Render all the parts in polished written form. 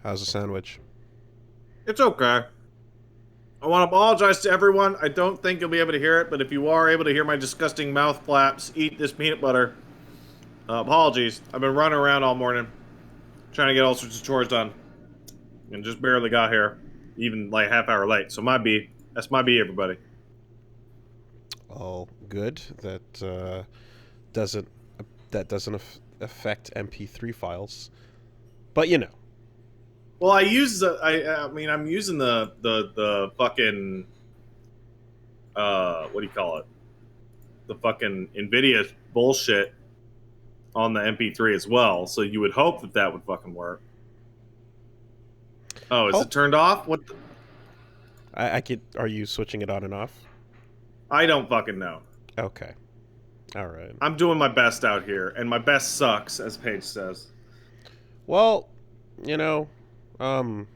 How's the sandwich? It's okay. I want to apologize to everyone. I don't think you'll be able to hear it, but if you are able to hear my disgusting mouth flaps, eat this peanut butter. Apologies. I've been running around all morning trying to get all sorts of chores done and just barely got here, even like half hour late. So my B. That's my B, everybody. All good. Doesn't that doesn't affect MP3 files, but you know. Well, I'm using the fucking what do you call it? The fucking Nvidia bullshit on the MP3 as well. So you would hope that that would fucking work. Oh, is Oh, it turned off? What? I could. Are you switching it on and off? I don't fucking know. Okay. All right. I'm doing my best out here, and my best sucks, as Paige says. Well, you know, um,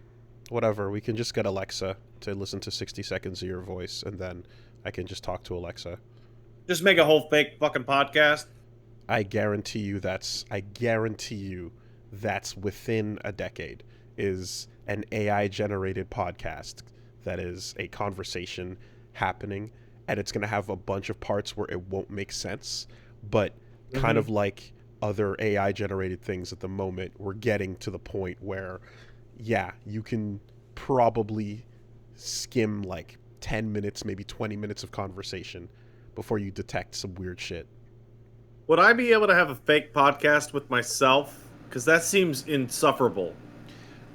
whatever. We can just get Alexa to listen to 60 seconds of your voice, and then I can just talk to Alexa. Just make a whole fake fucking podcast. I guarantee you that's within a decade is an AI generated podcast that is a conversation happening, and it's going to have a bunch of parts where it won't make sense, but kind of like other AI generated things at the moment, we're getting to the point where yeah, you can probably skim like 10 minutes, maybe 20 minutes of conversation before you detect some weird shit. Would I be able to have a fake podcast with myself? Because that seems insufferable.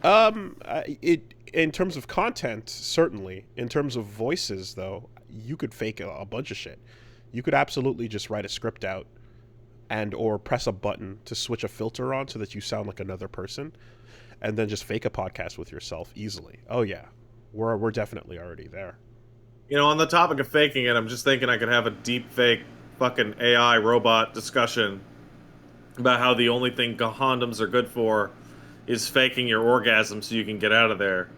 It in terms of content, certainly. In terms of voices, though, you could fake a bunch of shit. You could absolutely just write a script out and or press a button to switch a filter on so that you sound like another person, and then just fake a podcast with yourself easily. Oh yeah, we're definitely already there. You know, on the topic of faking it, I'm just thinking I could have a deep fake fucking AI robot discussion about how the only thing condoms are good for is faking your orgasm so you can get out of there.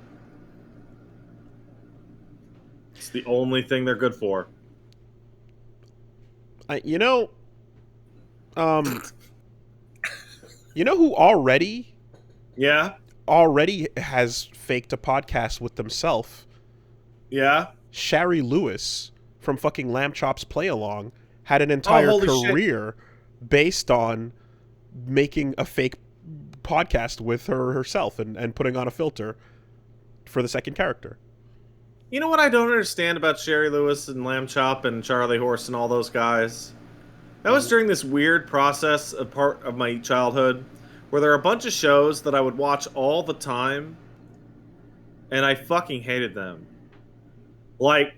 It's the only thing they're good for. I, um, you know who Yeah? already has faked a podcast with themselves? Yeah? Shari Lewis from fucking Lamb Chops Play Along had an Oh, entire holy shit. career based on making a fake podcast with herself and putting on a filter for the second character. You know what I don't understand about Sherry Lewis and Lamb Chop and Charlie Horse and all those guys? That was during this weird process of part of my childhood where there are a bunch of shows that I would watch all the time and I fucking hated them. Like,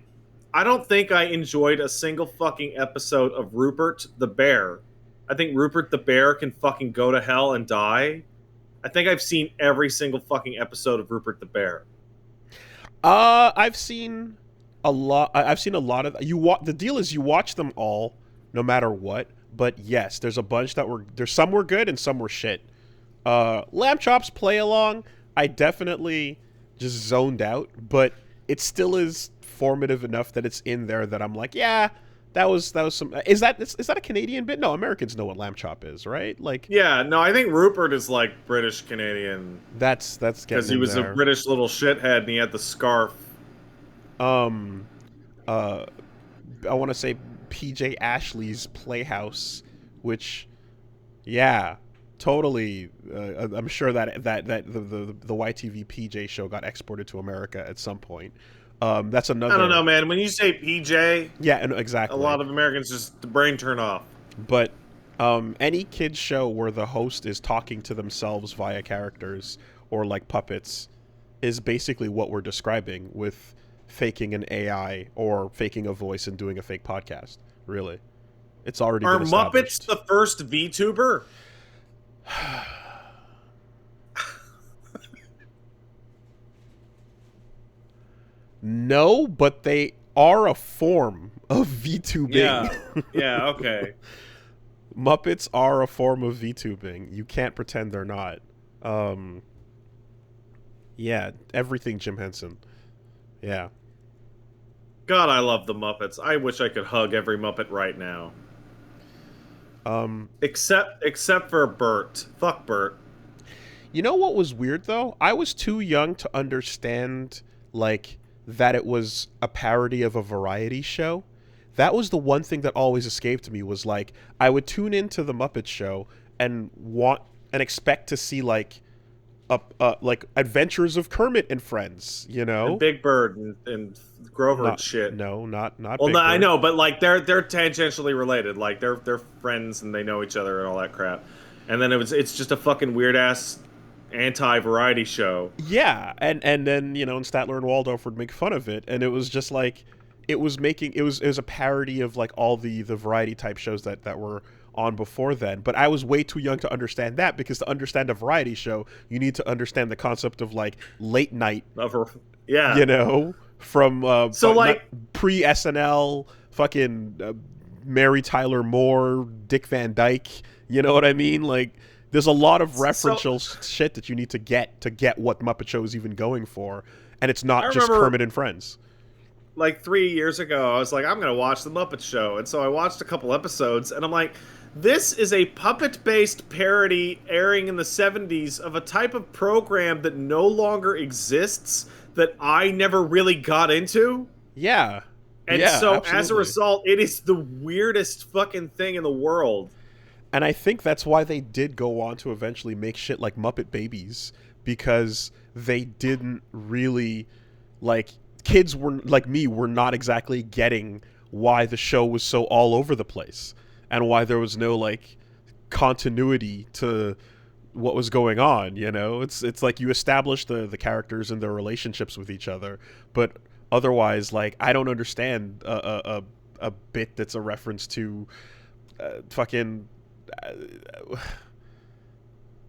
I don't think I enjoyed a single fucking episode of Rupert the Bear. I think Rupert the Bear can fucking go to hell and die. I think I've seen every single fucking episode of Rupert the Bear. I've seen a lot. I've seen a lot of you. The deal is you watch them all, no matter what. But yes, there's a bunch that were there's some were good and some were shit. Lamb Chops Play Along, I definitely just zoned out, but it still is formative enough that it's in there that I'm like, yeah, that was some. Is that a Canadian bit? No, Americans know what lamb chop is, right? Like Yeah, no, I think Rupert is like British Canadian that's because getting he in was a there. British little shithead and he had the scarf. Um, uh, I want to say PJ Ashley's Playhouse, which, yeah, totally. I'm sure that the YTV PJ show got exported to America at some point. That's another. I don't know, man. When you say PJ, Yeah, and a exactly. lot of Americans just the brain turn off. But any kids show where the host is talking to themselves via characters or like puppets is basically what we're describing with faking an AI or faking a voice and doing a fake podcast. Really, it's already Are been Muppets established. the first VTuber? No, but they are a form of VTubing. Yeah. Yeah, okay. Muppets are a form of VTubing. You can't pretend they're not. Um, yeah, everything Jim Henson. Yeah. God, I love the Muppets. I wish I could hug every Muppet right now. Um, Except for Bert. Fuck Bert. You know what was weird though? I was too young to understand like that it was a parody of a variety show. That was the one thing that always escaped me was like I would tune into the Muppet Show and want and expect to see like Adventures of Kermit and Friends, you And know? Big Bird and Grover and Not shit. no, not Well, Big no, I Bird. know, but like they're tangentially related. Like they're friends and they know each other and all that crap. And then it's just a fucking weird ass anti-variety show. Yeah, and then and Statler and Waldorf would make fun of it, and it was just like it was a parody of like all the variety type shows that were on before then. But I was way too young to understand that because to understand a variety show, you need to understand the concept of like late night, Yeah. from So like, pre SNL, fucking Mary Tyler Moore, Dick Van Dyke. You know what I mean? Like, there's a lot of referential shit that you need to get what Muppet Show is even going for, and it's not just Kermit and Friends. like 3 years ago, I was like, I'm gonna watch the Muppet Show, and so I watched a couple episodes, and I'm like, this is a puppet-based parody airing in the 70s of a type of program that no longer exists that I never really got into. Yeah. And yeah, so absolutely. as a result, it is the weirdest fucking thing in the world. And I think that's why they did go on to eventually make shit like Muppet Babies, because they didn't really, like, kids were like me were not exactly getting why the show was so all over the place and why there was no like continuity to what was going on. It's like you establish the characters and their relationships with each other, but otherwise, like, I don't understand a bit that's a reference to fucking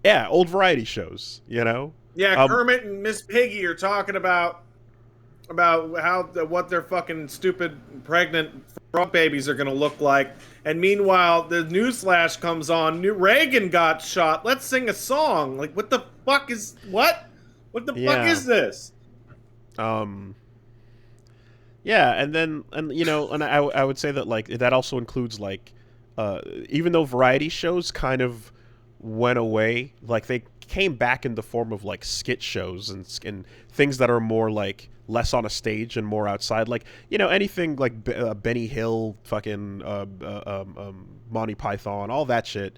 yeah, old variety shows. Yeah, Kermit and Miss Piggy are talking about how what their fucking stupid pregnant frog babies are gonna look like, and meanwhile the newsflash comes on. Reagan got shot. Let's sing a song. Like, what the fuck is what? What the fuck is this? Yeah, and I would say that like that also includes like even though variety shows kind of went away, like they came back in the form of like skit shows and things that are more like less on a stage and more outside, like anything like Benny Hill, fucking Monty Python, all that shit,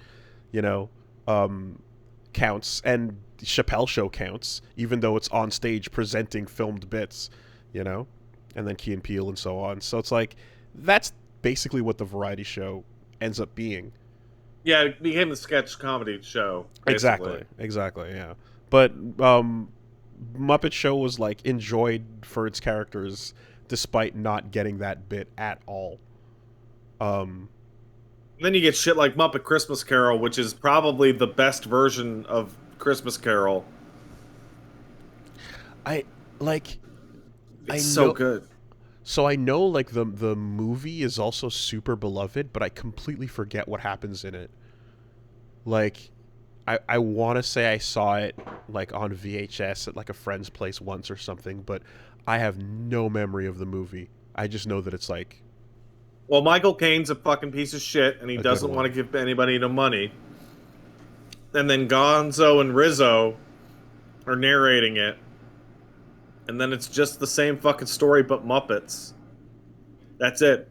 counts, and Chappelle Show counts, even though it's on stage presenting filmed bits, and then Key and Peele and so on. So it's like that's basically what the variety show ends up being. Yeah, it became the sketch comedy show. Basically. Exactly, yeah. But Muppet Show was like enjoyed for its characters despite not getting that bit at all. Then you get shit like Muppet Christmas Carol, which is probably the best version of Christmas Carol. It's so good. So I know like the movie is also super beloved, but I completely forget what happens in it. Like, I want to say I saw it like on VHS at like a friend's place once or something, but I have no memory of the movie. I just know that it's like... Well, Michael Caine's a fucking piece of shit, and he doesn't want to give anybody no money. And then Gonzo and Rizzo are narrating it. And then it's just the same fucking story, but Muppets. That's it.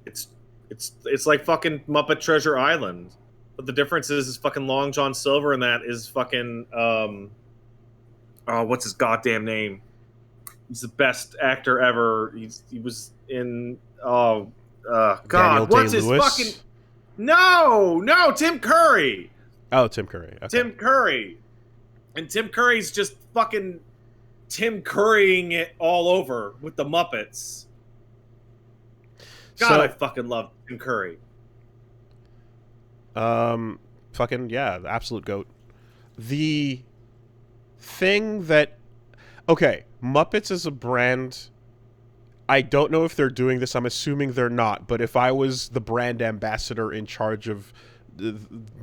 It's like fucking Muppet Treasure Island. But the difference is fucking Long John Silver in that is fucking what's his goddamn name? He's the best actor ever. He was in God, Daniel what's Day-Lewis? his fucking No, Tim Curry. Oh, Tim Curry. Okay. Tim Curry. And Tim Curry's just fucking Tim Currying it all over with the Muppets. God, I fucking love Tim Curry. Fucking yeah, the absolute goat. The thing that... Okay, Muppets is a brand... I don't know if they're doing this. I'm assuming they're not. But if I was the brand ambassador in charge of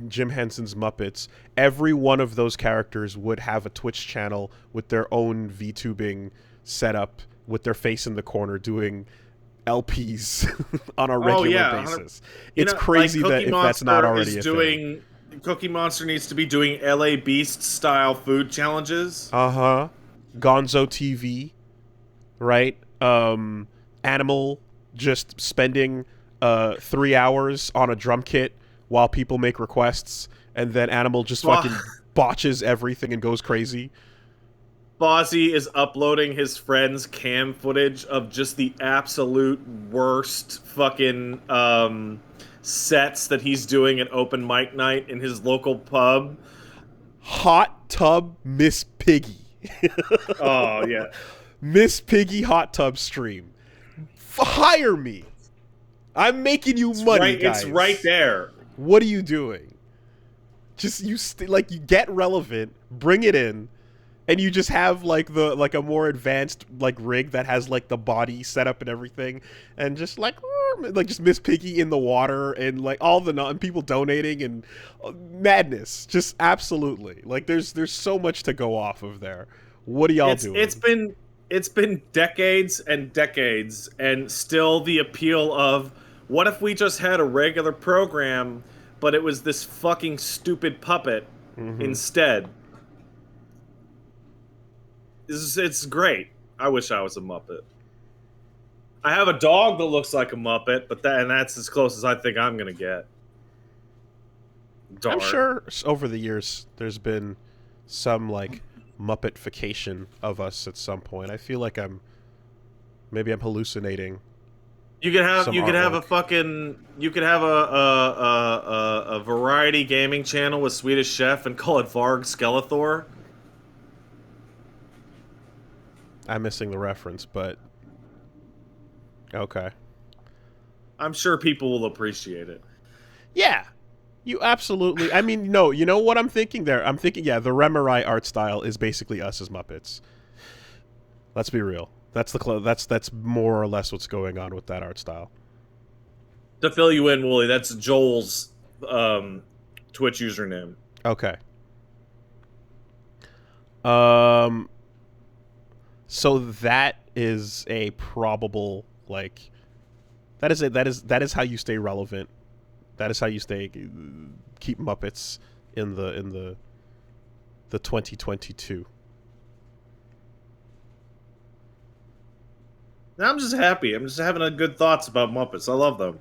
Jim Henson's Muppets, every one of those characters would have a Twitch channel with their own VTubing setup, with their face in the corner doing LPs on a regular basis. It's crazy like that if that's not already a thing. Cookie Monster needs to be doing LA Beast style food challenges. Uh-huh. Gonzo TV, right? Animal just spending 3 hours on a drum kit while people make requests, and then Animal just fucking botches everything and goes crazy. Fozzie is uploading his friend's cam footage of just the absolute worst fucking sets that he's doing at open mic night in his local pub. Hot Tub Miss Piggy. Oh, yeah. Miss Piggy Hot Tub stream. Hire me. I'm making you money, guys. It's right there. What are you doing? Just you get relevant, bring it in, and you just have like a more advanced like rig that has like the body setup and everything, and just just Miss Piggy in the water and like all the and people donating and madness. Just absolutely like there's so much to go off of there. What are y'all doing? It's been decades and decades, and still the appeal of what if we just had a regular program, but it was this fucking stupid puppet instead. It's great. I wish I was a Muppet. I have a dog that looks like a Muppet, but that's as close as I think I'm gonna get. I'm sure over the years there's been some like Muppetification of us at some point. I feel like I'm hallucinating. You could have a variety gaming channel with Swedish Chef and call it Varg Skeletor. I'm missing the reference, but okay. I'm sure people will appreciate it. Yeah. You absolutely... I mean, no, you know what I'm thinking there? I'm thinking, yeah, the Remerai art style is basically us as Muppets. Let's be real. That's more or less what's going on with that art style. To fill you in, Wooly, that's Joel's Twitch username. Okay. So that is a probable like that is how you stay relevant. That is how you keep Muppets in the 2022. I'm just happy. I'm just having good thoughts about Muppets. I love them.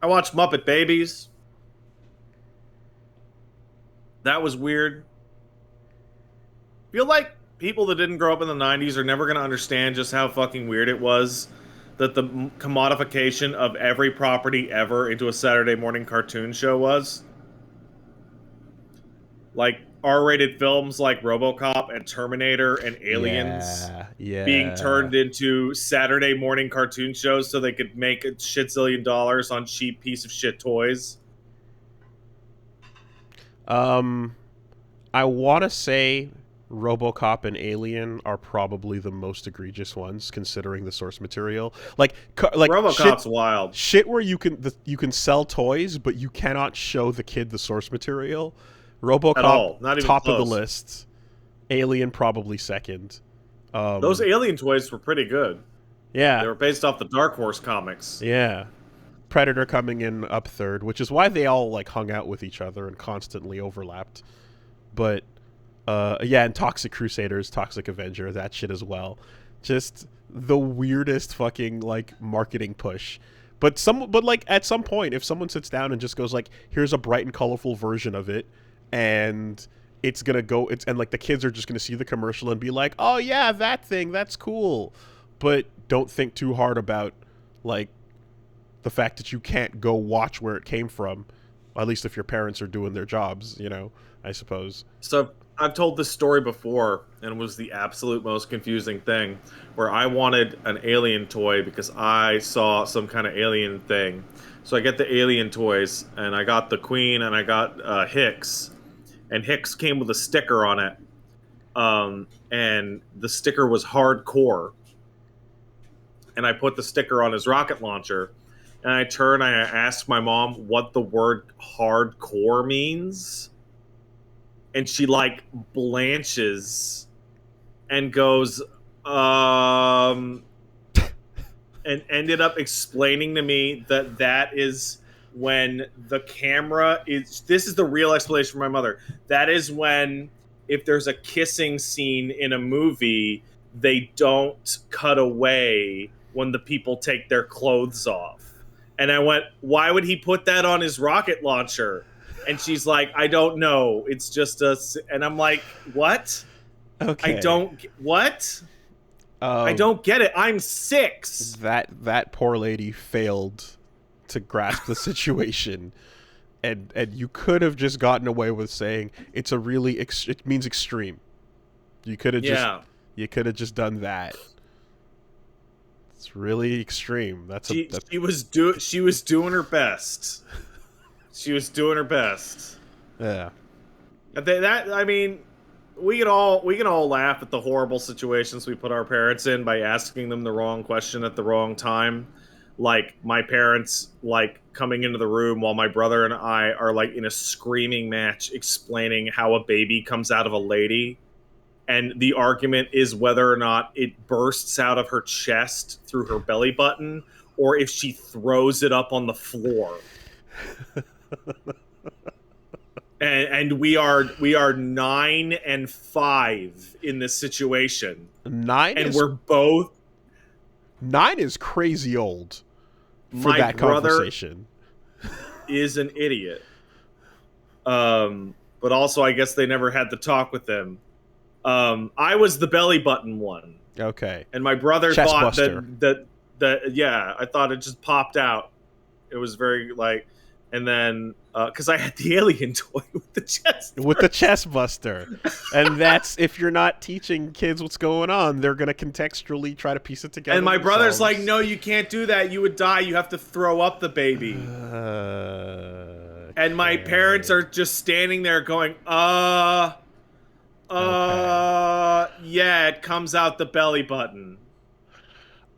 I watched Muppet Babies. That was weird. Feel like people that didn't grow up in the 90s are never going to understand just how fucking weird it was that the commodification of every property ever into a Saturday morning cartoon show was. Like, R-rated films like RoboCop and Terminator and Aliens being turned into Saturday morning cartoon shows so they could make a shitzillion dollars on cheap piece of shit toys. I want to say RoboCop and Alien are probably the most egregious ones, considering the source material. Like RoboCop's wild. Shit where you can sell toys, but you cannot show the kid the source material. RoboCop Not even top close. of the list. Alien probably second. Those Alien toys were pretty good. Yeah, they were based off the Dark Horse comics. Yeah, Predator coming in up third, which is why they all like hung out with each other and constantly overlapped. But and Toxic Crusaders, Toxic Avenger, that shit as well. Just the weirdest fucking like marketing push. But like at some point, if someone sits down and just goes like, "Here's a bright and colorful version of it," and it's gonna go, and like the kids are just gonna see the commercial and be like, "Oh yeah, that thing, that's cool," but don't think too hard about like the fact that you can't go watch where it came from. At least if your parents are doing their jobs, you know, I suppose. So I've told this story before, and it was the absolute most confusing thing, where I wanted an alien toy because I saw some kind of alien thing. So I get the alien toys, and I got the Queen, and I got Hicks, and Hicks came with a sticker on it, and the sticker was hardcore. And I put the sticker on his rocket launcher, and I turn and I ask my mom what the word hardcore means. And she, like, blanches and goes, and ended up explaining to me that is when the camera is. This is the real explanation for my mother. That is when, if there's a kissing scene in a movie, they don't cut away when the people take their clothes off. And I went, why would he put that on his rocket launcher? And she's like, I don't know. It's just a. And I'm like, what? Okay. What? I don't get it. I'm 6. That poor lady failed to grasp the situation, and you could have just gotten away with saying it's a really it means extreme. You could have just done that. It's really extreme. She was doing her best. She was doing her best. Yeah. I mean, we can all laugh at the horrible situations we put our parents in by asking them the wrong question at the wrong time. Like my parents, like coming into the room while my brother and I are like in a screaming match explaining how a baby comes out of a lady. And the argument is whether or not it bursts out of her chest through her belly button or if she throws it up on the floor. And we are 9 and 5 in this situation. 9 is crazy old for that conversation. Is an idiot. But also I guess they never had the talk with him. I was the belly button one. Okay. And my brother Chest thought buster. that I thought it just popped out. It was very like, and then because I had the alien toy with the chest with the chest buster, and that's if you're not teaching kids what's going on, they're gonna contextually try to piece it together. And my themselves. brother's like, "No, you can't do that. You would die. You have to throw up the baby." And my parents are just standing there going, yeah, it comes out the belly button.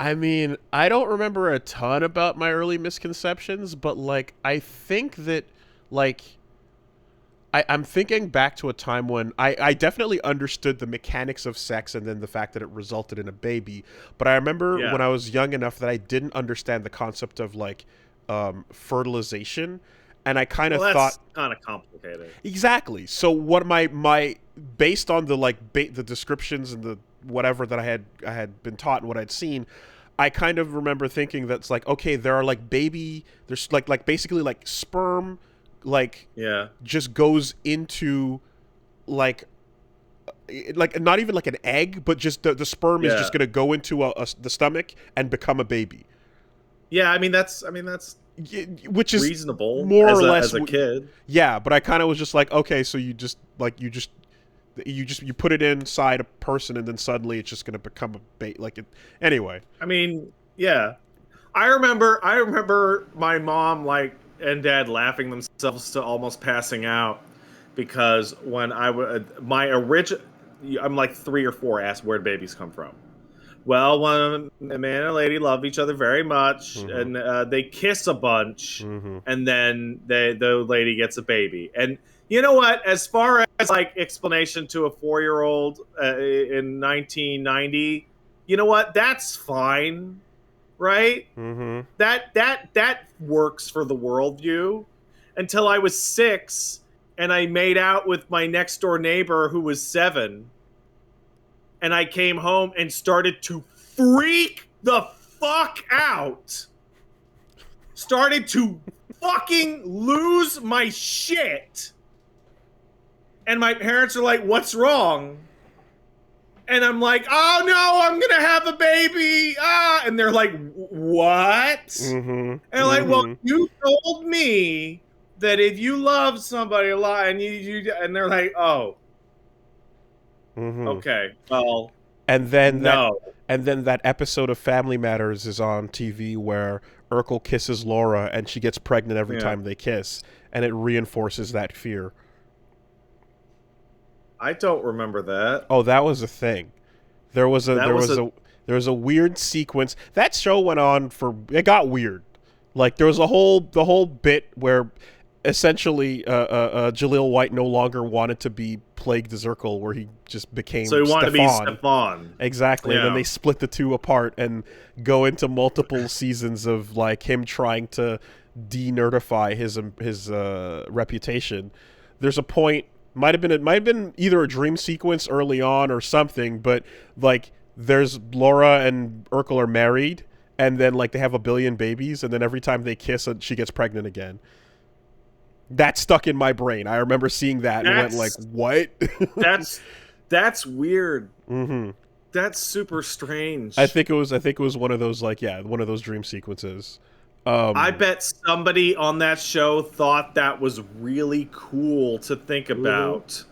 I mean, I don't remember a ton about my early misconceptions, but, like, I think that, like, I'm thinking back to a time when I definitely understood the mechanics of sex and then the fact that it resulted in a baby. But I remember when I was young enough that I didn't understand the concept of, like, fertilization. And I kind of thought... that's kind of complicated. Exactly. So what my based on the, like, the descriptions and the whatever that I had been taught and what I'd seen, I kind of remember thinking that's like, okay, there are like there's like basically like sperm, like just goes into like not even like an egg, but just the sperm is just gonna go into the stomach and become a baby. Yeah, I mean that's which is reasonable, more or less as a kid. Yeah, but I kind of was just like, okay, so you put it inside a person and then suddenly it's just going to become a bait anyway. I mean, yeah. I remember my mom and dad laughing themselves to almost passing out because when I'm like 3 or 4 asked where'd babies come from. Well, when a man and a lady love each other very much and they kiss a bunch and then the lady gets a baby. And you know what? As far as like explanation to a 4-year-old in 1990, you know what? That's fine, right? That works for the worldview. Until I was 6 and I made out with my next door neighbor who was 7, and I came home and started to freak the fuck out. Started to fucking lose my shit. And my parents are like, what's wrong? And I'm like, oh no, I'm going to have a baby. And they're like, what? And they're like, well, you told me that if you love somebody a lot and and they're like, oh, okay, well, and then that episode of Family Matters is on TV where Urkel kisses Laura and she gets pregnant every time they kiss, and it reinforces that fear. I don't remember that. Oh, that was a thing. There was a weird sequence. That show went on it got weird. Like there was the whole bit where essentially Jaleel White no longer wanted to be plagued as Urkel, where he just became so he wanted Stefan. to be Stefan. Exactly. And then they split the two apart and go into multiple seasons of like him trying to de-nerdify his reputation. There's a point, might have been either a dream sequence early on or something, but like there's Laura and Urkel are married, and then like they have a billion babies, and then every time they kiss, she gets pregnant again. That stuck in my brain. I remember seeing that and went like, "What?" That's weird. Mm-hmm. That's super strange. I think it was one of those one of those dream sequences. I bet somebody on that show thought that was really cool to think about.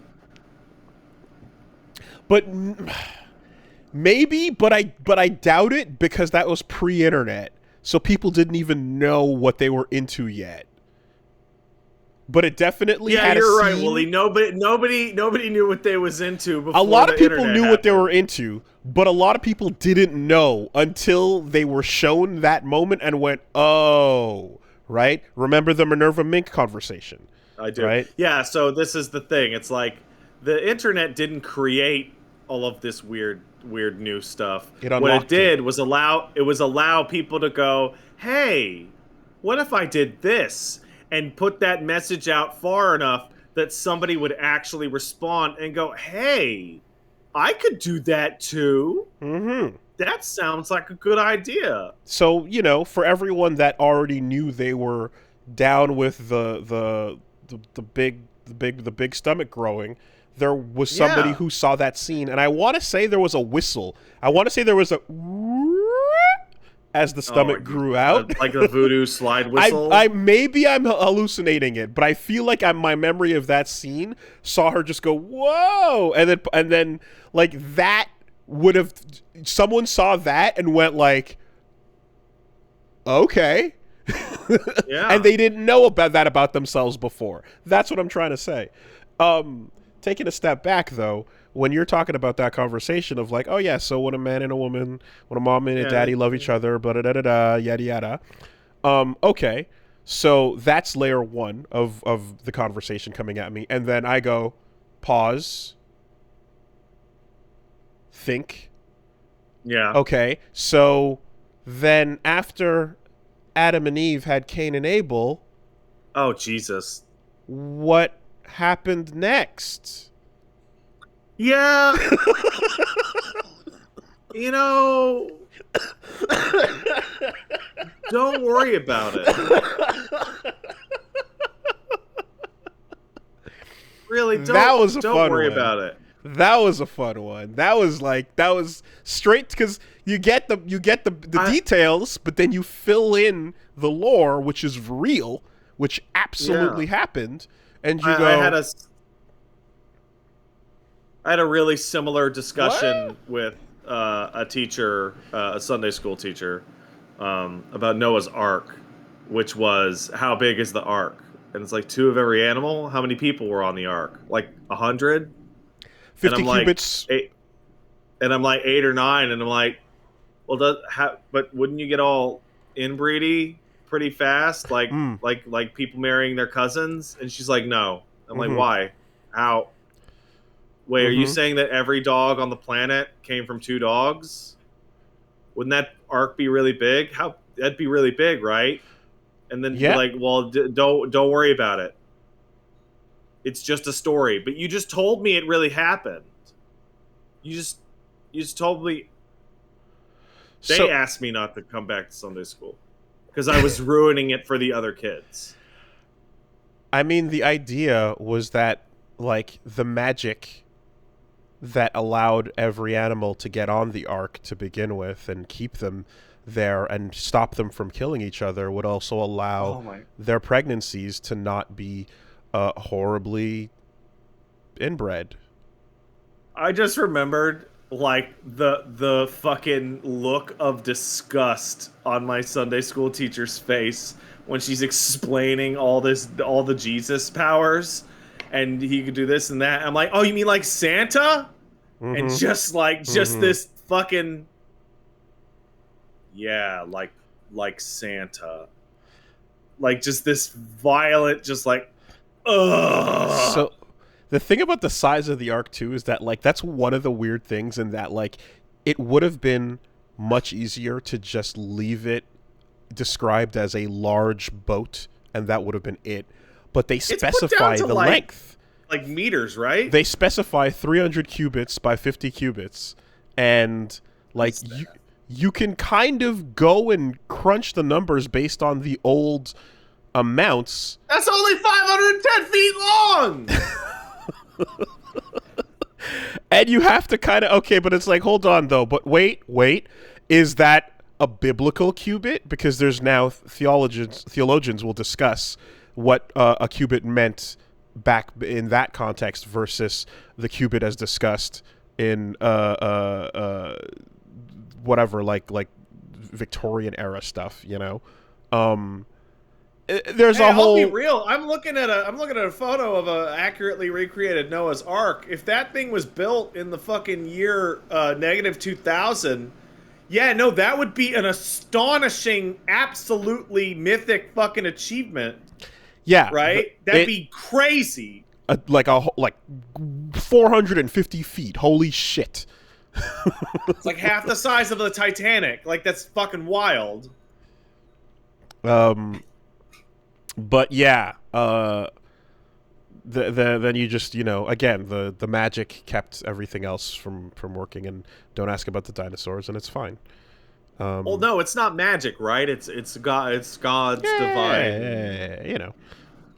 But maybe, but I doubt it, because that was pre-internet, so people didn't even know what they were into yet. But it definitely had you're a right, scene. Willie. Nobody knew what they was into before. A lot of people internet knew what they happened. were into, but a lot of people didn't know until they were shown that moment and went, "Oh, right." Remember the Minerva Mink conversation? I do. Right? Yeah. So this is the thing. It's like the internet didn't create all of this weird new stuff. What it did was allow people to go, "Hey, what if I did this?" and put that message out far enough that somebody would actually respond and go, "Hey, I could do that too. Mm-hmm. That sounds like a good idea." So, for everyone that already knew they were down with the big stomach growing, there was somebody who saw that scene, and I want to say there was a whistle. I want to say there was a as the stomach grew out, like a voodoo slide whistle. Maybe I'm hallucinating it, but I feel like my memory of that scene saw her just go whoa, and then like that would have, someone saw that and went like, okay. Yeah. And they didn't know about themselves before. That's what I'm trying to say. Taking a step back, though, when you're talking about that conversation of like, oh yeah, so when a man and a woman, when a mom and a daddy love each other, blah, da, da, da, da, yada, yada. Okay, so that's layer one of the conversation coming at me. And then I go, pause, think. Yeah. Okay, so then after Adam and Eve had Cain and Abel. Oh, Jesus. What happened next? Yeah. Don't worry about it. Really, don't worry about it. That was a fun one. That was straight, because you get the details, but then you fill in the lore, which is real, which absolutely happened, and you go. I had a really similar discussion with a teacher, a Sunday school teacher, about Noah's Ark, which was, how big is the Ark? And it's like 2 of every animal. How many people were on the Ark? Like 100? 50 cubits. And I'm like 8 or 9, and I'm like, well, but wouldn't you get all inbreedy pretty fast? Like people marrying their cousins? And she's like, no. I'm like, why? How? Wait, are you saying that every dog on the planet came from 2 dogs? Wouldn't that arc be really big? That'd be really big, right? And then you're like, well, don't worry about it. It's just a story. But you just told me it really happened. You just told me. They asked me not to come back to Sunday school because I was ruining it for the other kids. I mean, the idea was that, like, the magic that allowed every animal to get on the ark to begin with and keep them there and stop them from killing each other would also allow their pregnancies to not be horribly inbred. I just remembered, like, the fucking look of disgust on my Sunday school teacher's face when she's explaining all the Jesus powers. And he could do this and that. I'm like, oh, you mean like Santa? And just this fucking, like Santa, like just this violent, just like, ugh. So the thing about the size of the arc too is that, like, that's one of the weird things in that, like, it would have been much easier to just leave it described as a large boat, and that would have been it. But they It's put specify down to the length. like meters, right? They specify 300 cubits by 50 cubits, and like you can kind of go and crunch the numbers based on the old amounts. That's only 510 feet long. And you have to kind of, okay, but it's like, hold on though, but wait, is that a biblical cubit? Because there's now theologians will discuss what a cubit meant back in that context versus the cubit as discussed in whatever, like Victorian era stuff, you know. There's a whole. I'll be real. I'm looking at a photo of a accurately recreated Noah's Ark. If that thing was built in the fucking year -2000, yeah, no, that would be an astonishing, absolutely mythic fucking achievement. Yeah, right. That'd be crazy. Like 450 feet. Holy shit! It's like half the size of the Titanic. Like, that's fucking wild. But yeah, then you just, you know, again, the magic kept everything else from working, and don't ask about the dinosaurs, and it's fine. Well, no, it's not magic, right? It's God's divine. Yeah, you know,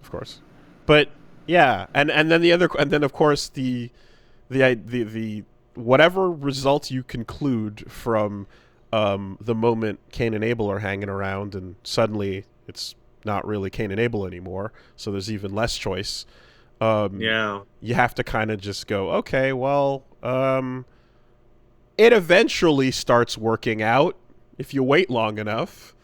of course. But yeah, and then of course the whatever results you conclude from the moment Cain and Abel are hanging around, and suddenly it's not really Cain and Abel anymore, so there's even less choice. You have to kind of just go, okay, well, it eventually starts working out if you wait long enough.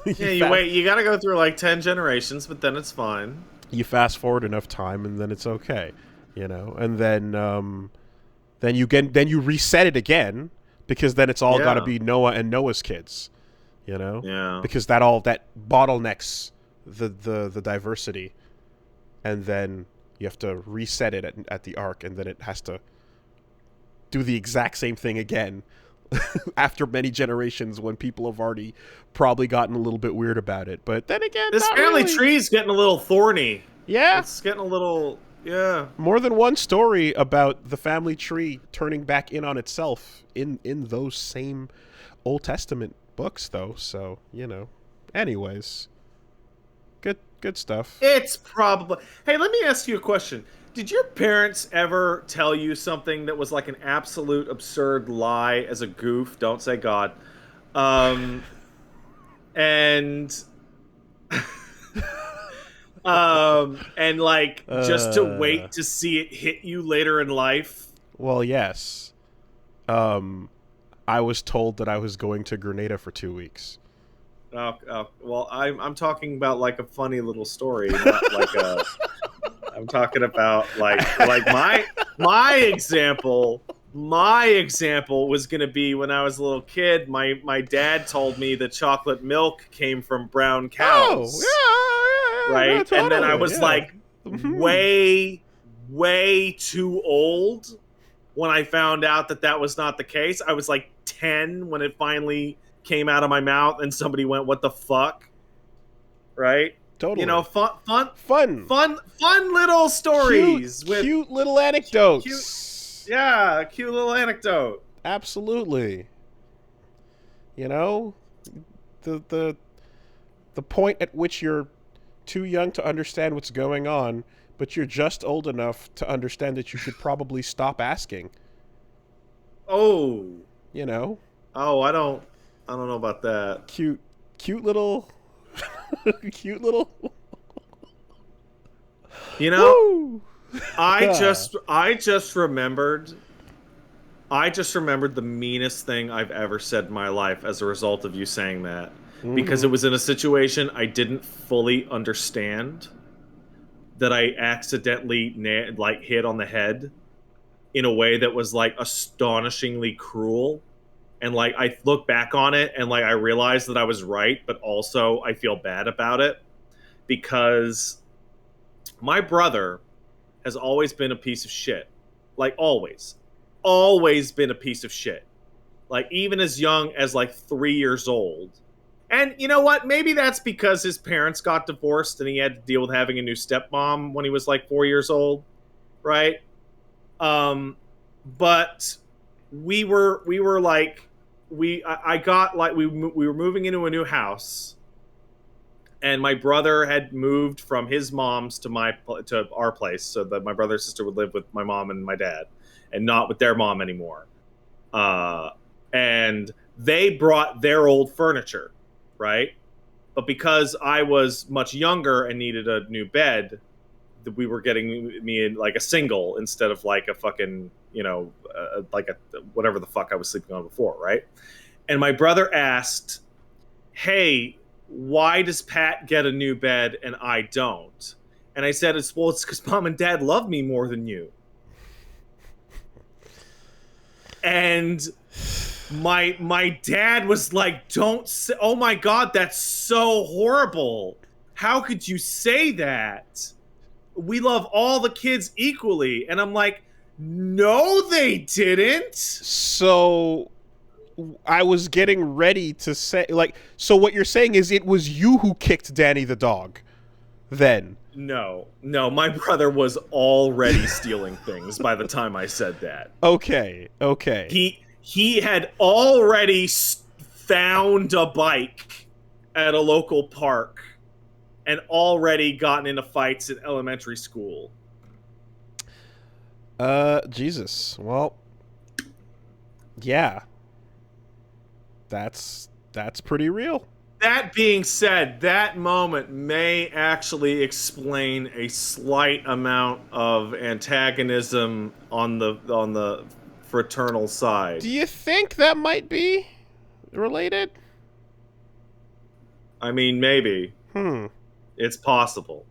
You wait. You got to go through like 10 generations, but then it's fine. You fast forward enough time, and then it's okay, you know. And then you reset it again, because then it's all got to be Noah and Noah's kids. You know, because that bottlenecks the diversity, and then you have to reset it at the arc, and then it has to do the exact same thing again after many generations, when people have already probably gotten a little bit weird about it. But then again, this family tree's getting a little thorny. Yeah, it's getting a little more than one story about the family tree turning back in on itself in those same Old Testament books, though. So, you know, anyways, good stuff. It's probably. Hey, let me ask you a question. Did your parents ever tell you something that was like an absolute absurd lie as a goof? Don't say God. And like just to wait to see it hit you later in life? Well, yes. I was told that I was going to Grenada for 2 weeks. Well, I'm talking about like a funny little story, not like a. I'm talking about like my example. My example was gonna be when I was a little kid. My dad told me that chocolate milk came from brown cows. Oh, yeah, right, totally, and then I was like, way too old when I found out that was not the case. I was like 10 when it finally came out of my mouth, and somebody went, "What the fuck?" Right? Totally. You know, fun little stories with cute little anecdotes. Cute little anecdote. Absolutely. You know, the point at which you're too young to understand what's going on, but you're just old enough to understand that you should probably stop asking. Oh. You know? Oh, I don't know about that. Cute little cute little. You know, woo! I just remembered the meanest thing I've ever said in my life as a result of you saying that. Because it was in a situation I didn't fully understand, that I accidentally hit on the head in a way that was like astonishingly cruel. And like I look back on it and like I realized that I was right, but also I feel bad about it, because my brother has always been a piece of shit. Like always been a piece of shit. Like even as young as like 3 years old. And you know what? Maybe that's because his parents got divorced and he had to deal with having a new stepmom when he was like 4 years old, right? But we were like I got like we were moving into a new house, and my brother had moved from his mom's to our place, so that my brother and sister would live with my mom and my dad, and not with their mom anymore. And they brought their old furniture, right? But because I was much younger and needed a new bed, we were getting me in like a single instead of like a fucking, like a whatever the fuck I was sleeping on before, right? And my brother asked, "Hey, why does Pat get a new bed and I don't?" And I said, it's because mom and dad love me more than you. And my dad was like, "Don't say, oh my God, that's so horrible. How could you say that? We love all the kids equally." And I'm like, "No, they didn't." So I was getting ready to say, like, so what you're saying is it was you who kicked Danny the dog then? No, my brother was already stealing things by the time I said that. Okay. He had already found a bike at a local park and already gotten into fights in elementary school. Jesus. Well, yeah. That's pretty real. That being said, that moment may actually explain a slight amount of antagonism on the fraternal side. Do you think that might be related? I mean, maybe. It's possible.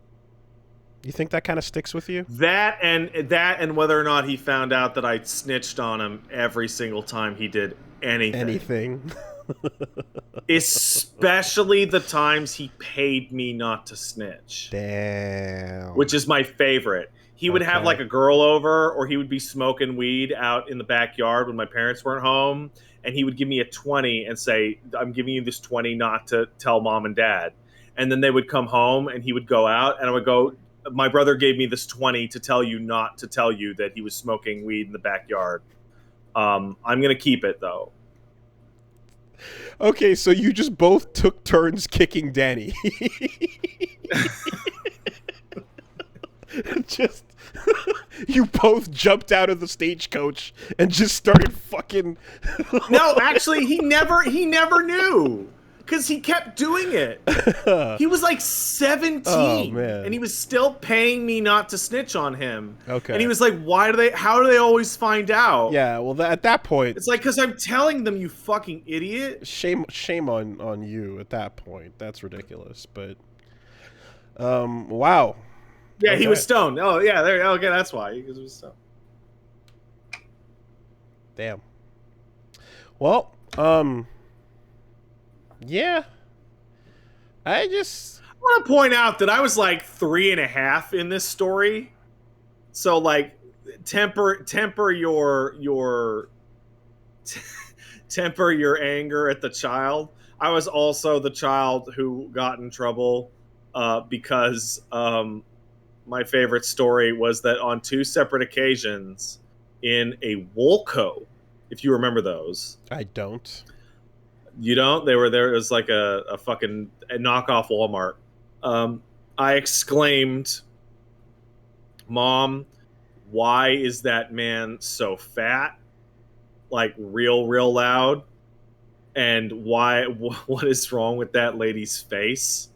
You think that kind of sticks with you? That and whether or not he found out that I snitched on him every single time he did anything. Especially the times he paid me not to snitch. Damn. Which is my favorite. He would have like a girl over, or he would be smoking weed out in the backyard when my parents weren't home, and he would give me a 20 and say, "I'm giving you this 20 not to tell mom and dad." And then they would come home and he would go out, and I would go, "My brother gave me this 20 to tell you not to tell you that he was smoking weed in the backyard. I'm going to keep it though." Okay, so you just both took turns kicking Danny. Just you both jumped out of the stagecoach and just started fucking. No, actually, he never knew, because he kept doing it. He was like 17, and he was still paying me not to snitch on him. Okay, and he was like, how do they always find out? Yeah, well, at that point, it's like, because I'm telling them, you fucking idiot. Shame on you at that point. That's ridiculous. But wow. Yeah, he was stoned. Oh, yeah, okay, that's why. Because he was stoned. Damn. Well, yeah. I want to point out that I was like 3.5 in this story. So, like, temper your temper your anger at the child. I was also the child who got in trouble because my favorite story was that on 2 separate occasions in a Woolco, if you remember those. I don't. You don't? They were there. It was like a fucking knockoff Walmart. I exclaimed, "Mom, why is that man so fat?" Like real loud. And what is wrong with that lady's face?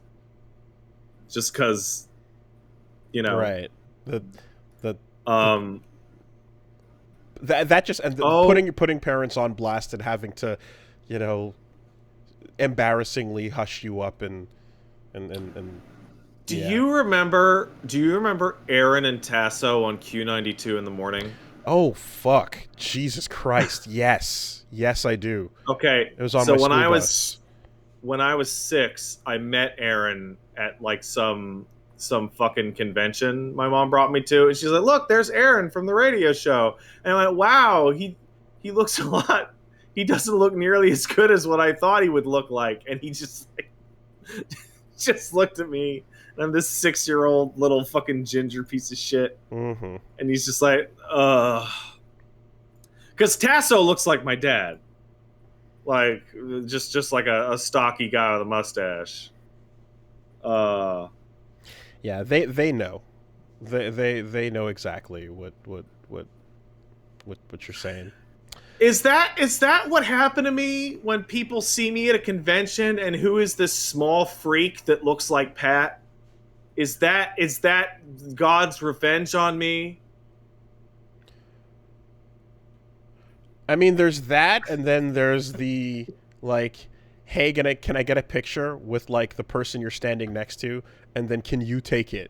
Just because, right. That just and putting parents on blast and having to, embarrassingly hush you up and Do you remember Aaron and Tasso on Q92 in the morning? Oh fuck. Jesus Christ. Yes, I do. Okay. It was on my school bus. When I was 6, I met Aaron at like some fucking convention my mom brought me to, and she's like, "Look, there's Aaron from the radio show." And I went, "Wow, he looks a lot he doesn't look nearly as good as what I thought he would look like. And he just like, just looked at me. And I'm this 6-year-old little fucking ginger piece of shit. Mm-hmm. And he's just like, because Tasso looks like my dad. Like, just like a stocky guy with a mustache. Yeah, they know. They know exactly what you're saying. Is that what happened to me when people see me at a convention and who is this small freak that looks like Pat? Is that God's revenge on me? I mean, there's that, and then there's the like, hey, can I get a picture with like the person you're standing next to, and then can you take it?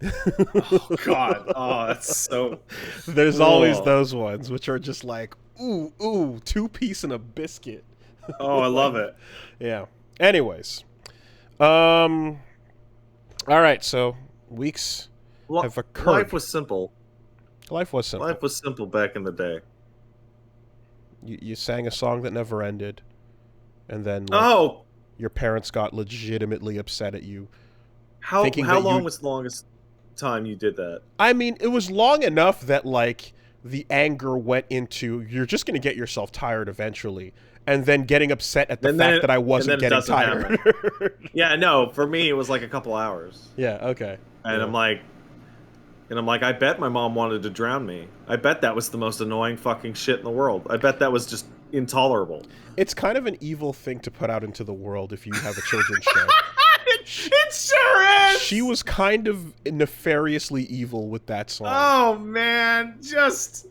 Oh God! Oh, that's so. There's always those ones which are just like, ooh, 2-piece and a biscuit. Oh, I love it. Yeah. Anyways, all right. So weeks have occurred. Life was simple. Life was simple. Life was simple back in the day. You sang a song that never ended, and then like, your parents got legitimately upset at you. How long was the longest time you did that? I mean, it was long enough that like the anger went into you're just going to get yourself tired eventually, and then getting upset at the fact that I wasn't getting tired. Yeah, no, for me it was like a couple hours. Yeah, okay. And yeah. I'm like, I bet my mom wanted to drown me. I bet that was the most annoying fucking shit in the world. I bet that was just intolerable. It's kind of an evil thing to put out into the world if you have a children's show. It sure is! She was kind of nefariously evil with that song. Oh, man. Just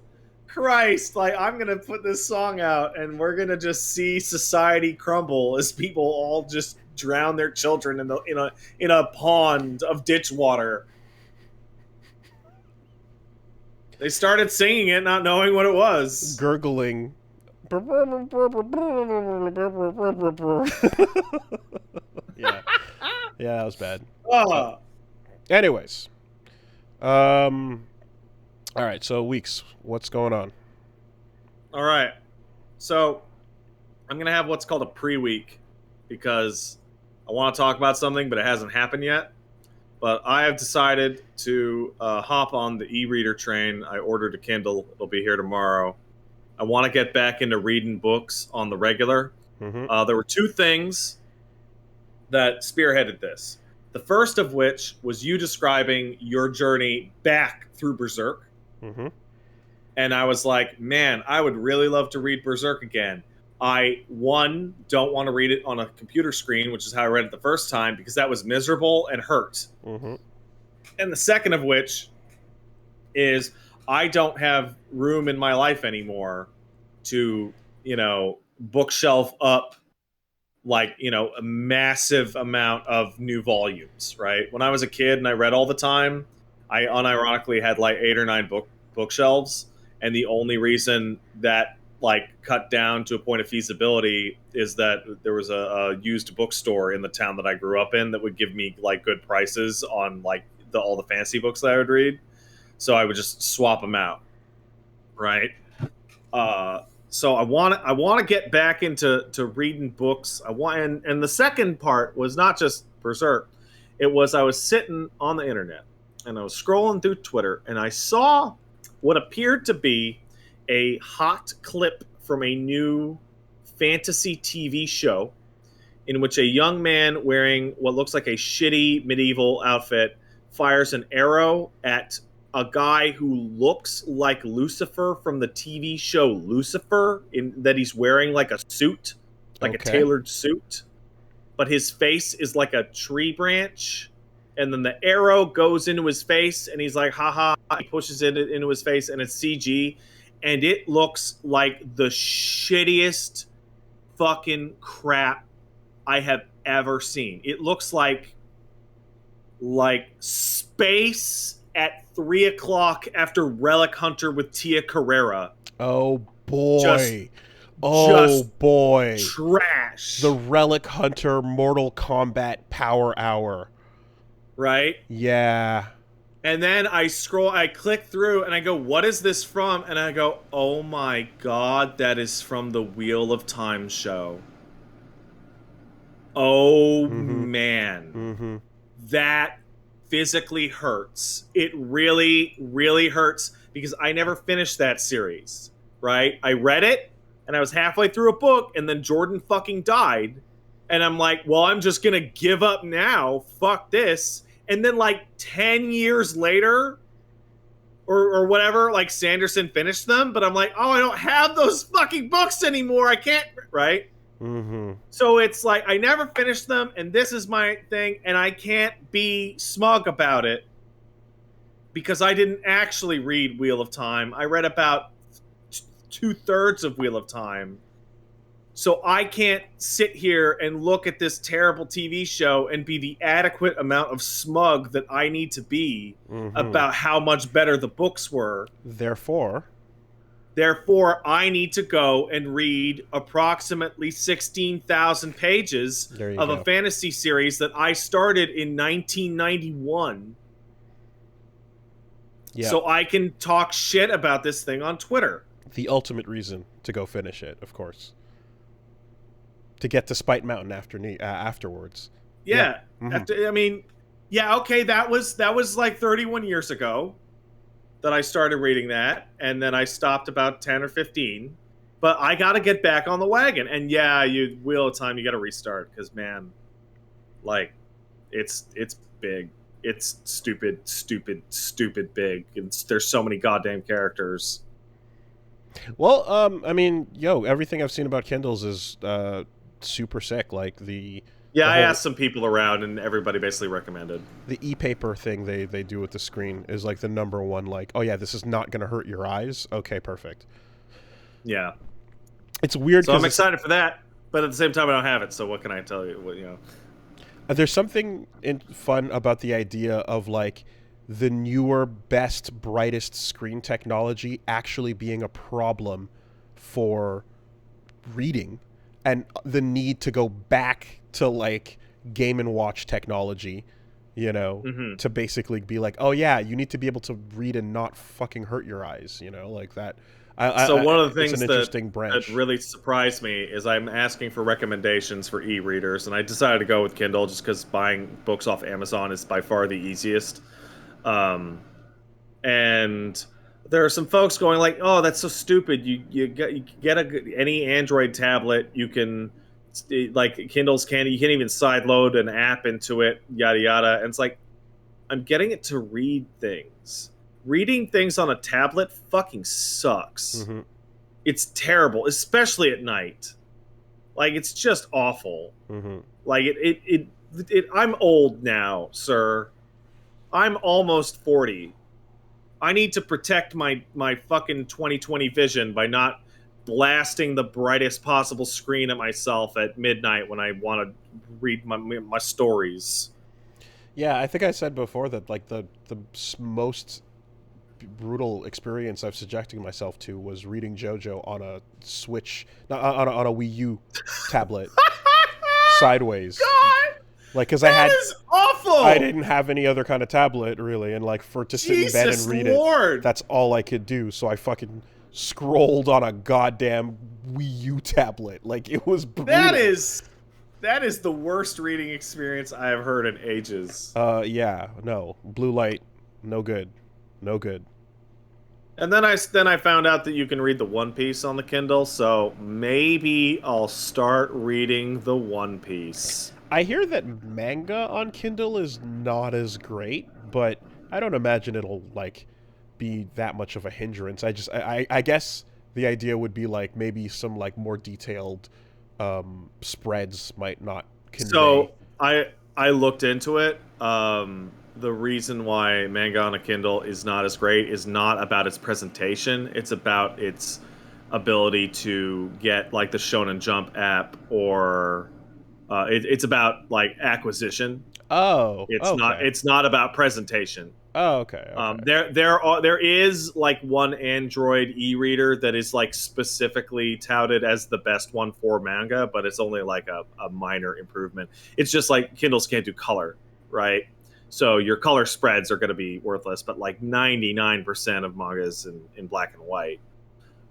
Christ. Like, I'm going to put this song out, and we're going to just see society crumble as people all just drown their children in a pond of ditch water. They started singing it, not knowing what it was. Gurgling. Yeah. Yeah, that was bad. Anyways. All right, so Weeks, what's going on? All right. So, I'm going to have what's called a pre-week because I want to talk about something, but it hasn't happened yet. But I have decided to hop on the e-reader train. I ordered a Kindle. It'll be here tomorrow. I want to get back into reading books on the regular. Mm-hmm. There were two things that spearheaded this. The first of which was you describing your journey back through Berserk. Mm-hmm. And I was like, man, I would really love to read Berserk again. I, one, don't want to read it on a computer screen, which is how I read it the first time, because that was miserable and hurt. Mm-hmm. And the second of which is I don't have room in my life anymore to, bookshelf up, like, a massive amount of new volumes, right? When I was a kid and I read all the time, I unironically had like 8 or 9 bookshelves. And the only reason that like cut down to a point of feasibility is that there was a used bookstore in the town that I grew up in that would give me like good prices on like all the fantasy books that I would read. So I would just swap them out. Right. So I want to get back into reading books. And the second part was not just Berserk. It was I was sitting on the internet and I was scrolling through Twitter and I saw what appeared to be a hot clip from a new fantasy TV show in which a young man wearing what looks like a shitty medieval outfit fires an arrow at a guy who looks like Lucifer from the TV show Lucifer, in that he's wearing like a suit, like a tailored suit, but his face is like a tree branch. And then the arrow goes into his face and he's like, haha, he pushes it into his face and it's CG. And it looks like the shittiest fucking crap I have ever seen. It looks like space at 3 o'clock after Relic Hunter with Tia Carrera. Oh boy. Just boy. Trash. The Relic Hunter Mortal Kombat Power Hour. Right? Yeah. And then I click through and I go, what is this from? And I go, oh my god, that is from the Wheel of Time show. Oh man. Mm-hmm. That physically hurts. It really, really hurts because I never finished that series, right? I read it and I was halfway through a book and then Jordan fucking died. And I'm like, well, I'm just going to give up now. Fuck this. And then like 10 years later or whatever, like Sanderson finished them. But I'm like, oh, I don't have those fucking books anymore. I can't, right? Mm-hmm. So it's like I never finished them, and this is my thing, and I can't be smug about it because I didn't actually read Wheel of Time. I read about 2/3 of Wheel of Time. So I can't sit here and look at this terrible TV show and be the adequate amount of smug that I need to be about how much better the books were. Therefore, I need to go and read approximately 16,000 pages of a fantasy series that I started in 1991. Yep. So I can talk shit about this thing on Twitter. The ultimate reason to go finish it, of course. To get to Spite Mountain afterwards. Yeah. Okay, that was like 31 years ago that I started reading that, and then I stopped about 10 or 15. But I got to get back on the wagon. And yeah, Wheel of Time, you got to restart because, man, like, it's big. It's stupid big. There's so many goddamn characters. Well, everything I've seen about Kindles is super sick. Like I asked some people around, and everybody basically recommended. The e-paper thing they do with the screen is like the number one, like, oh yeah, this is not going to hurt your eyes. Okay, perfect. Yeah. It's weird. So I'm excited for that, but at the same time, I don't have it, so what can I tell you? There's something fun about the idea of, like, the newer, best, brightest screen technology actually being a problem for reading, and the need to go back to, like, Game & Watch technology, to basically be like, oh yeah, you need to be able to read and not fucking hurt your eyes, like that. One of the things that really surprised me is I'm asking for recommendations for e-readers, and I decided to go with Kindle just because buying books off Amazon is by far the easiest. And there are some folks going like, "Oh, that's so stupid! You get any Android tablet, you can like Kindles you can't even sideload an app into it, yada yada." And it's like, I'm getting it to read things. Reading things on a tablet fucking sucks. It's terrible, especially at night. Like, it's just awful. Like I'm old now, sir. I'm almost 40. I need to protect my fucking 20/20 vision by not blasting the brightest possible screen at myself at midnight when I want to read my stories. Yeah, I think I said before that, like, the most brutal experience I've subjected myself to was reading JoJo on a Switch, on a Wii U tablet, sideways. God! Like, because that is awful! I didn't have any other kind of tablet, really, and, like, to sit in bed and read it, that's all I could do, so I fucking scrolled on a goddamn Wii U tablet. Like, it was brutal. That is the worst reading experience I have heard in ages. Yeah, no. Blue light, no good. No good. And then I found out that you can read the One Piece on the Kindle, so maybe I'll start reading the One Piece. I hear that manga on Kindle is not as great, but I don't imagine it'll, like, be that much of a hindrance. I guess the idea would be, like, maybe some, like, more detailed spreads might not convey. So I looked into it. The reason why manga on a Kindle is not as great is not about its presentation. It's about its ability to get, like, the Shonen Jump app, or it's about, like, acquisition. Oh, it's not about presentation. Oh, okay. There is, like, one Android e-reader that is, like, specifically touted as the best one for manga, but it's only like a minor improvement. It's just like Kindles can't do color, right? So your color spreads are going to be worthless, but like 99% of manga is in black and white.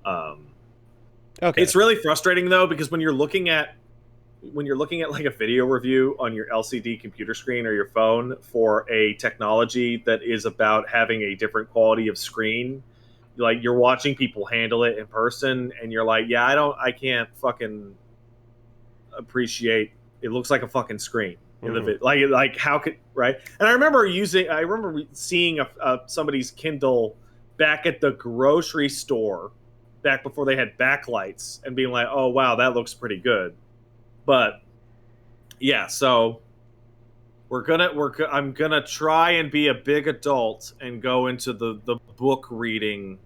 Okay. It's really frustrating though, because when you're looking at like a video review on your LCD computer screen or your phone for a technology that is about having a different quality of screen, like you're watching people handle it in person and you're like, yeah, I can't fucking appreciate, it looks like a fucking screen in the video. Like how could, right? And I remember seeing somebody's Kindle back at the grocery store back before they had backlights and being like, oh wow, that looks pretty good. But yeah, so I'm gonna try and be a big adult and go into the book reading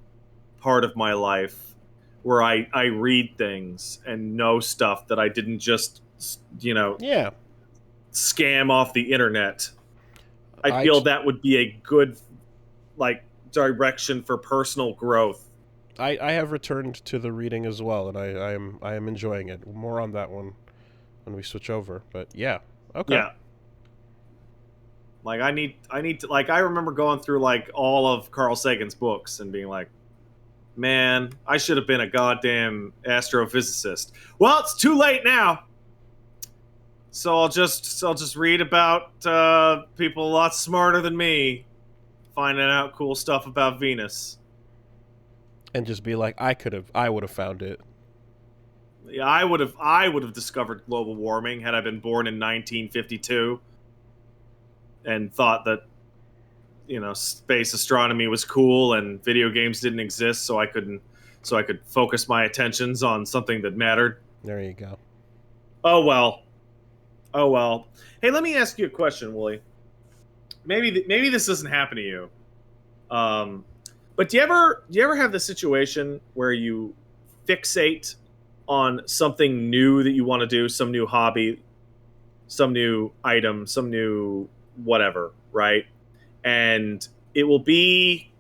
part of my life where I read things and know stuff that I didn't just scam off the internet. I feel that would be a good like direction for personal growth. I have returned to the reading as well, and I am enjoying it. More on that one when we switch over. But yeah, okay. Yeah. Like I need to, like, I remember going through like all of Carl Sagan's books and being like, man, I should have been a goddamn astrophysicist. Well, it's too late now. So I'll just read about people a lot smarter than me finding out cool stuff about Venus. And just be like, I would have found it. Yeah, I would have discovered global warming had I been born in 1952 and thought that, space astronomy was cool and video games didn't exist, so I could focus my attentions on something that mattered. There you go. Oh well. Hey, let me ask you a question, Wooly. Maybe this doesn't happen to you. But do you ever have the situation where you fixate on something new that you want to do, some new hobby, some new item, some new whatever, right? And it will be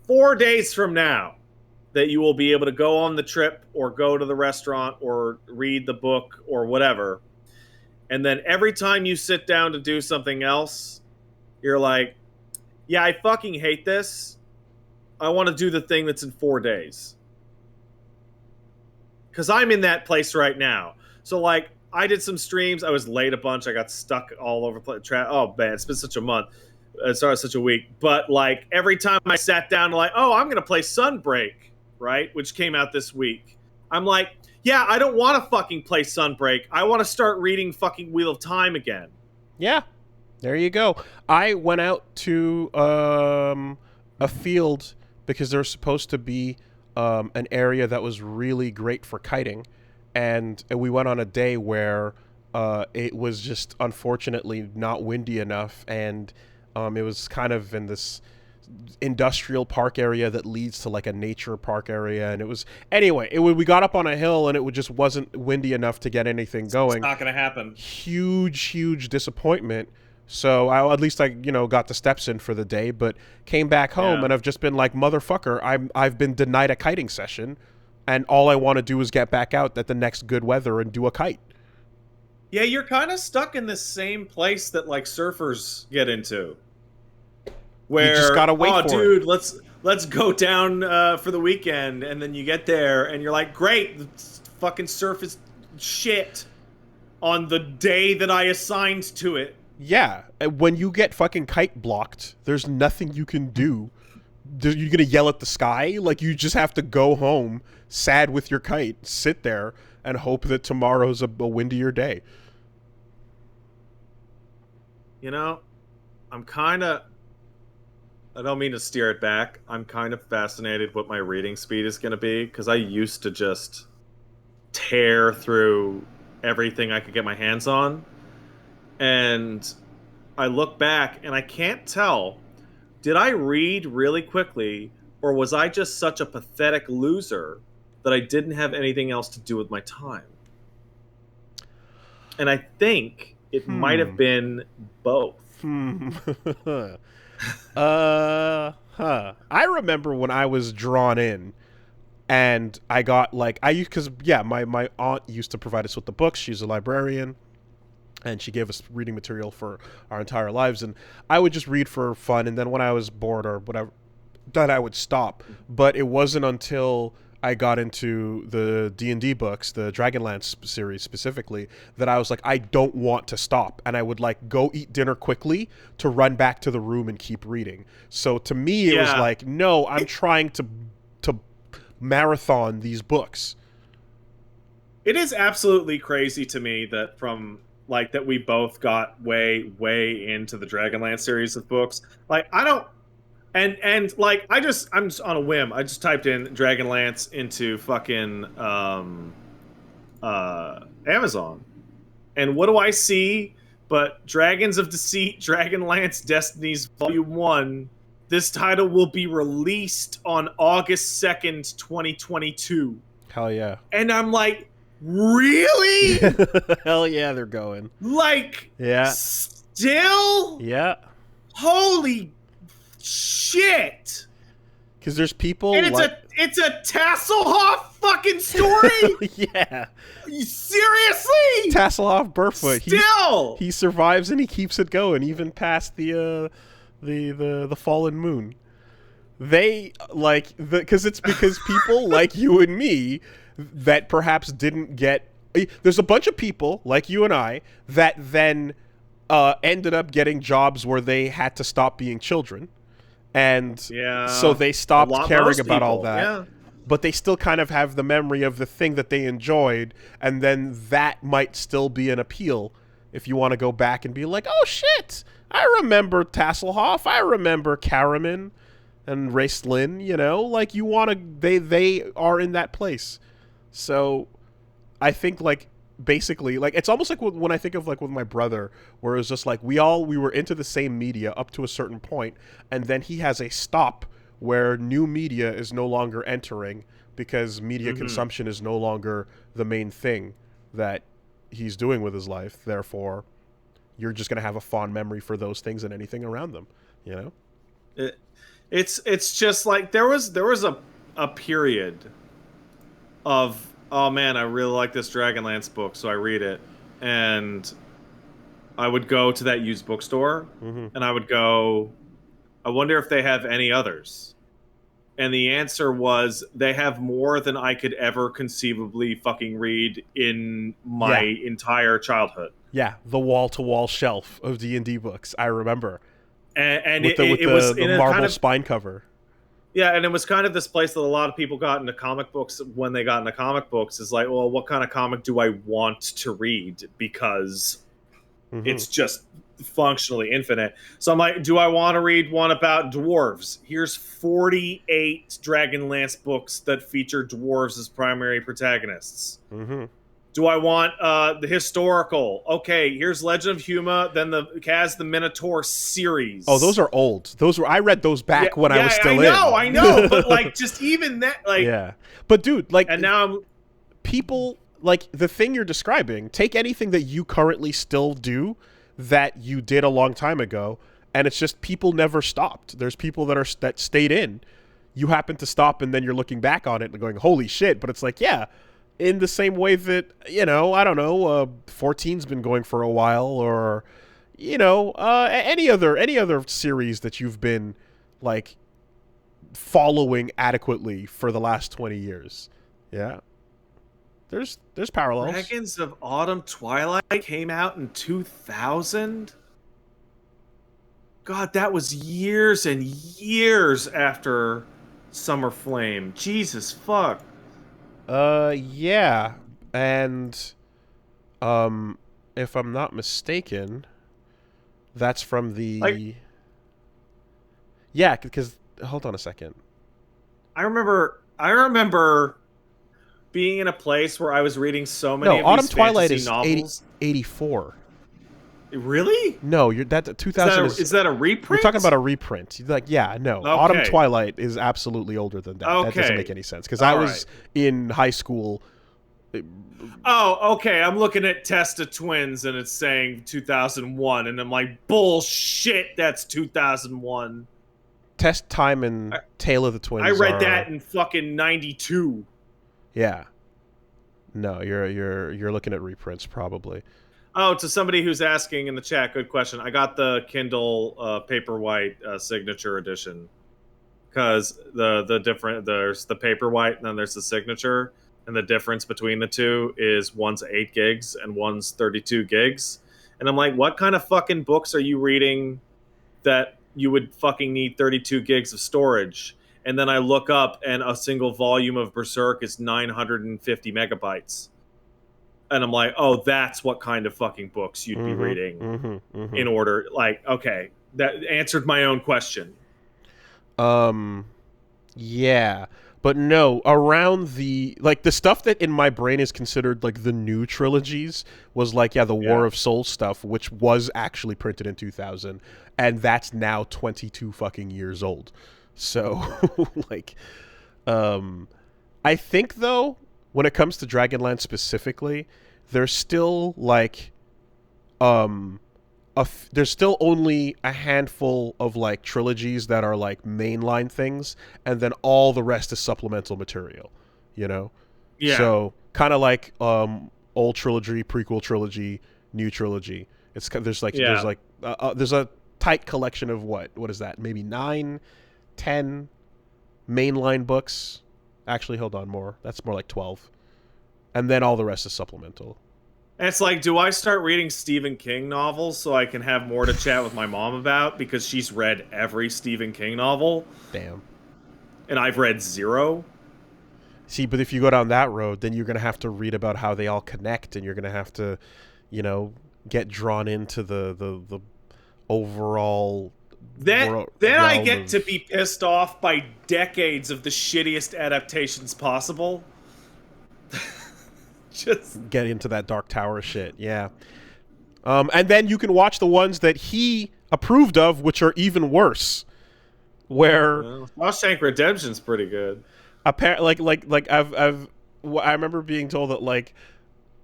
4 days from now that you will be able to go on the trip or go to the restaurant or read the book or whatever. And then every time you sit down to do something else, you're like, yeah, I fucking hate this. I want to do the thing that's in 4 days. Because I'm in that place right now. So, like, I did some streams. I was late a bunch. I got stuck all over the place. Oh, man, it's been such a month. Sorry, such a week. But, like, every time I sat down, like, oh, I'm going to play Sunbreak, right? Which came out this week. I'm like, yeah, I don't want to fucking play Sunbreak. I want to start reading fucking Wheel of Time again. Yeah, there you go. I went out to a field because there's supposed to be an area that was really great for kiting, and we went on a day where it was just unfortunately not windy enough, and it was kind of in this industrial park area that leads to like a nature park area, and it was we got up on a hill and it just wasn't windy enough to get anything going. It's not gonna happen. Huge disappointment. So at least I got the steps in for the day, but came back home and I've just been like, motherfucker, I've been denied a kiting session, and all I want to do is get back out at the next good weather and do a kite. Yeah, you're kind of stuck in the same place that like surfers get into. Where, you just gotta wait for dude, it. let's go down for the weekend, and then you get there and you're like, great, the fucking surf is shit on the day that I assigned to it. Yeah, when you get fucking kite blocked, there's nothing you can do. You're gonna yell at the sky? Like, you just have to go home, sad with your kite, sit there, and hope that tomorrow's a windier day. I don't mean to steer it back. I'm kind of fascinated what my reading speed is going to be, because I used to just tear through everything I could get my hands on. And I look back and I can't tell, did I read really quickly, or was I just such a pathetic loser that I didn't have anything else to do with my time? And I think it might have been both. I remember when I was drawn in and I got like, my aunt used to provide us with the books. She's a librarian. and she gave us reading material for our entire lives, and I would just read for fun, and then when I was bored or whatever, then I would stop. But it wasn't until I got into the D&D books, the Dragonlance series specifically, that I was like, I don't want to stop, and I would like go eat dinner quickly to run back to the room and keep reading. So to me, it was like, no, I'm trying to marathon these books. It is absolutely crazy to me that that we both got way into the Dragonlance series of books. Like, I don't. And like I'm just on a whim. I just typed in Dragonlance into fucking Amazon, and what do I see? But Dragons of Deceit, Dragonlance Destinies Volume 1. This title will be released on August 2nd, 2022. Hell yeah! And I'm like, really? Hell yeah, they're going. Like, yeah, still? Yeah. Holy shit! Because there's people, and it's a Tasselhoff fucking story. Yeah. Seriously? Tasselhoff Burfoot. Still, he survives and he keeps it going even past the fallen moon. They like because it's because people like you and me that perhaps didn't get. There's a bunch of people like you and I that then ended up getting jobs where they had to stop being children. And so they stopped caring about all that. Yeah. But they still kind of have the memory of the thing that they enjoyed, and then that might still be an appeal if you want to go back and be like, oh shit, I remember Tasselhoff, I remember Karaman and Raistlin, you know, like you want to, they are in that place. So I think like basically like it's almost like when I think of like with my brother, where it was just like we were into the same media up to a certain point, and then he has a stop where new media is no longer entering because media consumption is no longer the main thing that he's doing with his life. Therefore, you're just going to have a fond memory for those things and anything around them, you know? It's just like there was a period of, oh man, I really like this Dragonlance book, so I read it. And I would go to that used bookstore, and I would go, I wonder if they have any others. And the answer was, they have more than I could ever conceivably fucking read in my entire childhood. Yeah, the wall-to-wall shelf of D&D books, I remember. And with it was the marble kind of spine cover. Yeah, and it was kind of this place that a lot of people got into comic books when they got into comic books. Is like, well, what kind of comic do I want to read? Because it's just functionally infinite. So I'm like, do I want to read one about dwarves? Here's 48 Dragonlance books that feature dwarves as primary protagonists. Do I want the historical? Okay, here's Legend of Huma, then the Kaz the Minotaur series. Oh, those are old. I read those back when I was still I know, but like just even that, like, yeah. But dude, like, and now people like the thing you're describing. Take anything that you currently still do that you did a long time ago, and it's just people never stopped. There's people that stayed in. You happen to stop, and then you're looking back on it and going, "Holy shit!" But it's like, yeah. In the same way that, you know, I don't know, 14's been going for a while, or, you know, any other series that you've been, like, following adequately for the last 20 years. Yeah. There's parallels. Dragons of Autumn Twilight came out in 2000? God, that was years and years after Summer Flame. Jesus fuck. Yeah, and, if I'm not mistaken, that's from the... Like, yeah, because, hold on a second. I remember being in a place where I was reading so many of Autumn these Twilight fantasy novels. 84. Really? No, that 2000 is that a reprint? You're talking about a reprint. Like, yeah, no. Okay. Autumn Twilight is absolutely older than that. Okay. That doesn't make any sense because I was in high school. Oh, okay. I'm looking at Testa Twins and it's saying 2001, and I'm like, bullshit. That's 2001. Test Time and Tale of the Twins. I read that in fucking 92. Yeah. No, you're looking at reprints probably. Oh, to somebody who's asking in the chat, good question. I got the Kindle Paperwhite signature edition because the different there's the Paperwhite and then there's the signature, and the difference between the two is one's 8 gigs and one's 32 gigs. And I'm like, what kind of fucking books are you reading that you would fucking need 32 gigs of storage? And then I look up, and a single volume of Berserk is 950 megabytes. And I'm like, oh, that's what kind of fucking books you'd be reading in order. Like, okay, that answered my own question. Yeah, but no, around the stuff that in my brain is considered like the new trilogies was like the War of Souls stuff, which was actually printed in 2000, and that's now 22 fucking years old. So like I think though when it comes to Dragonlance specifically, there's still like there's still only a handful of like trilogies that are like mainline things, and then all the rest is supplemental material, you know? Yeah. So kind of like old trilogy, prequel trilogy, new trilogy. There's a tight collection of what is that? Maybe 9, 10 mainline books. Actually, hold on, more. That's more like 12. And then all the rest is supplemental. And it's like, do I start reading Stephen King novels so I can have more to chat with my mom about, because she's read every Stephen King novel? Damn. And I've read 0? See, but if you go down that road, then you're going to have to read about how they all connect, and you're going to have to, get drawn into the overall... Then I get to be pissed off by decades of the shittiest adaptations possible. Just get into that Dark Tower shit, yeah. And then you can watch the ones that he approved of, which are even worse. Where Shawshank Redemption's pretty good. Apparently, I remember being told that like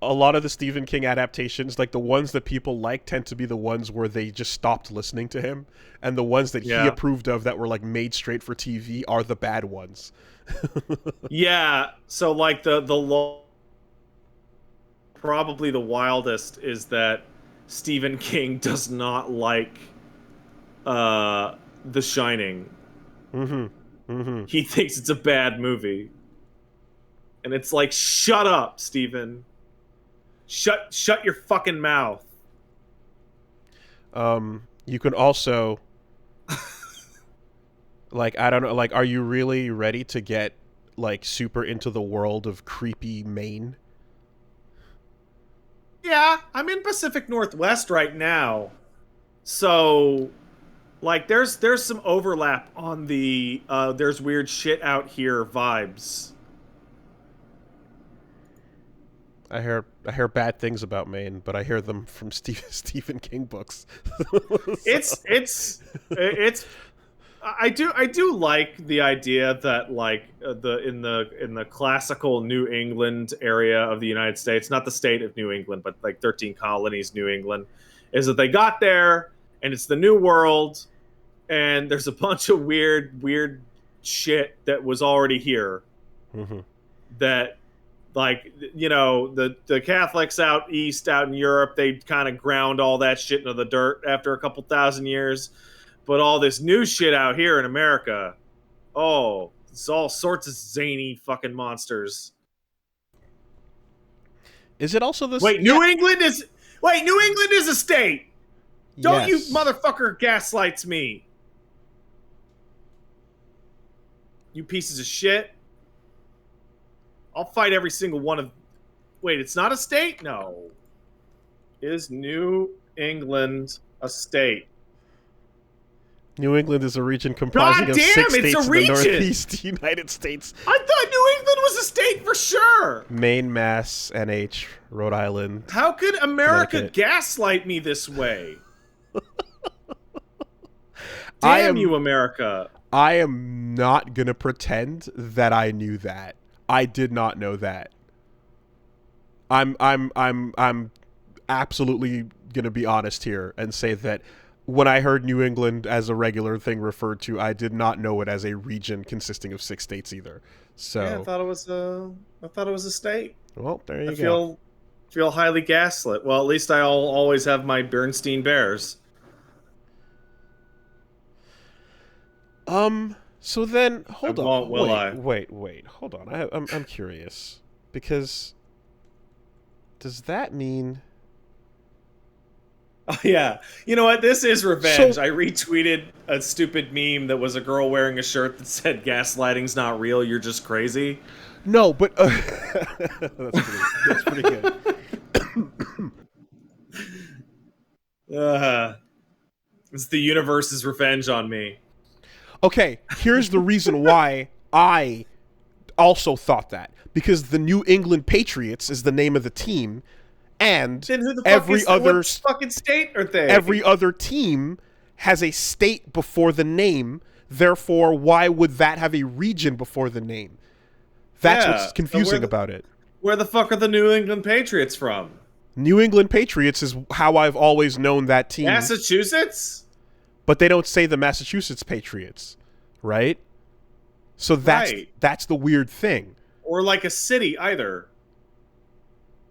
a lot of the Stephen King adaptations, like the ones that people like, tend to be the ones where they just stopped listening to him, and the ones that he approved of that were like made straight for TV are the bad ones. Yeah, so like probably the wildest is that Stephen King does not like The Shining. He thinks it's a bad movie. And it's like, shut up, Stephen. Shut your fucking mouth. You can also like, I don't know, like, are you really ready to get like super into the world of creepy Maine? Yeah, I'm in Pacific Northwest right now. So like there's some overlap on the there's weird shit out here vibes. I hear bad things about Maine, but I hear them from Stephen King books. It's I do like the idea that like in the classical New England area of the United States, not the state of New England, but like 13 colonies, New England, is that they got there and it's the New World, and there's a bunch of weird shit that was already here. That, like, the Catholics out east, out in Europe, they kind of ground all that shit into the dirt after a couple thousand years. But all this new shit out here in America, it's all sorts of zany fucking monsters. Is it also this? New England is a state. Don't you motherfucker gaslights me. You pieces of shit. I'll fight every single one of... Wait, it's not a state? No. Is New England a state? New England is a region comprising of 6 states in the Northeast United States. I thought New England was a state for sure. Maine, Mass, NH, Rhode Island. How could America gaslight me this way? Damn you, America. I am not going to pretend that I knew that. I did not know that. I'm absolutely going to be honest here and say that when I heard New England as a regular thing referred to, I did not know it as a region consisting of 6 states either. So yeah, I thought it was a state. Well, there you go. Feel highly gaslit. Well, at least I'll always have my Bernstein Bears. So then, I hold on. won't, will I? Wait. Hold on. I'm curious because does that mean? Oh, yeah. You know what? This is revenge. So I retweeted a stupid meme that was a girl wearing a shirt that said gaslighting's not real, you're just crazy. no, but that's pretty good. It's the universe's revenge on me. Okay, here's the reason why I also thought that, because the New England Patriots is the name of the team, and Then who the fuck what fucking state are they? every other team has a state before the name. Therefore, why would that have a region before the name? That's what's confusing about it. Where the fuck are the New England Patriots from? New England Patriots is how I've always known that team. Massachusetts? But they don't say the Massachusetts Patriots, right? So that's the weird thing. Or like a city either.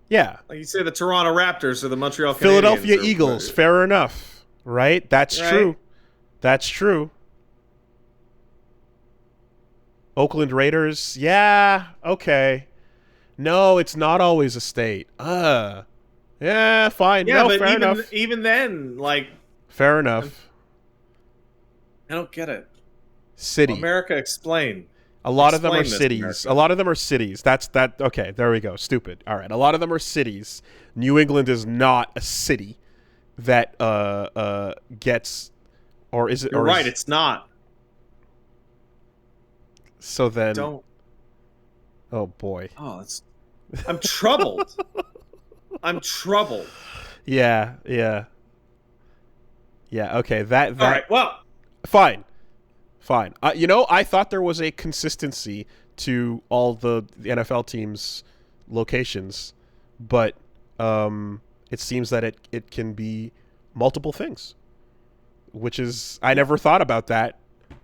Yeah. Like you say the Toronto Raptors or the Montreal Canadiens. Philadelphia Eagles, fair enough, right? That's true. That's true. Oakland Raiders, yeah, okay. No, it's not always a state. Yeah, fine. Yeah, no, but fair enough. Even then, like, fair enough. I don't get it. City. America, explain. A lot of them are cities. America. A lot of them are cities. That's that. Okay, there we go. Stupid. All right. A lot of them are cities. New England is not a city that gets, or is it? You're or right. Is, it's not. So then. Don't. Oh boy. Oh, I'm troubled. I'm troubled. Yeah. Okay. That. All right. Well. Fine. I thought there was a consistency to all the NFL teams' locations, but it seems that it can be multiple things, which is I never thought about that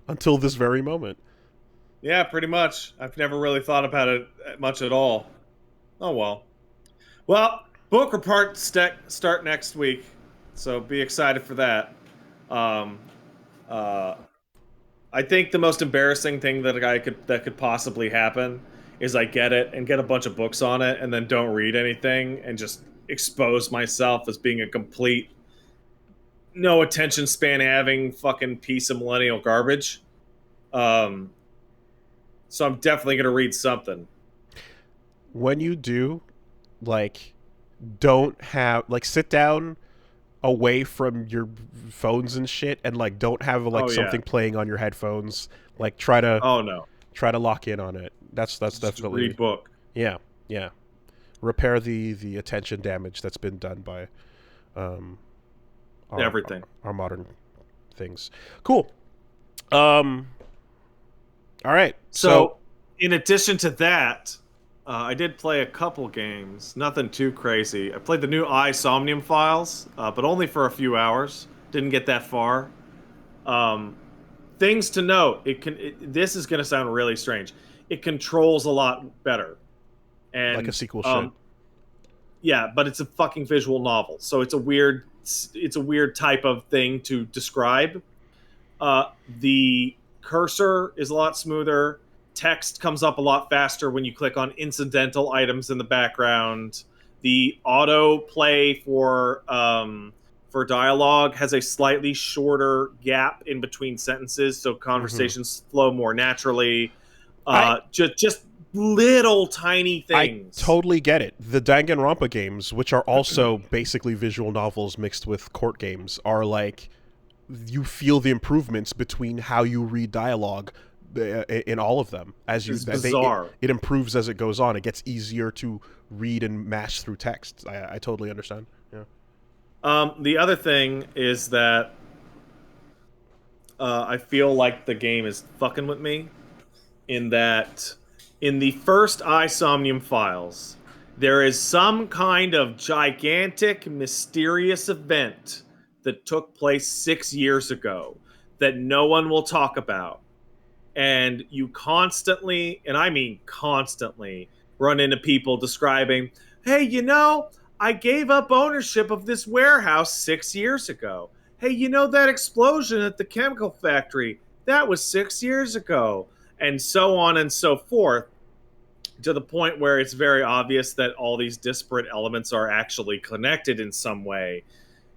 until this very moment. Yeah, pretty much. I've never really thought about it much at all. Oh well. Well, book report start next week, so be excited for that. I think the most embarrassing thing that could possibly happen is I get it and get a bunch of books on it and then don't read anything and just expose myself as being a complete no attention span having fucking piece of millennial garbage. So I'm definitely gonna read something. When you do, don't have sit down away from your phones and shit, and don't have something playing on your headphones. Try to lock in on it. That's definitely read book. Yeah. Repair the attention damage that's been done by everything. Our modern things. Cool. All right. So in addition to that, I did play a couple games. Nothing too crazy. I played the new iSomnium Files, but only for a few hours. Didn't get that far. Things to note. This is going to sound really strange. It controls a lot better. And like a sequel should. Yeah, but it's a fucking visual novel, so it's a weird type of thing to describe. The cursor is a lot smoother. Text comes up a lot faster when you click on incidental items in the background. The auto play for dialogue has a slightly shorter gap in between sentences, so conversations flow more naturally. Just little tiny things. I totally get it. The Danganronpa games, which are also basically visual novels mixed with court games, are you feel the improvements between how you read dialogue in all of them. It's bizarre. It improves as it goes on. It gets easier to read and mash through text. I totally understand. Yeah. The other thing is that I feel like the game is fucking with me in that in the first iSomnium Files, there is some kind of gigantic, mysterious event that took place 6 years ago that no one will talk about. And you constantly, and I mean constantly, run into people describing, hey, I gave up ownership of this warehouse 6 years ago. Hey, you know that explosion at the chemical factory? That was 6 years ago. And so on and so forth, to the point where it's very obvious that all these disparate elements are actually connected in some way.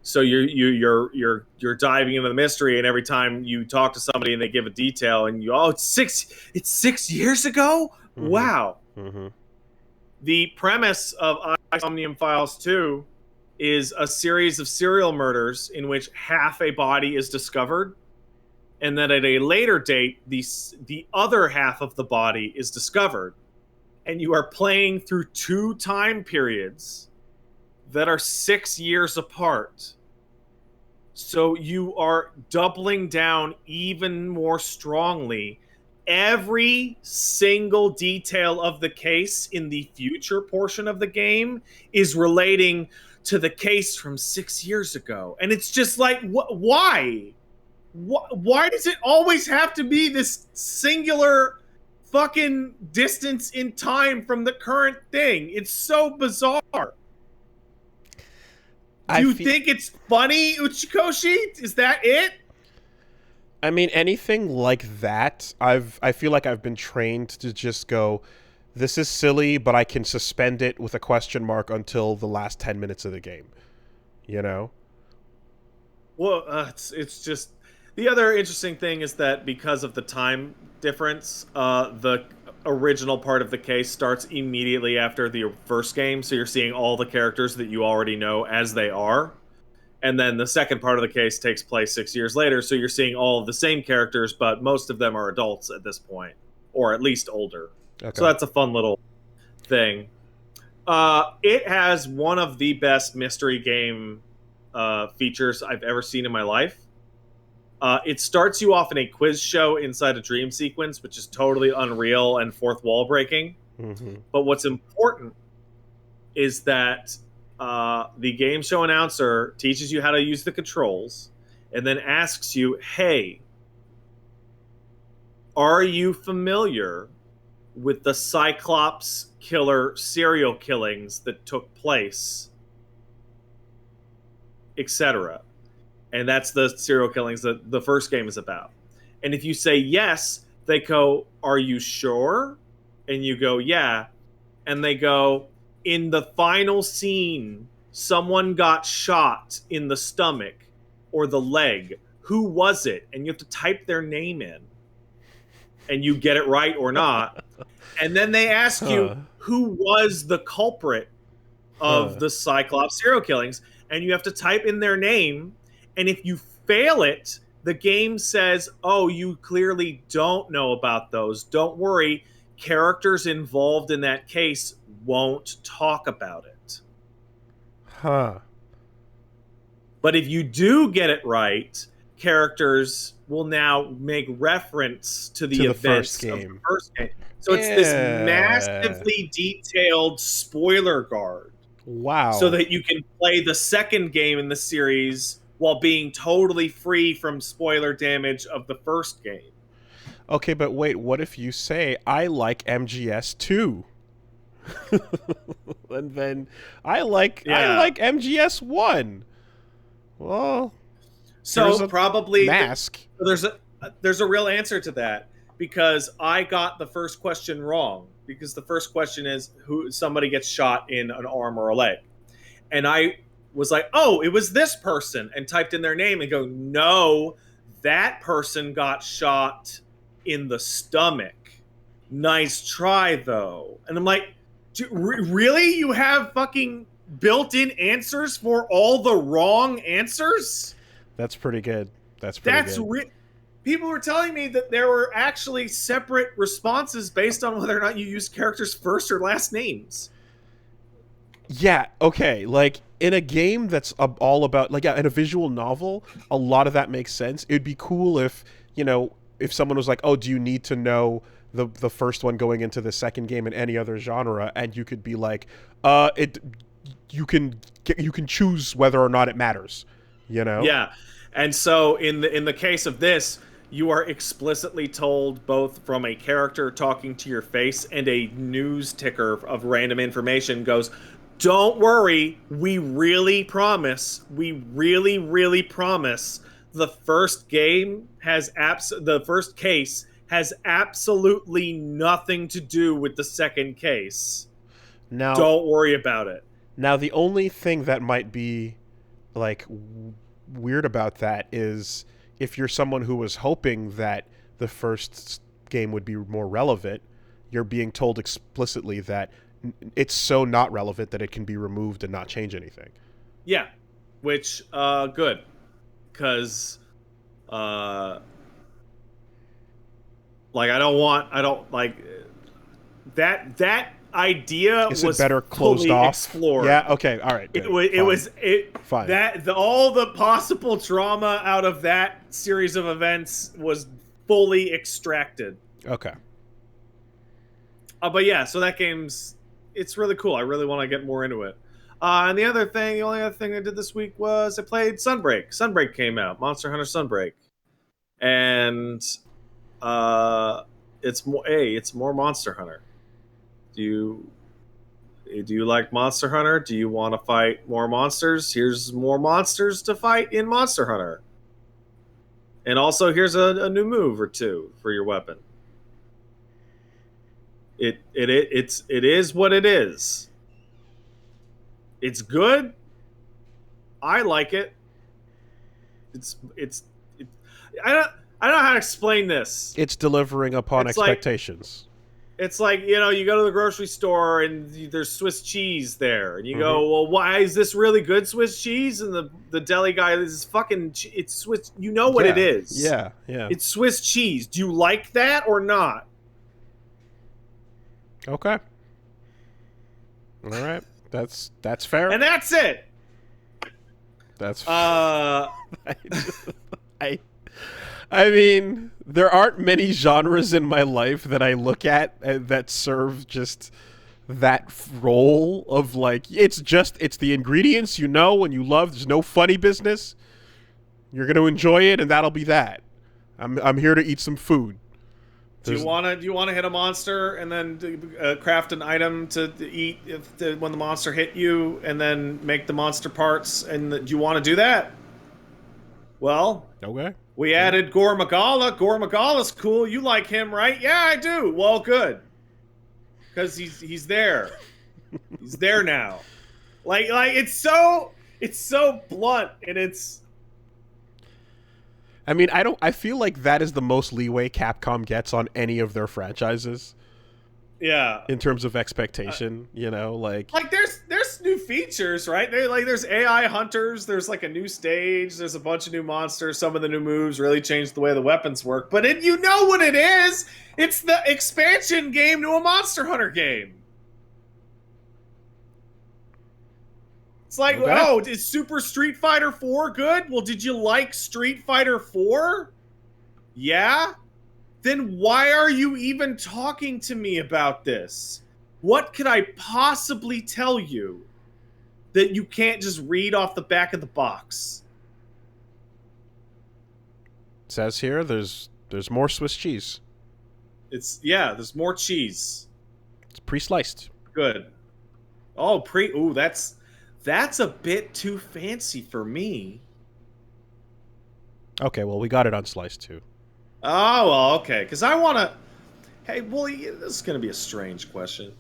So you're diving into the mystery, and every time you talk to somebody and they give a detail, and it's 6 years ago. Mm-hmm. Wow. Mm-hmm. The premise of Somnium Files 2 is a series of serial murders in which half a body is discovered, and then at a later date, the other half of the body is discovered. And you are playing through 2 time periods that are 6 years apart. So you are doubling down even more strongly. Every single detail of the case in the future portion of the game is relating to the case from 6 years ago. And it's just like, why? Why does it always have to be this singular fucking distance in time from the current thing? It's so bizarre. Do you think it's funny, Uchikoshi? Is that it? I mean, anything like that, I feel like I've been trained to just go, this is silly, but I can suspend it with a question mark until the last 10 minutes of the game. You know? Well, it's just... The other interesting thing is that because of the time difference, the original part of the case starts immediately after the first game, so you're seeing all the characters that you already know as they are. And then the second part of the case takes place 6 years later, so you're seeing all of the same characters, but most of them are adults at this point, or at least older. Okay. So that's a fun little thing. It has one of the best mystery game features I've ever seen in my life. It starts you off in a quiz show inside a dream sequence, which is totally unreal and fourth wall breaking. Mm-hmm. But what's important is that the game show announcer teaches you how to use the controls and then asks you, hey, are you familiar with the Cyclops killer serial killings that took place, etc.? And that's the serial killings that the first game is about. And if you say yes, they go, are you sure? And you go, yeah. And they go, in the final scene, someone got shot in the stomach or the leg. Who was it? And you have to type their name in. And you get it right or not. And then they ask you, who was the culprit of the Cyclops serial killings? And you have to type in their name. And if you fail it, the game says, oh, you clearly don't know about those. Don't worry. Characters involved in that case won't talk about it. Huh. But if you do get it right, characters will now make reference to the events of the first game. So it's this massively detailed spoiler guard. Wow. So that you can play the second game in the series while being totally free from spoiler damage of the first game. Okay, but wait, what if you say, I like MGS 2? And then I like MGS 1. Well, so probably mask. There's a real answer to that, because I got the first question wrong, because the first question is who somebody gets shot in an arm or a leg. And I was like, oh, it was this person, and typed in their name and go, no, that person got shot in the stomach. Nice try, though. And I'm like, really? You have fucking built-in answers for all the wrong answers? That's pretty good. That's good. People were telling me that there were actually separate responses based on whether or not you used characters' first or last names. Yeah, okay. Like, in a game that's all about, like, in a visual novel, a lot of that makes sense. It'd be cool if, if someone was like, oh, do you need to know the first one going into the second game in any other genre? And you could be like, you can choose whether or not it matters, Yeah. And so in the case of this, you are explicitly told, both from a character talking to your face and a news ticker of random information, goes, Don't worry, we really promise. We really, really promise. The first game has the first case has absolutely nothing to do with the second case. Now, Don't worry about it. now the only thing that might be like weird about that is if you're someone who was hoping that the first game would be more relevant, you're being told explicitly that it's so not relevant that it can be removed and not change anything. Yeah, which good, because like I don't like that idea Is was it better closed off? explored. Yeah. Okay. All right. Good. It was Fine. that all the possible drama out of that series of events was fully extracted. Okay. But yeah, so that it's really cool. I really want to get more into it. And the only other thing I did this week was I played Sunbreak. Sunbreak came out, Monster Hunter Sunbreak, and it's more Monster Hunter. Do you like Monster Hunter? Do you want to fight more monsters? Here's more monsters to fight in Monster Hunter. And also, here's a new move or two for your weapon. It is what it is. It's good. I like it. I don't know how to explain this. It's delivering upon expectations. It's like, you go to the grocery store and there's Swiss cheese there. And you go, well, why is this really good Swiss cheese? And the deli guy, this is fucking, it's Swiss. You know what it is. Yeah. It's Swiss cheese. Do you like that or not? Okay. All right. That's fair. And that's it. That's Uh I mean, there aren't many genres in my life that I look at that serve just that role of like it's the ingredients you know and you love. There's no funny business. You're going to enjoy it and that'll be that. I'm here to eat some food. Do you want to hit a monster and then craft an item to eat when the monster hit you and then make the monster parts? And do you want to do that? Well, okay. We added Gore Magala. Gore Magala's cool. You like him, right? Yeah, I do. Well, good. Because he's there. He's there now. Like it's so blunt and it's. I mean, I feel like that is the most leeway Capcom gets on any of their franchises. Yeah. In terms of expectation, like there's new features, right? There's AI hunters, there's like a new stage, there's a bunch of new monsters, some of the new moves really changed the way the weapons work. But you know what it is? It's the expansion game to a Monster Hunter game. It's like, okay. Oh, is Super Street Fighter 4 good? Well, did you like Street Fighter 4? Yeah? Then why are you even talking to me about this? What could I possibly tell you that you can't just read off the back of the box? It says here there's more Swiss cheese. There's more cheese. It's pre-sliced. Good. Oh, that's a bit too fancy for me. Okay, well, we got it unsliced too. Oh, well, okay. Because I want to... Hey, Wooly, this is going to be a strange question.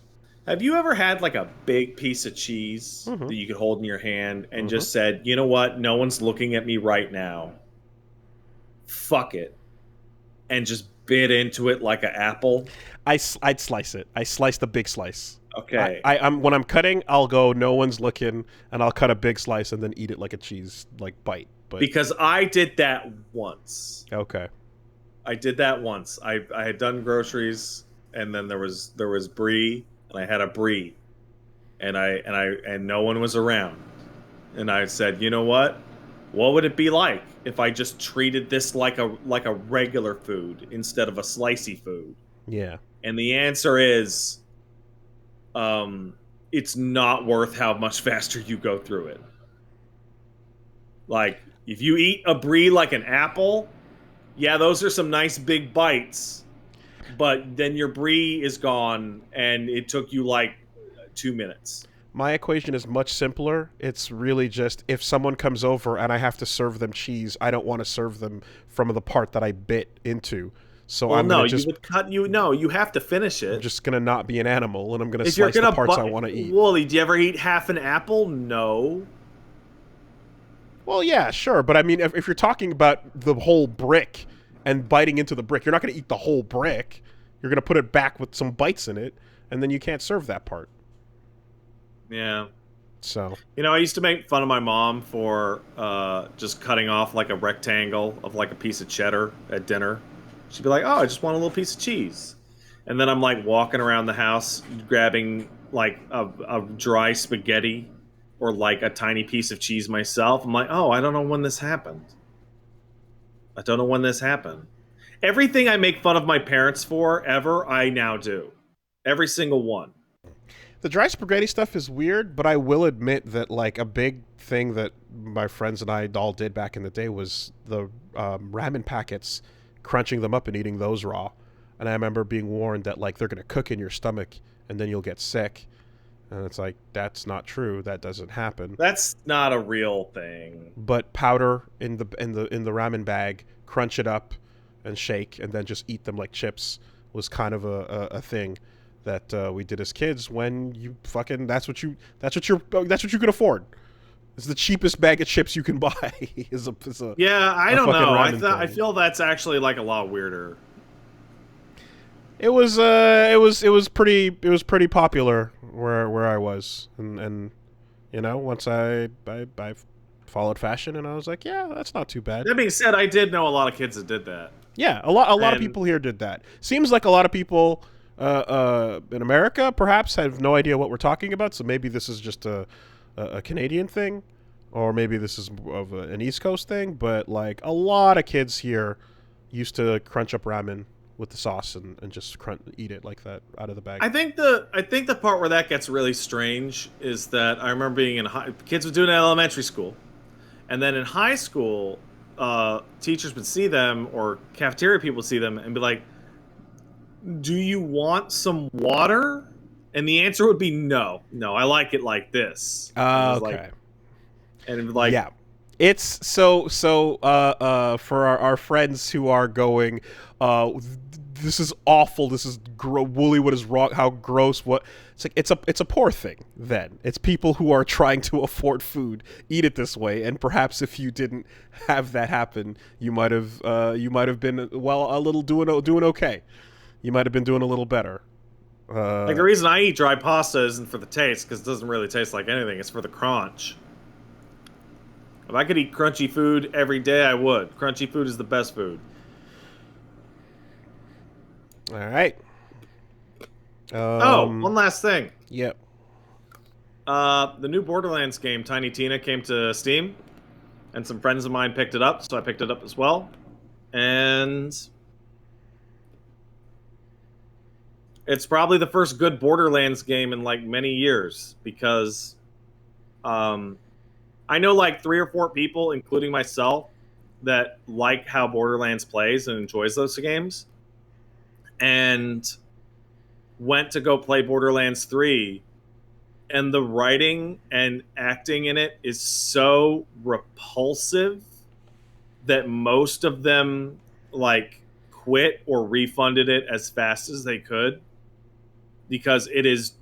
Have you ever had, like, a big piece of cheese that you could hold in your hand and just said, you know what? No one's looking at me right now. Fuck it. And just bit into it like an apple? I'd slice it. I slice the big slice. Okay. When I'm cutting, I'll go, no one's looking, and I'll cut a big slice and then eat it like a cheese, like, bite. But because I did that once. Okay. I did that once. I had done groceries, and then there was brie, and I had a brie, and no one was around, and I said, you know what would it be like if I just treated this like a regular food instead of a slicey food? Yeah. And the answer is, it's not worth how much faster you go through it. Like, if you eat a brie like an apple. Yeah, those are some nice big bites, but then your brie is gone, and it took you like 2 minutes. My equation is much simpler. It's really just if someone comes over and I have to serve them cheese, I don't want to serve them from the part that I bit into. So Well, I'm no, gonna you just would cut. No, you have to finish I'm it. just gonna not be an animal and I'm gonna If you're slice the gonna parts I want to eat. Wooly, do you ever eat half an apple? No. Well, yeah, sure, but I mean, if you're talking about the whole brick and biting into the brick, you're not gonna eat the whole brick. You're gonna put it back with some bites in it, and then you can't serve that part. Yeah. So, I used to make fun of my mom for just cutting off like a rectangle of like a piece of cheddar at dinner. She'd be like, "Oh, I just want a little piece of cheese," and then I'm like walking around the house grabbing like a dry spaghetti or like a tiny piece of cheese myself. I'm like, "Oh, I don't know when this happened. I don't know when this happened." Everything I make fun of my parents for ever, I now do. Every single one. the dry spaghetti stuff is weird, but I will admit that like a big thing that my friends and I all did back in the day was the ramen packets, crunching them up and eating those raw. And I remember being warned that like they're gonna cook in your stomach and then you'll get sick. And it's like that's not true. That doesn't happen. That's not a real thing. But powder in the ramen bag, crunch it up, and shake, and then just eat them like chips was kind of a thing that we did as kids. When you fucking that's what you could afford. It's the cheapest bag of chips you can buy. Yeah, I don't know. I thing. feel that's actually like a lot weirder. It was pretty popular where I was, and once I followed fashion, and I was like, yeah, that's not too bad. That being said, I did know a lot of kids that did that. Yeah, a lot of people here did that. Seems like a lot of people in America perhaps have no idea what we're talking about. So maybe this is just a Canadian thing, or maybe this is of an East Coast thing. But like a lot of kids here used to crunch up ramen with the sauce and just eat it like that out of the bag. I think the part where that gets really strange is that I remember being kids would do it in elementary school, and then in high school, teachers would see them or cafeteria people would see them and be like, "Do you want some water?" And the answer would be no, I like it like this. Okay. And it'd be like, yeah. It's so for our friends who are going, this is awful. This is Wooly. What is wrong? How gross? What? It's like it's a poor thing. Then it's people who are trying to afford food eat it this way, and perhaps if you didn't have that happen, you might have been a little doing okay. You might have been doing a little better. Like the reason I eat dry pasta isn't for the taste, because it doesn't really taste like anything. It's for the crunch. If I could eat crunchy food every day, I would. Crunchy food is the best food. All right. One last thing. Yep. The new Borderlands game, Tiny Tina, came to Steam, and some friends of mine picked it up, so I picked it up as well. And it's probably the first good Borderlands game in like many years, because I know like 3 or 4 people, including myself, that like how Borderlands plays and enjoys those games, and went to go play Borderlands 3, and the writing and acting in it is so repulsive that most of them like quit or refunded it as fast as they could, because it is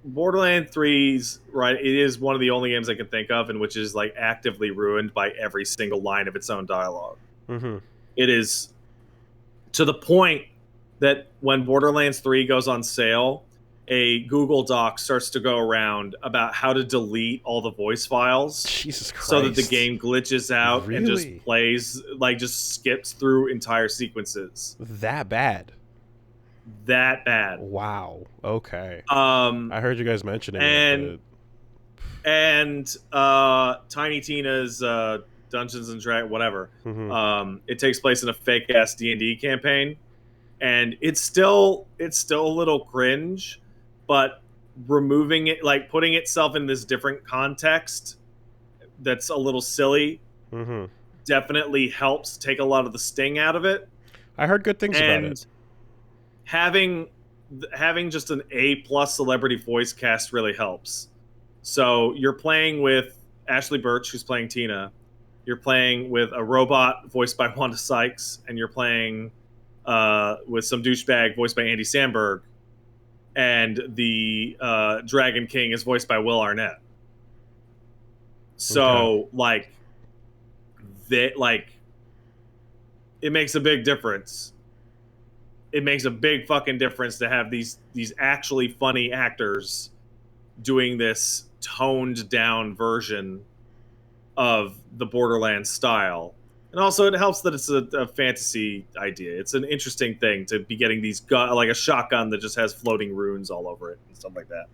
Borderlands 3's right. It is one of the only games I can think of in which is like actively ruined by every single line of its own dialogue. Mm-hmm. It is to the point that when Borderlands 3 goes on sale, a Google Doc starts to go around about how to delete all the voice files. Jesus Christ. So that the game glitches out and just Really? plays, like just skips through entire sequences. That bad. That bad. Wow. Okay. I heard you guys mentioning and it. and Tiny Tina's Dungeons and Dragons, whatever. Mm-hmm. It takes place in a fake ass D&D campaign, and it's still a little cringe, but removing it, like putting itself in this different context that's a little silly, Mm-hmm. definitely helps take a lot of the sting out of it. I heard good things about it. Having just an A+ celebrity voice cast really helps. So you're playing with Ashley Birch, who's playing Tina. You're playing with a robot voiced by Wanda Sykes, and you're playing with some douchebag voiced by Andy Samberg, and the Dragon King is voiced by Will Arnett. So like it makes a big difference. It makes a big fucking difference to have these actually funny actors doing this toned down version of the Borderlands style. And also it helps that it's a fantasy idea. It's an interesting thing to be getting these like a shotgun that just has floating runes all over it and stuff like that.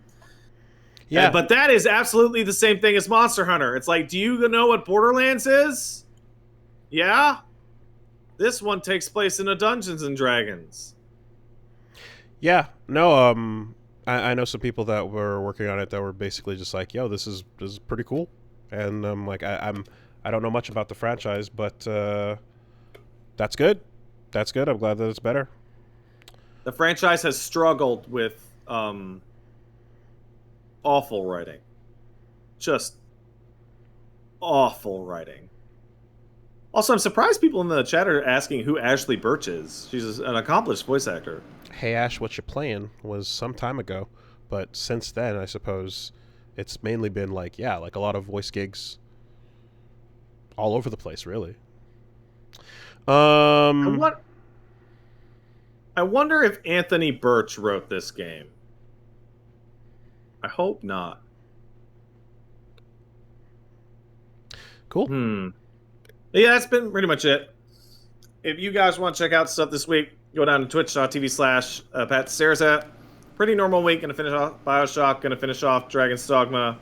Yeah. But that is absolutely the same thing as Monster Hunter. It's like, do you know what Borderlands is? Yeah? This one takes place in a Dungeons and Dragons. Yeah. No, I know some people that were working on it that were basically just like, yo, this is pretty cool. And I'm like, I don't know much about the franchise, but that's good. That's good. I'm glad that it's better. The franchise has struggled with awful writing. Just awful writing. Also, I'm surprised people in the chat are asking who Ashley Birch is. She's an accomplished voice actor. Hey Ash, What You Playing was some time ago, but since then, I suppose it's mainly been like a lot of voice gigs all over the place, really. I wonder if Anthony Birch wrote this game. I hope not. Cool. Yeah, that's been pretty much it. If you guys want to check out stuff this week, go down to twitch.tv/PatSarazat. Pretty normal week. Gonna finish off Bioshock, gonna finish off Dragon's Dogma,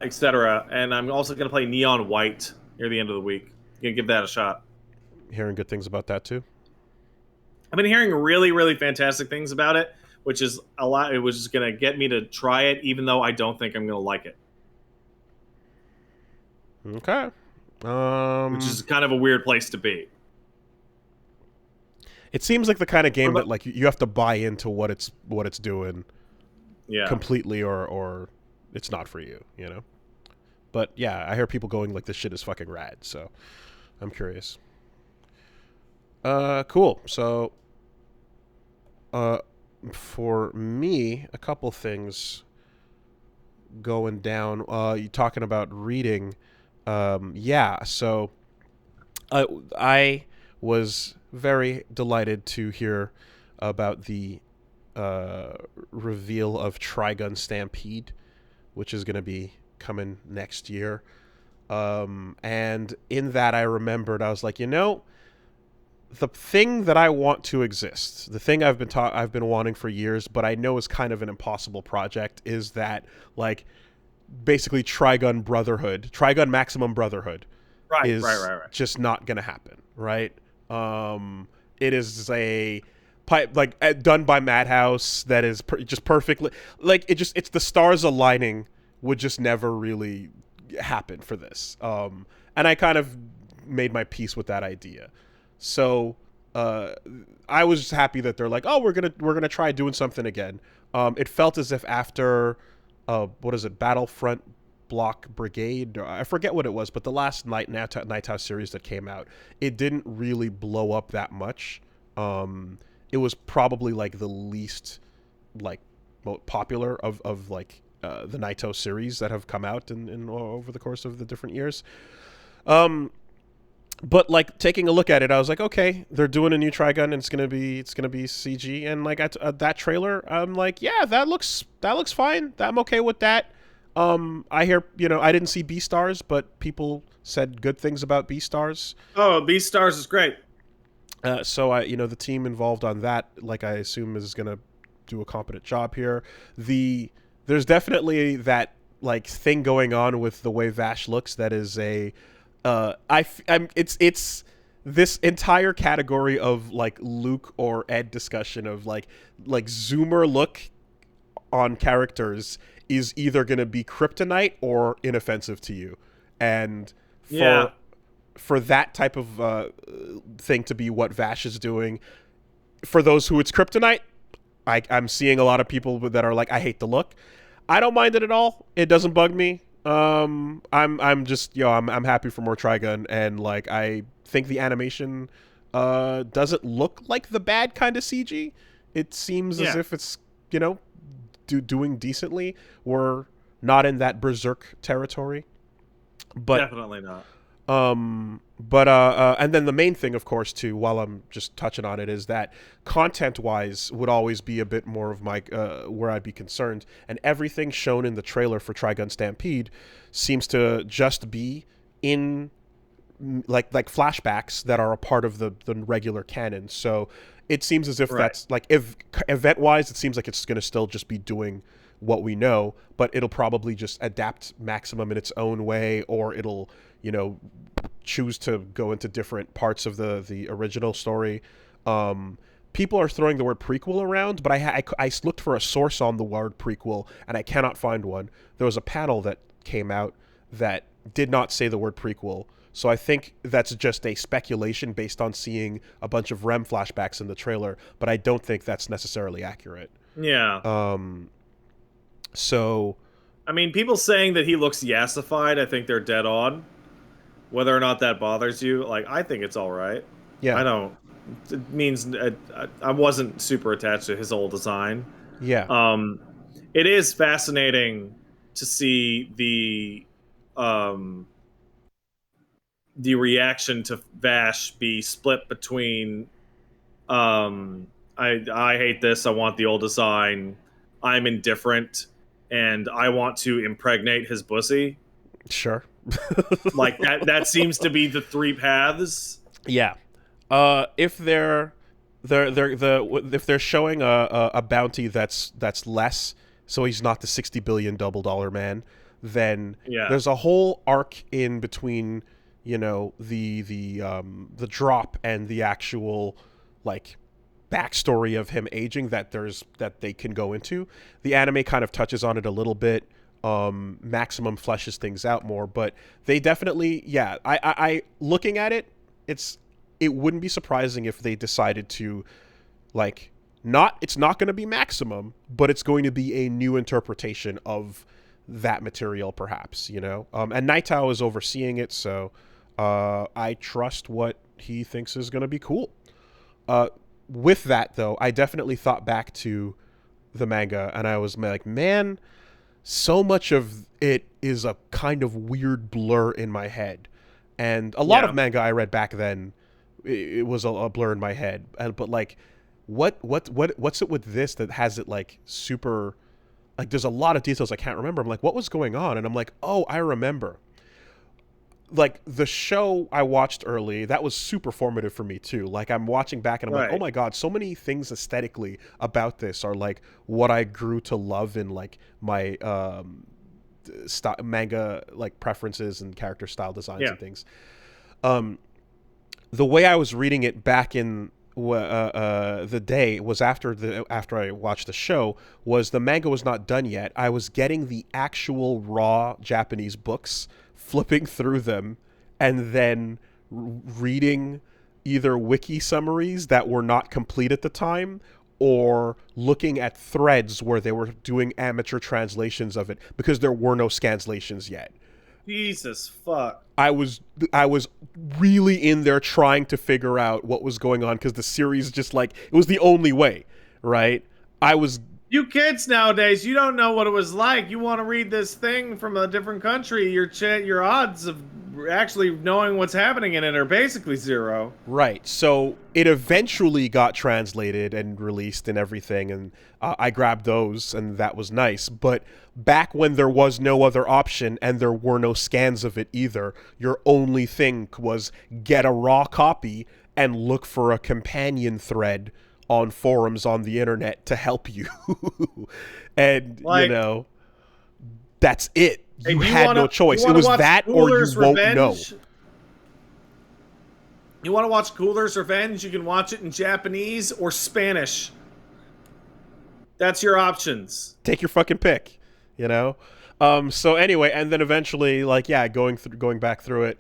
etc. And I'm also gonna play Neon White near the end of the week. Gonna give that a shot. Hearing good things about that too. I've been hearing really, really fantastic things about it, which is a lot. It was just gonna get me to try it, even though I don't think I'm gonna like it. Okay. Which is kind of a weird place to be. It seems like the kind of game that like you have to buy into what it's doing, completely, or it's not for you, you know. But yeah, I hear people going like this shit is fucking rad, so I'm curious. Cool. So, for me, a couple things going down. You talking about reading? So I was very delighted to hear about the reveal of Trigun Stampede, which is going to be coming next year. And in that, I remembered, I was like, the thing that I want to exist, the thing I've been wanting for years, but I know is kind of an impossible project, is that like basically Trigun Maximum Brotherhood is just not gonna happen, right? It is a pipe like done by Madhouse that is just perfectly like it's the stars aligning would just never really happen for this. And I kind of made my peace with that idea. So I was just happy that they're like, oh, we're gonna try doing something again. It felt as if after what is it, Battlefront Block Brigade, or I forget what it was, but the last Nighthouse series that came out, it didn't really blow up that much. It was probably like the least like popular of like the Naito series that have come out in over the course of the different years. But like taking a look at it, I was like, okay, they're doing a new Trigun, and it's gonna be CG, and like that trailer, I'm like, yeah, that looks fine. I'm okay with that. I hear, I didn't see Beastars, but people said good things about Beastars. Oh, Beastars is great. So the team involved on that, like I assume, is gonna do a competent job here. There's definitely that like thing going on with the way Vash looks. That is it's this entire category of like Luke or Ed discussion of like zoomer look on characters is either going to be kryptonite or inoffensive to you, and for that type of thing to be what Vash is doing, for those who it's kryptonite, I'm seeing a lot of people that are like, I hate the look. I don't mind it at all. It doesn't bug me. I'm just I'm happy for more Trigun, and like I think the animation doesn't look like the bad kind of CG. It seems as if it's doing decently. We're not in that berserk territory, but Definitely not. And then the main thing, of course, too, while I'm just touching on it, is that content-wise would always be a bit more of my where I'd be concerned. And everything shown in the trailer for Trigun Stampede seems to just be in like flashbacks that are a part of the regular canon. So it seems as if that's like, if event-wise, it seems like it's going to still just be doing what we know, but it'll probably just adapt Maximum in its own way, or it'll choose to go into different parts of the original story. People are throwing the word prequel around, but I looked for a source on the word prequel, and I cannot find one. There was a panel that came out that did not say the word prequel, so I think that's just a speculation based on seeing a bunch of REM flashbacks in the trailer, but I don't think that's necessarily accurate. Yeah. So, I mean, people saying that he looks yassified, I think they're dead on. Whether or not that bothers you, like, I think it's all right. yeah, I don't. It means I wasn't super attached to his whole design. yeah, It is fascinating to see the reaction to Vash be split between I hate this, I want the old design, I'm indifferent, and I want to impregnate his pussy. sure. Like that seems to be the three paths. Yeah. If they're if they're showing a bounty that's less, so he's not the $60 billion double dollar man, then there's a whole arc in between, the drop and the actual like backstory of him aging that they can go into. The anime kind of touches on it a little bit. Maximum fleshes things out more, but they definitely, I looking at it, it wouldn't be surprising if they decided to, like, it's not going to be Maximum, but it's going to be a new interpretation of that material, perhaps, and Naitao is overseeing it, so I trust what he thinks is going to be cool. With that, though, I definitely thought back to the manga, and I was like, man, so much of it is a kind of weird blur in my head. And a lot of manga I read back then, it was a blur in my head. But like, what's it with this that has it like super, like there's a lot of details I can't remember. I'm like, what was going on? And I'm like, oh, I remember. Like the show I watched early, that was super formative for me too. Like I'm watching back and I'm like, oh my god, so many things aesthetically about this are like what I grew to love in like my manga like preferences and character style designs and things. The way I was reading it back in the day was after I watched the show, was the manga was not done yet. I was getting the actual raw Japanese books, flipping through them, and then reading either wiki summaries that were not complete at the time, or looking at threads where they were doing amateur translations of it, because there were no scanslations yet. Jesus fuck. I was really in there trying to figure out what was going on, because the series just like, it was the only way, right? You kids nowadays, you don't know what it was like. You want to read this thing from a different country, your odds of actually knowing what's happening in it are basically zero. Right. So it eventually got translated and released and everything, and I grabbed those, and that was nice. But back when there was no other option and there were no scans of it either, your only thing was get a raw copy and look for a companion thread on forums on the internet to help you. And, like, that's it. You had no choice. It was that or you won't know. You want to watch Cooler's Revenge? You can watch it in Japanese or Spanish. That's your options. Take your fucking pick, So anyway, and then eventually, like, going back through it,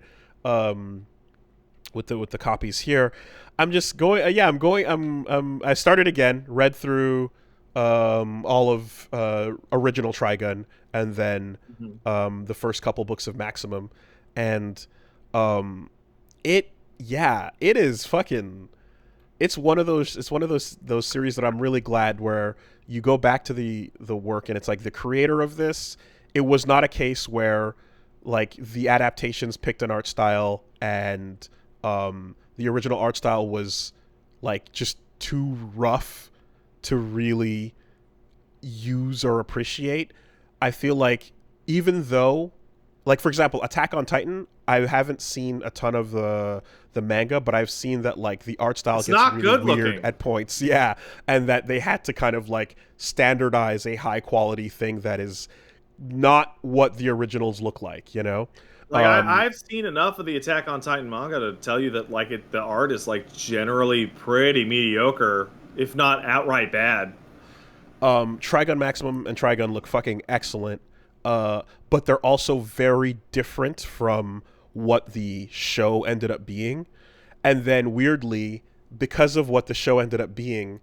with the copies here, I'm just going. I started again, read through all of original Trigun, and then Mhm. the first couple books of Maximum, and it it is fucking. It's one of those series that I'm really glad where you go back to the work and it's like the creator of this. It was not a case where like the adaptations picked an art style and the original art style was like just too rough to really use or appreciate. I feel like even though, like for example, Attack on Titan, I haven't seen a ton of the manga, but I've seen that like the art style It's gets not really good weird looking. at points. Yeah, and that they had to kind of like standardize a high quality thing that is not what the originals look like, you know? Like Um, I've seen enough of the Attack on Titan manga to tell you that like the art is like generally pretty mediocre, if not outright bad. Trigun Maximum and Trigun look fucking excellent, but they're also very different from what the show ended up being. And then weirdly, because of what the show ended up being,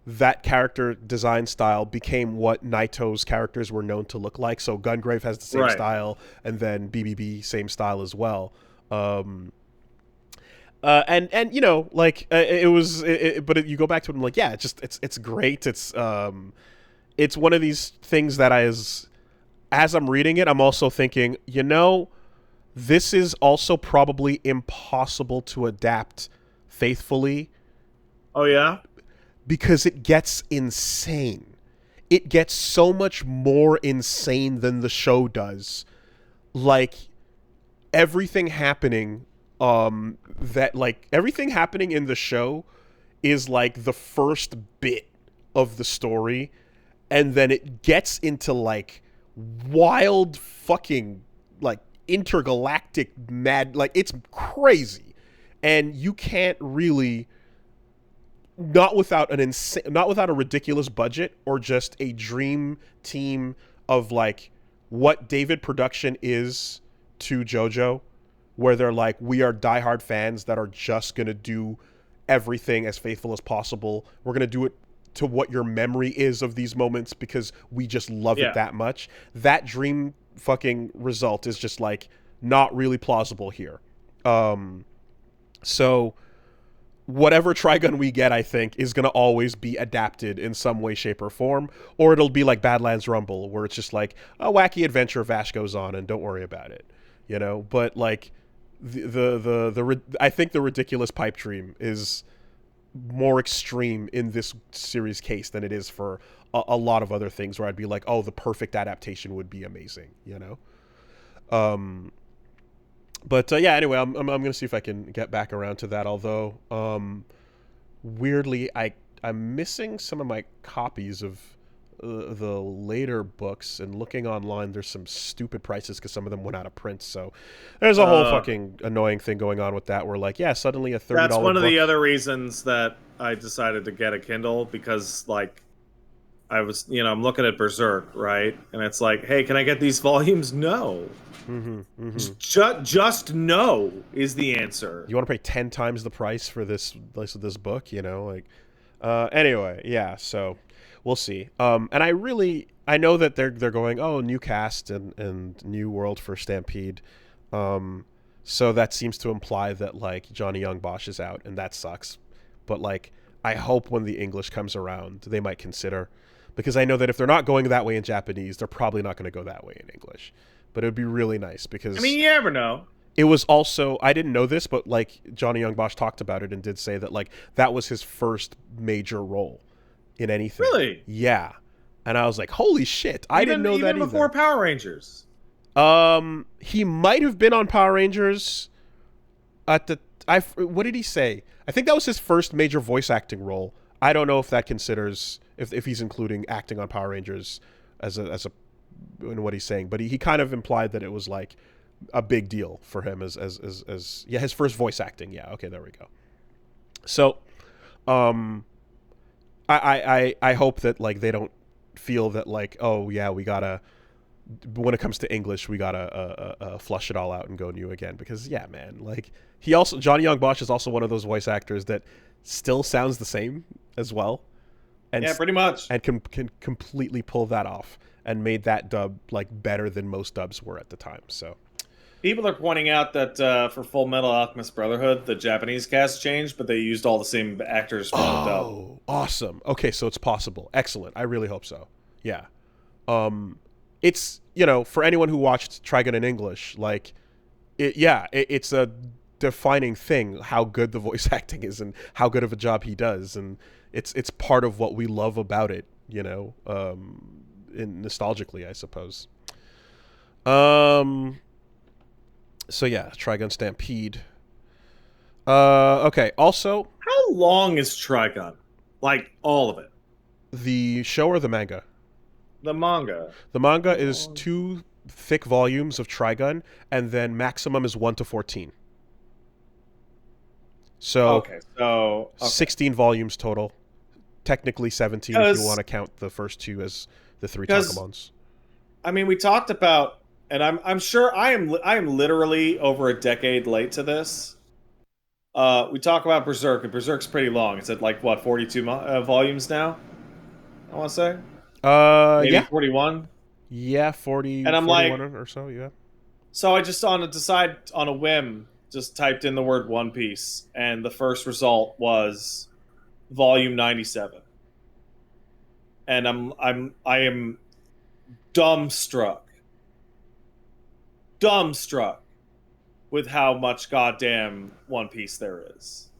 that character design style became what Naito's characters were known to look like. So Gungrave has the same Right. style, and then BBB same style as well. Um, and you know, like it was, but you go back to it and like, yeah, it's great. It's one of these things that as I'm reading it, I'm also thinking, you know, this is also probably impossible to adapt faithfully Oh yeah. because it gets insane. It gets so much more insane than the show does. Like everything happening everything happening in the show is like the first bit of the story, and then it gets into like wild fucking like intergalactic mad, like it's crazy, and you can't really, not without a ridiculous budget or just a dream team of like what David production is to JoJo, where they're like, we are diehard fans that are just gonna do everything as faithful as possible. We're gonna do it to what your memory is of these moments because we just love it Yeah. that much. That dream fucking result is just like not really plausible here. So whatever Trigun we get, I think, is going to always be adapted in some way, shape, or form, or it'll be like Badlands Rumble, where it's just like a wacky adventure Vash goes on, and don't worry about it, you know. But like I think the ridiculous pipe dream is more extreme in this series case than it is for a lot of other things, where I'd be like, oh, the perfect adaptation would be amazing, you know. Um, but yeah, anyway, I'm gonna see if I can get back around to that. Although, weirdly, I'm missing some of my copies of the later books, and looking online, there's some stupid prices because some of them went out of print. So there's a whole Uh, fucking annoying thing going on with that. Where like, yeah, suddenly a thirty that's dollar one of the book. other reasons that I decided to get a Kindle because like I was, I'm looking at Berserk, right? And it's like, hey, can I get these volumes? No. Mm-hmm, mm-hmm. Just no is the answer. You want to pay 10 times the price for this book, you know, like anyway, yeah, so we'll see. And I know that they're going, oh, new cast and new world for Stampede. So that seems to imply that like Johnny Young Bosch is out, and that sucks. But like I hope when the English comes around, they might consider, because I know that if they're not going that way in Japanese, they're probably not going to go that way in English. But it would be really nice I because mean, you never know. it was also, I didn't know this, but like Johnny Young Bosch talked about it and did say that like that was his first major role in anything. Really? Yeah. And I was like, holy shit, I didn't know that Even before either. Power Rangers. He might have been on Power Rangers at the what did he say? I think that was his first major voice acting role. I don't know if that considers if he's including acting on Power Rangers as a in what he's saying, but he kind of implied that it was like a big deal for him as yeah, his first voice acting. Yeah, okay, there we go. So, um, I hope that like they don't feel that like, oh yeah, we gotta, when it comes to English, we gotta flush it all out and go new again, because yeah, man, like he also, Johnny Young Bosch is also one of those voice actors that still sounds the same as well, and Yeah, pretty much. and can completely pull that off and made that dub like better than most dubs were at the time. So People are pointing out that for Full Metal Alchemist Brotherhood, the Japanese cast changed, but they used all the same actors from the dub. oh, awesome. Okay, so it's possible. Excellent. I really hope so. Yeah. It's, for anyone who watched Trigun in English, like it's a defining thing how good the voice acting is and how good of a job he does, and it's part of what we love about it, in nostalgically, I suppose. So yeah, Trigun Stampede. Okay. Also, How long is Trigun? Like, all of it? the show or the manga? The manga. The manga is 2 thick volumes of Trigun, and then maximum is 1 to 14. So, Okay. 16 volumes total. Technically 17 if you want to count the first 2 as the 3 Takamons. I mean, we talked about, and I'm sure I am literally over a decade late to this. We talk about Berserk, and Berserk's pretty long. It's at like what 42 volumes now. I want to say. Maybe 41. Yeah, 40. And I'm 41 like, or so. Yeah. So I just on a whim just typed in the word One Piece, and the first result was volume 97. And I am dumbstruck with how much goddamn One Piece there is.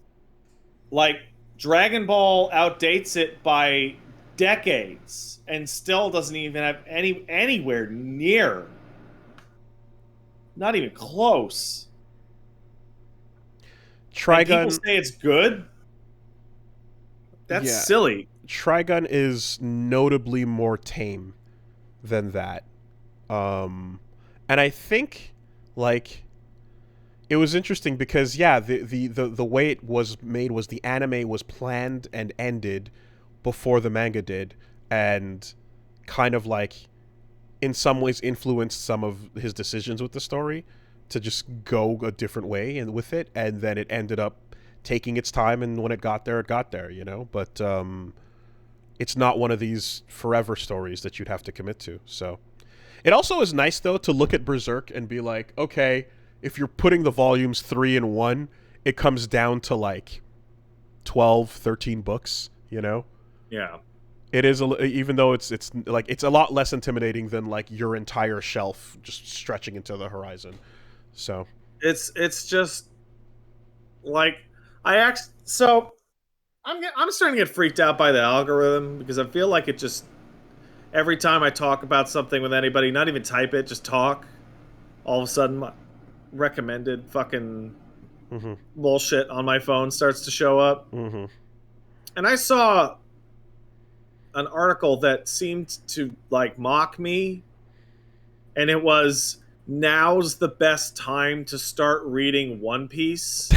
Like, Dragon Ball outdates it by decades and still doesn't even have anywhere near, not even close. Trigun. And people say it's good. That's silly. Trigun is notably more tame than that. And I think, like, it was interesting because, the way it was made was the anime was planned and ended before the manga did, and kind of, like, in some ways influenced some of his decisions with the story to just go a different way and with it, and then it ended up taking its time, and when it got there, but it's not one of these forever stories that you'd have to commit to. So it also is nice, though, to look at Berserk and be like, okay, if you're putting the volumes 3 in 1, it comes down to like 12, 13 books, Yeah. It is, even though it's like, it's a lot less intimidating than like your entire shelf just stretching into the horizon. So it's just like I'm starting to get freaked out by the algorithm, because I feel like it just, every time I talk about something with anybody, not even type it, just talk, all of a sudden my recommended fucking bullshit on my phone starts to show up. And I saw an article that seemed to like mock me, and it was, now's the best time to start reading One Piece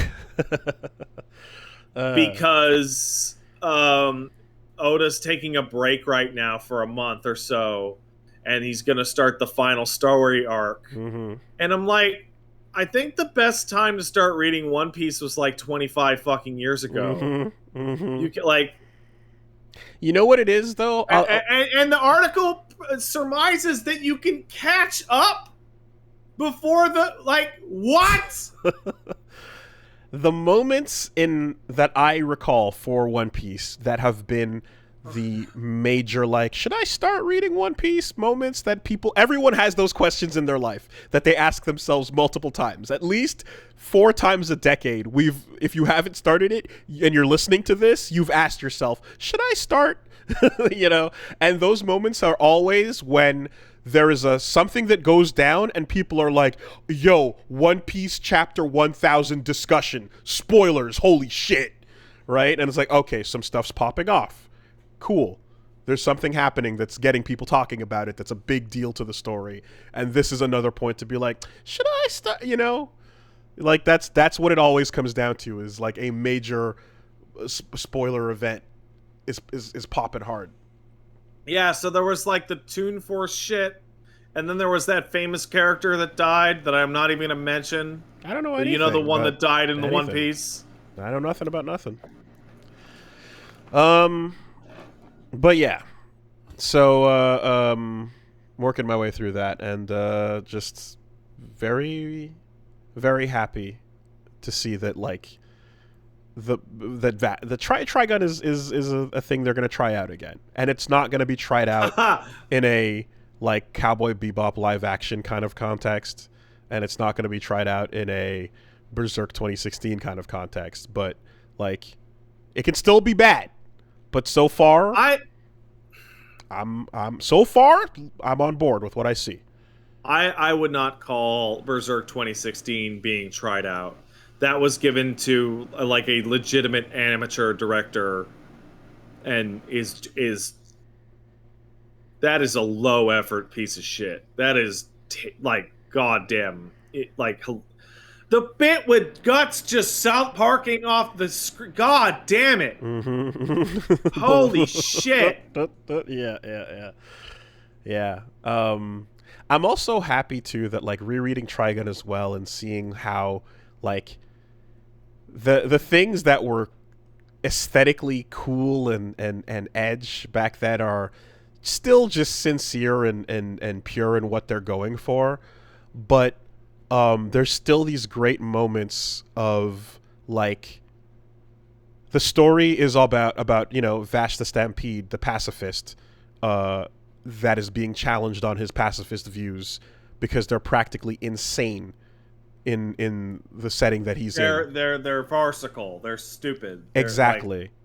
because Oda's taking a break right now for a month or so, and he's gonna start the final story arc. And I'm like, I think the best time to start reading One Piece was like 25 fucking years ago. You can, like, you know what it is, though? And the article surmises that you can catch up before what? The moments that I recall for One Piece that have been the major, like, should I start reading One Piece moments that everyone has those questions in their life that they ask themselves multiple times, at least 4 times a decade. If you haven't started it and you're listening to this, you've asked yourself, should I start? And those moments are always when there is something that goes down and people are like, yo, One Piece chapter 1000 discussion, spoilers, holy shit, right? And it's like, okay, some stuff's popping off. Cool. There's something happening that's getting people talking about it, that's a big deal to the story. And this is another point to be like, should I start, Like, that's what it always comes down to, is like a major spoiler event is popping hard. Yeah, so there was like the Toon Force shit, and then there was that famous character that died that I'm not even going to mention. I don't know anything. You know, the one that died in the One Piece? I know nothing about nothing. But yeah, so working my way through that, and just very, very happy to see that like the Trigun is a thing they're gonna try out again, and it's not gonna be tried out in a like Cowboy Bebop live action kind of context, and it's not gonna be tried out in a Berserk 2016 kind of context, but like it can still be bad. But so far, I'm on board with what I see. I would not call Berserk 2016 being tried out. That was given to like a legitimate amateur director, and is that is a low effort piece of shit. That is like goddamn like the bit with Guts just South Parking off the screen. God damn it! Mm-hmm. Holy shit! Yeah. I'm also happy too that like rereading Trigun as well and seeing how like the things that were aesthetically cool and edge back then are still just sincere and pure in what they're going for, but there's still these great moments of like the story is all about Vash the Stampede, the pacifist, that is being challenged on his pacifist views because they're practically insane in the setting that he's in. They're farcical. They're stupid. They're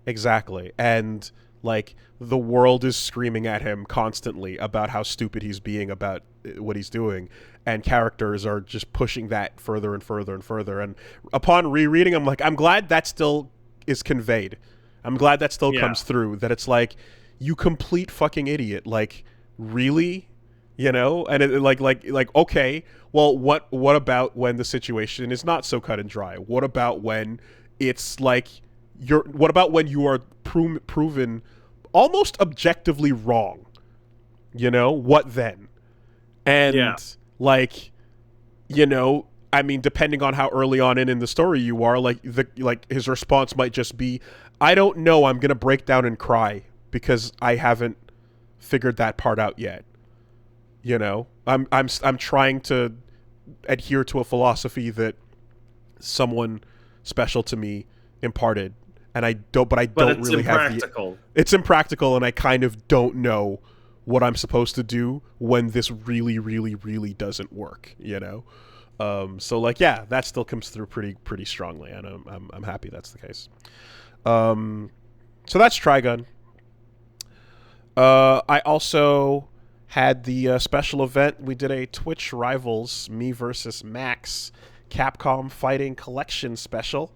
Exactly. And like the world is screaming at him constantly about how stupid he's being about what he's doing, and characters are just pushing that further and further and further. And upon rereading, I'm glad that still is conveyed. I'm glad that still comes through, that it's like, you complete fucking idiot. Like, really? And it, like okay, well, what about when the situation is not so cut and dry? What about when it's like what about when you are proven almost objectively wrong? What then? And like, I mean, depending on how early on in the story you are, like his response might just be, I don't know, I'm gonna break down and cry because I haven't figured that part out yet. I'm trying to adhere to a philosophy that someone special to me imparted, and I don't really have it's impractical, and I kind of don't know what I'm supposed to do when this really, really, really doesn't work, So like, yeah, that still comes through pretty strongly, and I'm happy that's the case. So that's Trigun. I also had the special event. We did a Twitch Rivals Me versus Max Capcom Fighting Collection special.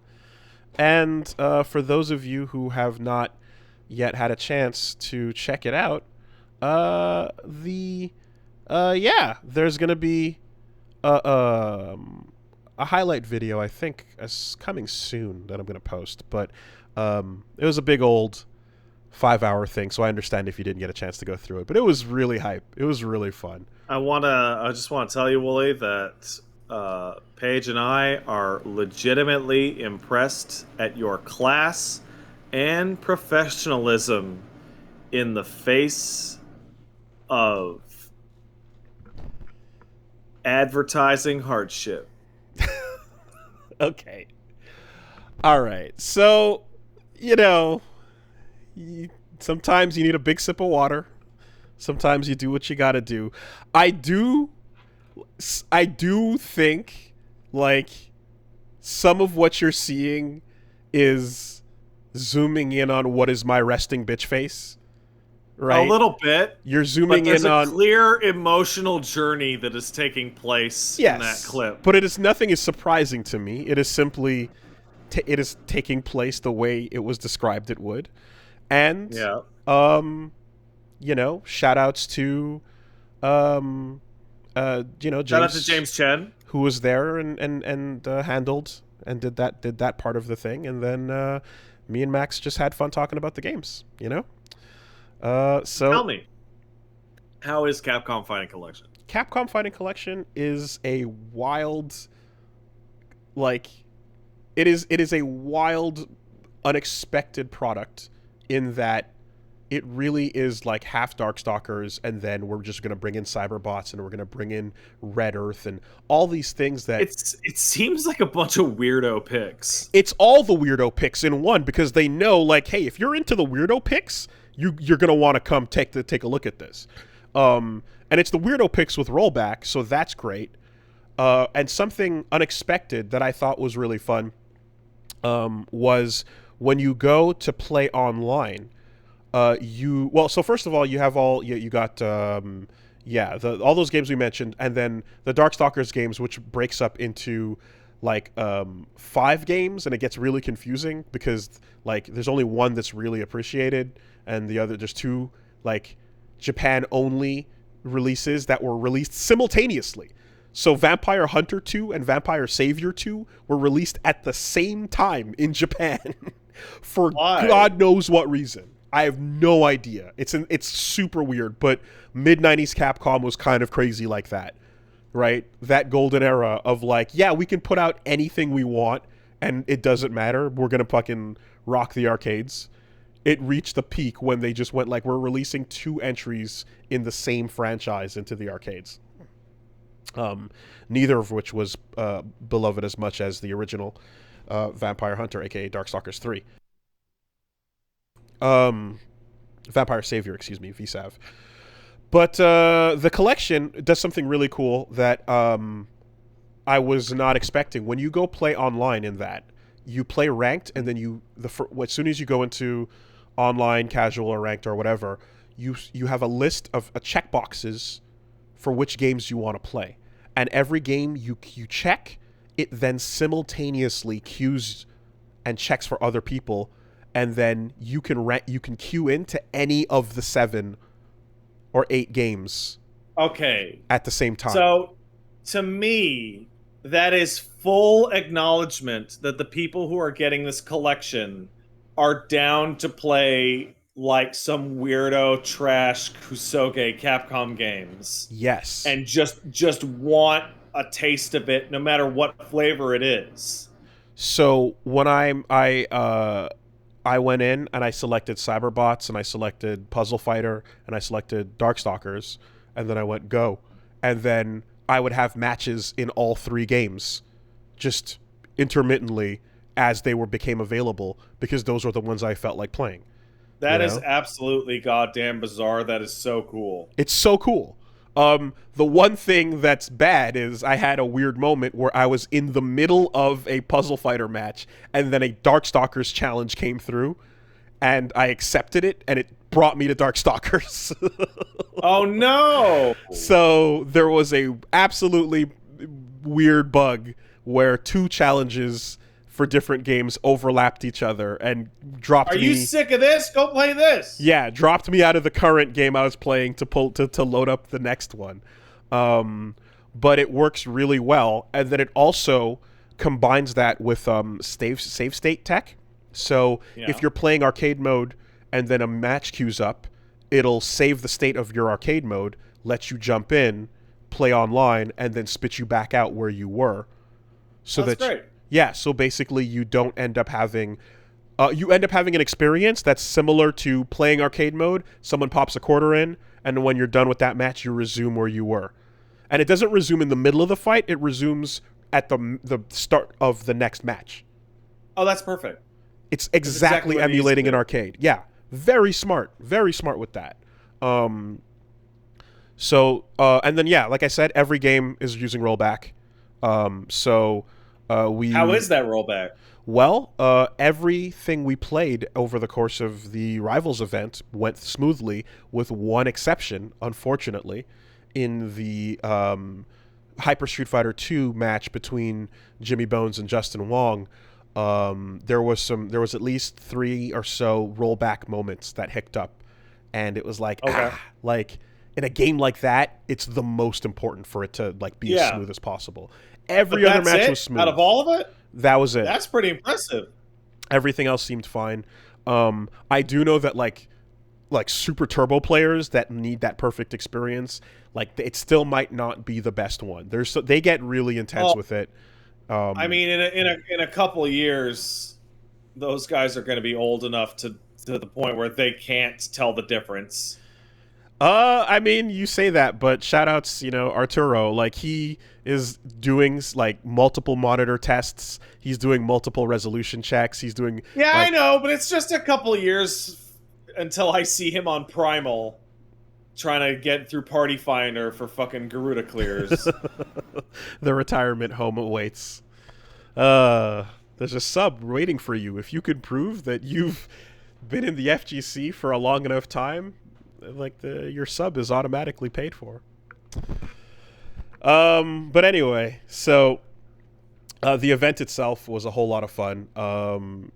And for those of you who have not yet had a chance to check it out, there's going to be a highlight video, I think, is coming soon that I'm going to post. But it was a big old 5-hour thing, so I understand if you didn't get a chance to go through it. But it was really hype. It was really fun. I just want to tell you, Wooly, that Paige and I are legitimately impressed at your class and professionalism in the face of advertising hardship. Okay. All right. So, sometimes you need a big sip of water. Sometimes you do what you gotta do. I do think, like, some of what you're seeing is zooming in on what is my resting bitch face. Right? A little bit. You're zooming in on a clear emotional journey that is taking place in that clip. But nothing is surprising to me. It is simply it is taking place the way it was described it would. And shout outs to James, shout out to James Chen, who was there and handled and did that part of the thing, and then me and Max just had fun talking about the games, So tell me, how is Capcom Fighting Collection? Capcom Fighting Collection is a wild, like, it is a wild, unexpected product in that it really is like half Darkstalkers, and then we're just going to bring in Cyberbots, and we're going to bring in Red Earth, and all these things that it seems like a bunch of weirdo picks. it's all the weirdo picks in one, because they know, like, hey, if you're into the weirdo picks, you're going to want to come take a look at this. And it's the weirdo picks with rollback, so that's great. And something unexpected that I thought was really fun was when you go to play online. So first of all, you have you got all those games we mentioned, and then the Darkstalkers games, which breaks up into like 5 games, and it gets really confusing because like there's only one that's really appreciated, and the other, there's 2 like Japan only releases that were released simultaneously. So Vampire Hunter 2 and Vampire Savior 2 were released at the same time in Japan for Why? God knows what reason. I have no idea. It's super weird, but mid-90s Capcom was kind of crazy like that, right? That golden era of like, yeah, we can put out anything we want and it doesn't matter. We're going to fucking rock the arcades. It reached the peak when they just went like, we're releasing 2 entries in the same franchise into the arcades. Neither of which was beloved as much as the original Vampire Hunter, aka Darkstalkers 3. Vampire Savior, excuse me, VSAV. But the collection does something really cool that I was not expecting. When you go play online in that, you play ranked, and then as soon as you go into online, casual, or ranked, or whatever, you have a list of checkboxes for which games you want to play. And every game you check, it then simultaneously queues and checks for other people, and then you can queue into any of the 7 or 8 games. Okay. At the same time. So, to me, that is full acknowledgement that the people who are getting this collection are down to play like some weirdo trash Kusoge Capcom games. Yes. And just want a taste of it, no matter what flavor it is. So when I went in and I selected Cyberbots, and I selected Puzzle Fighter, and I selected Darkstalkers, and then I went go, and then I would have matches in all 3 games, just intermittently as they became available, because those were the ones I felt like playing. That is absolutely goddamn bizarre. That is so cool. It's so cool. The one thing that's bad is I had a weird moment where I was in the middle of a Puzzle Fighter match, and then a Darkstalkers challenge came through, and I accepted it, and it brought me to Darkstalkers. Oh no! So there was a absolutely weird bug where 2 challenges for different games overlapped each other and dropped me. Are you sick of this? Go play this. Yeah, dropped me out of the current game I was playing to load up the next one. But it works really well, and then it also combines that with save state tech. So if you're playing arcade mode and then a match queues up, it'll save the state of your arcade mode, let you jump in, play online, and then spit you back out where you were. So that's great. Yeah, so basically you don't end up having an experience that's similar to playing arcade mode. Someone pops a quarter in, and when you're done with that match, you resume where you were. And it doesn't resume in the middle of the fight, it resumes at the start of the next match. Oh, that's perfect. It's exactly emulating an arcade. Yeah, very smart with that. And then like I said, every game is using rollback. How is that rollback? Well, everything we played over the course of the Rivals event went smoothly, with one exception, unfortunately, in the Hyper Street Fighter 2 match between Jimmy Bones and Justin Wong. There was at least 3 or so rollback moments that hicked up, and it was like, like in a game like that, it's the most important for it to like be as smooth as possible. Every other match was smooth. Out of all of it? That was it. That's pretty impressive. Everything else seemed fine. I do know that like super turbo players that need that perfect experience, like it still might not be the best one. They get really intense with it. I mean, in a couple of years, those guys are going to be old enough to to the point where they can't tell the difference. I mean, you say that, but shoutouts, Arturo, like he is doing like multiple monitor tests. He's doing multiple resolution checks. He's doing I know, but it's just a couple of years until I see him on Primal trying to get through Party Finder for fucking Garuda clears. The retirement home awaits. There's a sub waiting for you. If you could prove that you've been in the FGC for a long enough time, like your sub is automatically paid for. But anyway, so the event itself was a whole lot of fun.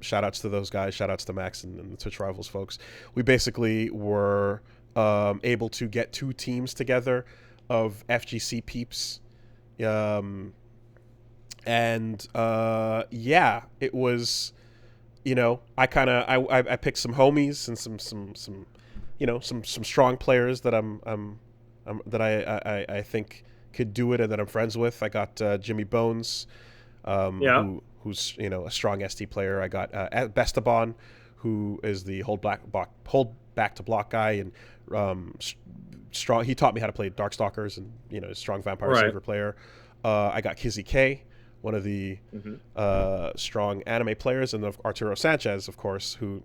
Shout outs to those guys. Shout outs to Max and the Twitch Rivals folks. We basically were able to get 2 teams together of FGC peeps. And it was, I picked some homies and some strong players that I think could do it and that I'm friends with. I got Jimmy Bones, who's a strong ST player. I got Bestabon, who is the hold back to block guy, and strong. He taught me how to play Darkstalkers and strong Vampire Saver player. I got Kizzy K, one of the strong anime players, and Arturo Sanchez, of course, who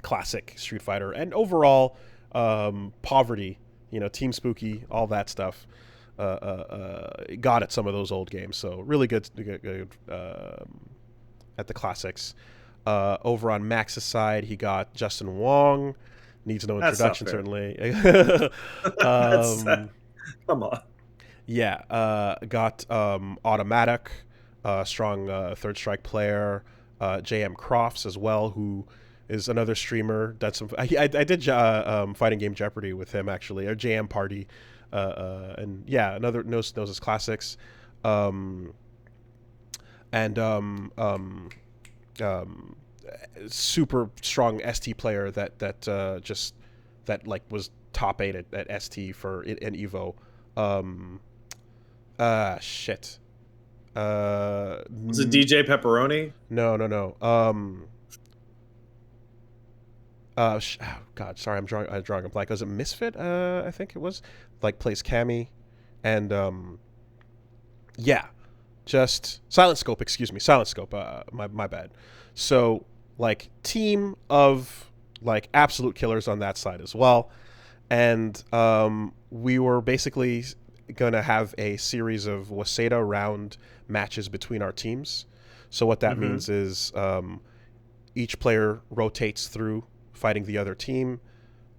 classic Street Fighter and overall poverty, Team Spooky, all that stuff. Got at some of those old games, so really good at the classics. Over on Max's side, he got Justin Wong. Needs no introduction, certainly. Come on. Yeah, got Automatic, strong Third Strike player. JM Crofts as well, who is another streamer. I did Fighting Game Jeopardy with him, actually, or JM Party. And yeah, another knows his classics. Super strong ST player that was top 8 at ST for in Evo. Shit. Was it DJ Pepperoni? No. God, sorry, I'm drawing a blank. Was it Misfit? I think it was. Like, plays Cammy, and just Silent Scope. Excuse me, Silent Scope. My bad. So, like, team of like absolute killers on that side as well, and we were basically gonna have a series of Waseda round matches between our teams. So what that means is each player rotates through fighting the other team,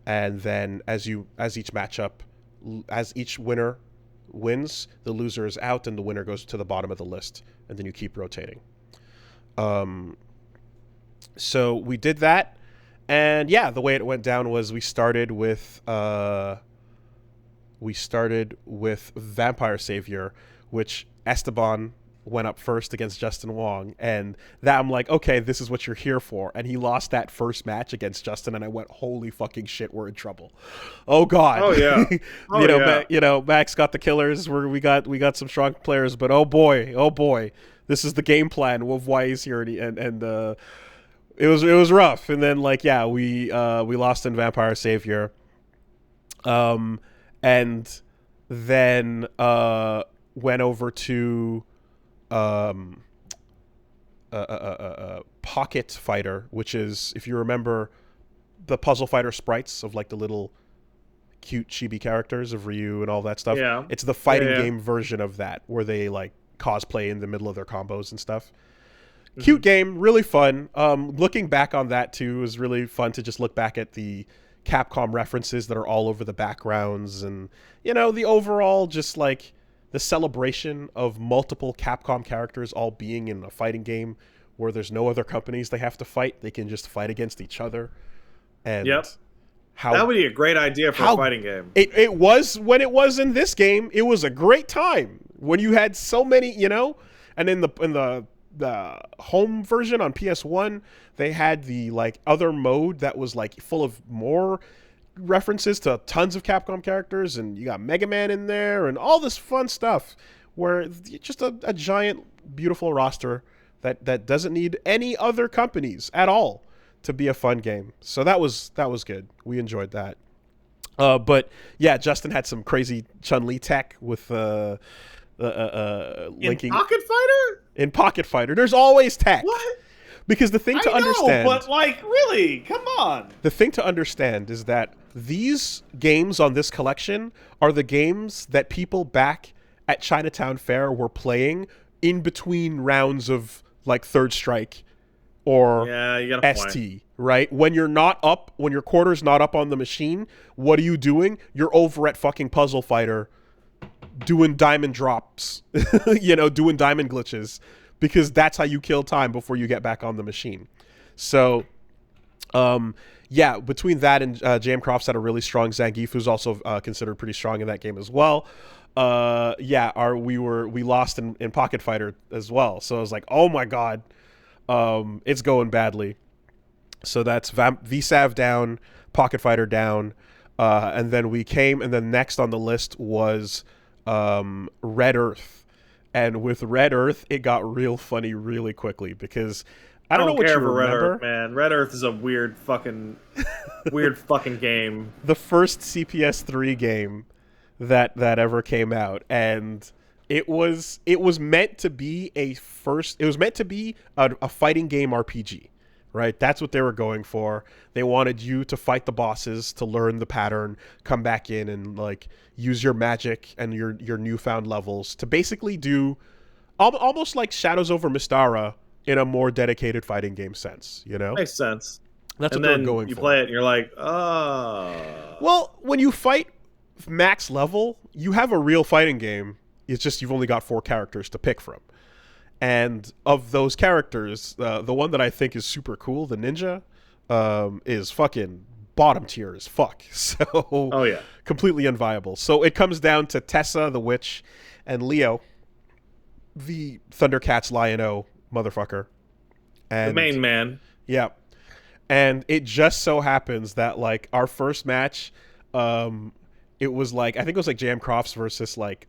and then as each winner wins, the loser is out and the winner goes to the bottom of the list, and then you keep rotating. So we did that, and yeah, the way it went down was we started with Vampire Savior, which Esteban went up first against Justin Wong, and that I'm like, okay, this is what you're here for. And he lost that first match against Justin, and I went, holy fucking shit, we're in trouble. Oh god. Oh yeah. Max got the killers. We got some strong players, but oh boy, this is the game plan of why he's here, and it was rough. And then we lost in Vampire Savior, and then went over to Pocket Fighter, which is, if you remember, the Puzzle Fighter sprites of like the little cute chibi characters of Ryu and all that stuff. Yeah. It's the fighting game version of that, where they like cosplay in the middle of their combos and stuff. Cute game, really fun. Looking back on that too is really fun to just look back at the Capcom references that are all over the backgrounds, and the overall just like the celebration of multiple Capcom characters all being in a fighting game where there's no other companies they have to fight. They can just fight against each other. And that would be a great idea for a fighting game. It was when it was in this game. It was a great time when you had so many, and in the home version on PS1, they had the like other mode that was like full of more references to tons of Capcom characters, and you got Mega Man in there and all this fun stuff, where just a giant beautiful roster that doesn't need any other companies at all to be a fun game. So that was good. We enjoyed that. But yeah, Justin had some crazy Chun-Li tech with linking in Pocket Fighter. In Pocket Fighter, there's always tech. What? Because the thing to understand, but like, really, come on. The thing to understand is that these games on this collection are the games that people back at Chinatown Fair were playing in between rounds of like Third Strike or you got a ST, point. right? When you're not up, when your quarter's not up on the machine, what are you doing? You're over at fucking Puzzle Fighter doing diamond drops, doing diamond glitches, because that's how you kill time before you get back on the machine. So, between that and Jam Crofts had a really strong Zangief, who's also considered pretty strong in that game as well. We lost in Pocket Fighter as well. So I was like, oh my god, it's going badly. So that's VSAV down, Pocket Fighter down, and then next on the list was Red Earth. And with Red Earth, it got real funny really quickly because I don't know what you remember. Red Earth, man. Red Earth is a weird fucking game. The first CPS3 game that ever came out, and it was meant to be a fighting game RPG, right? That's what they were going for. They wanted you to fight the bosses, to learn the pattern, come back in and like use your magic and your newfound levels to basically do almost like Shadows over Mystara in a more dedicated fighting game sense, Makes sense. That's what they're going for. You play it and you're like, oh. Well, when you fight max level, you have a real fighting game. It's just you've only got 4 characters to pick from. And of those characters, the one that I think is super cool, the ninja, is fucking bottom tier as fuck. So, completely unviable. So it comes down to Tessa, the witch, and Leo, the Thundercats Lion-O motherfucker. And, the main man. Yeah. And it just so happens that, like, our first match, it was like, I think it was like Jam Crofts versus like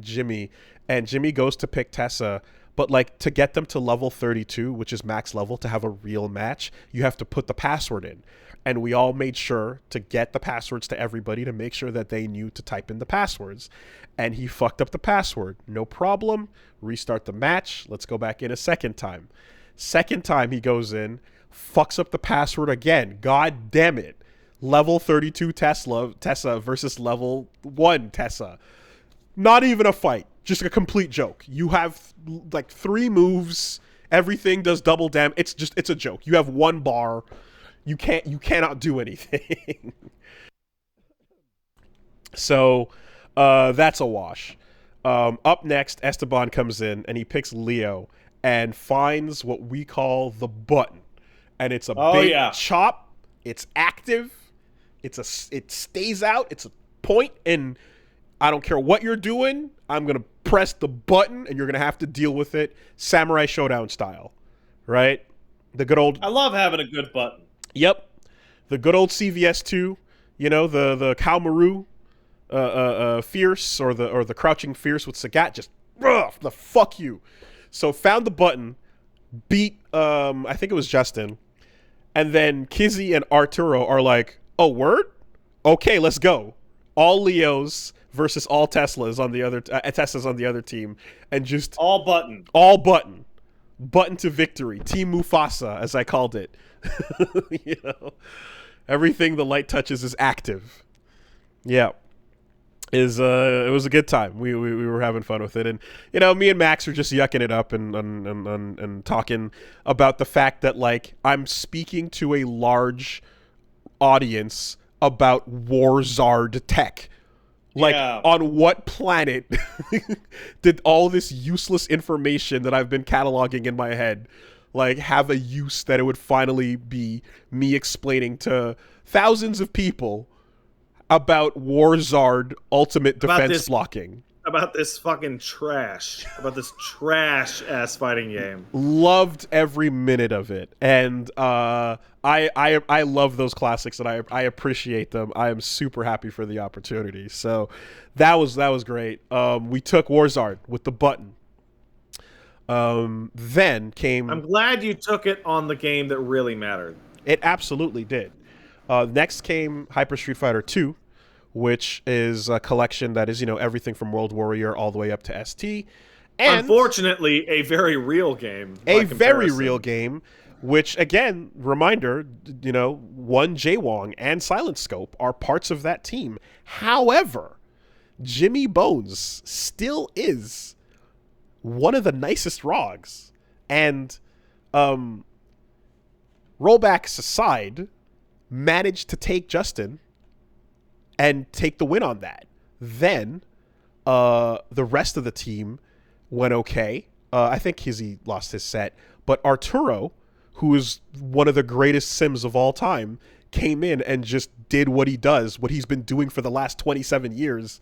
Jimmy, and Jimmy goes to pick Tessa, but like to get them to level 32, which is max level, to have a real match, you have to put the password in. And we all made sure to get the passwords to everybody to make sure that they knew to type in the passwords. And he fucked up the password. No problem. Restart the match. Let's go back in a second time. Second time he goes in, fucks up the password again. God damn it. Level 32 Tessa versus level 1 Tessa. Not even a fight. Just a complete joke. You have like 3 moves. Everything does double damage. It's a joke. You have 1 bar. You cannot do anything. So that's a wash. Up next, Esteban comes in and he picks Leo and finds what we call the button. And it's a big chop. It's active. It stays out. It's a point, and I don't care what you're doing. I'm gonna press the button, and you're gonna have to deal with it, Samurai Showdown style, right? The good old. I love having a good button. Yep, the good old CVS2. The Kalmaru, fierce or the crouching fierce with Sagat. Just the fuck you. So found the button, beat. I think it was Justin, and then Kizzy and Arturo are like, oh, word? Okay, let's go. All Leos versus all Teslas on the other Teslas on the other team, and just all button to victory. Team Mufasa, as I called it. Everything the light touches is active. Yeah, it was a good time. We were having fun with it, and me and Max are just yucking it up and talking about the fact that like I'm speaking to a large audience about Warzard tech. Like, on what planet did all this useless information that I've been cataloging in my head like have a use that it would finally be me explaining to thousands of people about Warzard ultimate defense blocking? About this fucking trash. About this trash-ass fighting game. Loved every minute of it. And I love those classics, and I appreciate them. I am super happy for the opportunity. So that was great. We took Warzard with the button. Then came... I'm glad you took it on the game that really mattered. It absolutely did. Next came Hyper Street Fighter 2, which is a collection that is, everything from World Warrior all the way up to ST. And unfortunately, a very real game. A very real game, which, again, reminder, One Jaewong and Silent Scope are parts of that team. However, Jimmy Bones still is one of the nicest ROGs. And rollbacks aside, managed to take Justin and take the win on that. Then the rest of the team went okay. I think Kizzy lost his set. But Arturo, who is one of the greatest Sims of all time, came in and just did what he does, what he's been doing for the last 27 years,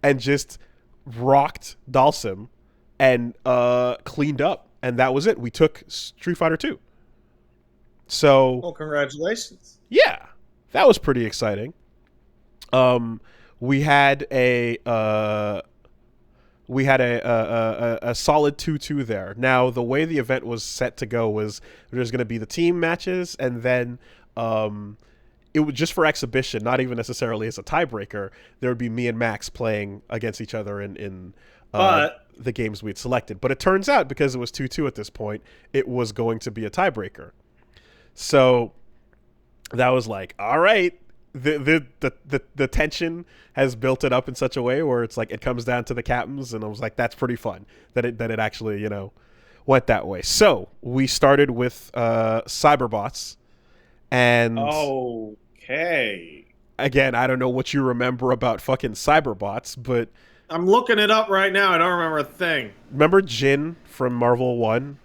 and just rocked Dalsim and cleaned up. And that was it. We took Street Fighter 2. So, well, congratulations. Yeah, that was pretty exciting. We had a solid 2-2 there. Now, the way the event was set to go was there's going to be the team matches, and then it was just for exhibition, not even necessarily as a tiebreaker. There would be me and Max playing against each other in the games we'd selected. But it turns out, because it was 2-2 at this point, it was going to be a tiebreaker. So that was like, all right, the tension has built it up in such a way where it's like it comes down to the captains, and I was like, that's pretty fun that it actually went that way. So we started with Cyberbots, and okay, again, I don't know what you remember about fucking Cyberbots, but I'm looking it up right now. I don't remember a thing. Remember Jin from Marvel 1?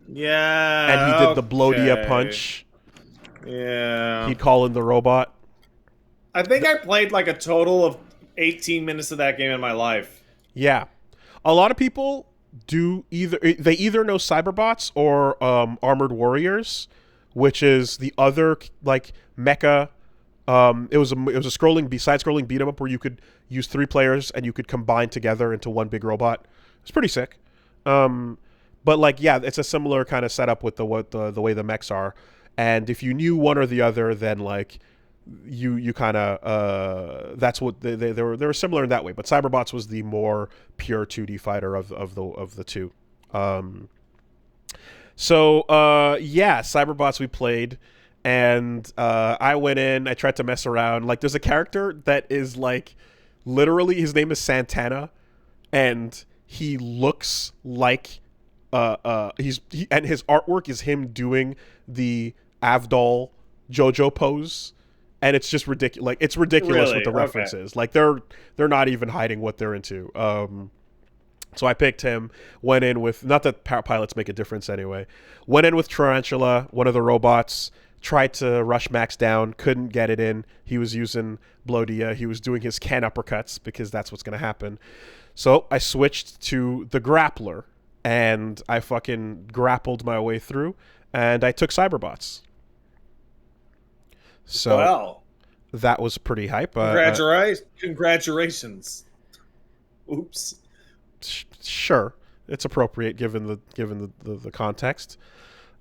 Yeah. And he did the Blodia punch. Yeah. He'd call in the robot. I think I played like a total of 18 minutes of that game in my life. Yeah. A lot of people do either know Cyberbots or Armored Warriors, which is the other like mecha. It was a side-scrolling beat 'em up where you could use 3 players and you could combine together into one big robot. It's pretty sick. But like, yeah, it's a similar kind of setup with the way the mechs are. And if you knew one or the other, then like you kind of that's what they were similar in that way. But Cyberbots was the more pure 2D fighter of the two. Cyberbots we played, and I went in. I tried to mess around. Like, there's a character that is like literally his name is Santana, and he looks like. And his artwork is him doing the Avdol JoJo pose, and it's just ridiculous. Like, it's ridiculous with the references. Okay. Like, they're not even hiding what they're into. So I picked him. Went in with, not that pilots make a difference anyway. Went in with Tarantula, one of the robots. Tried to rush Max down, couldn't get it in. He was using Blodia. He was doing his can uppercuts because that's what's going to happen. So I switched to the grappler. And I fucking grappled my way through, and I took Cyberbots. So that was pretty hype. Congratulations. Oops. Sure, it's appropriate given the context.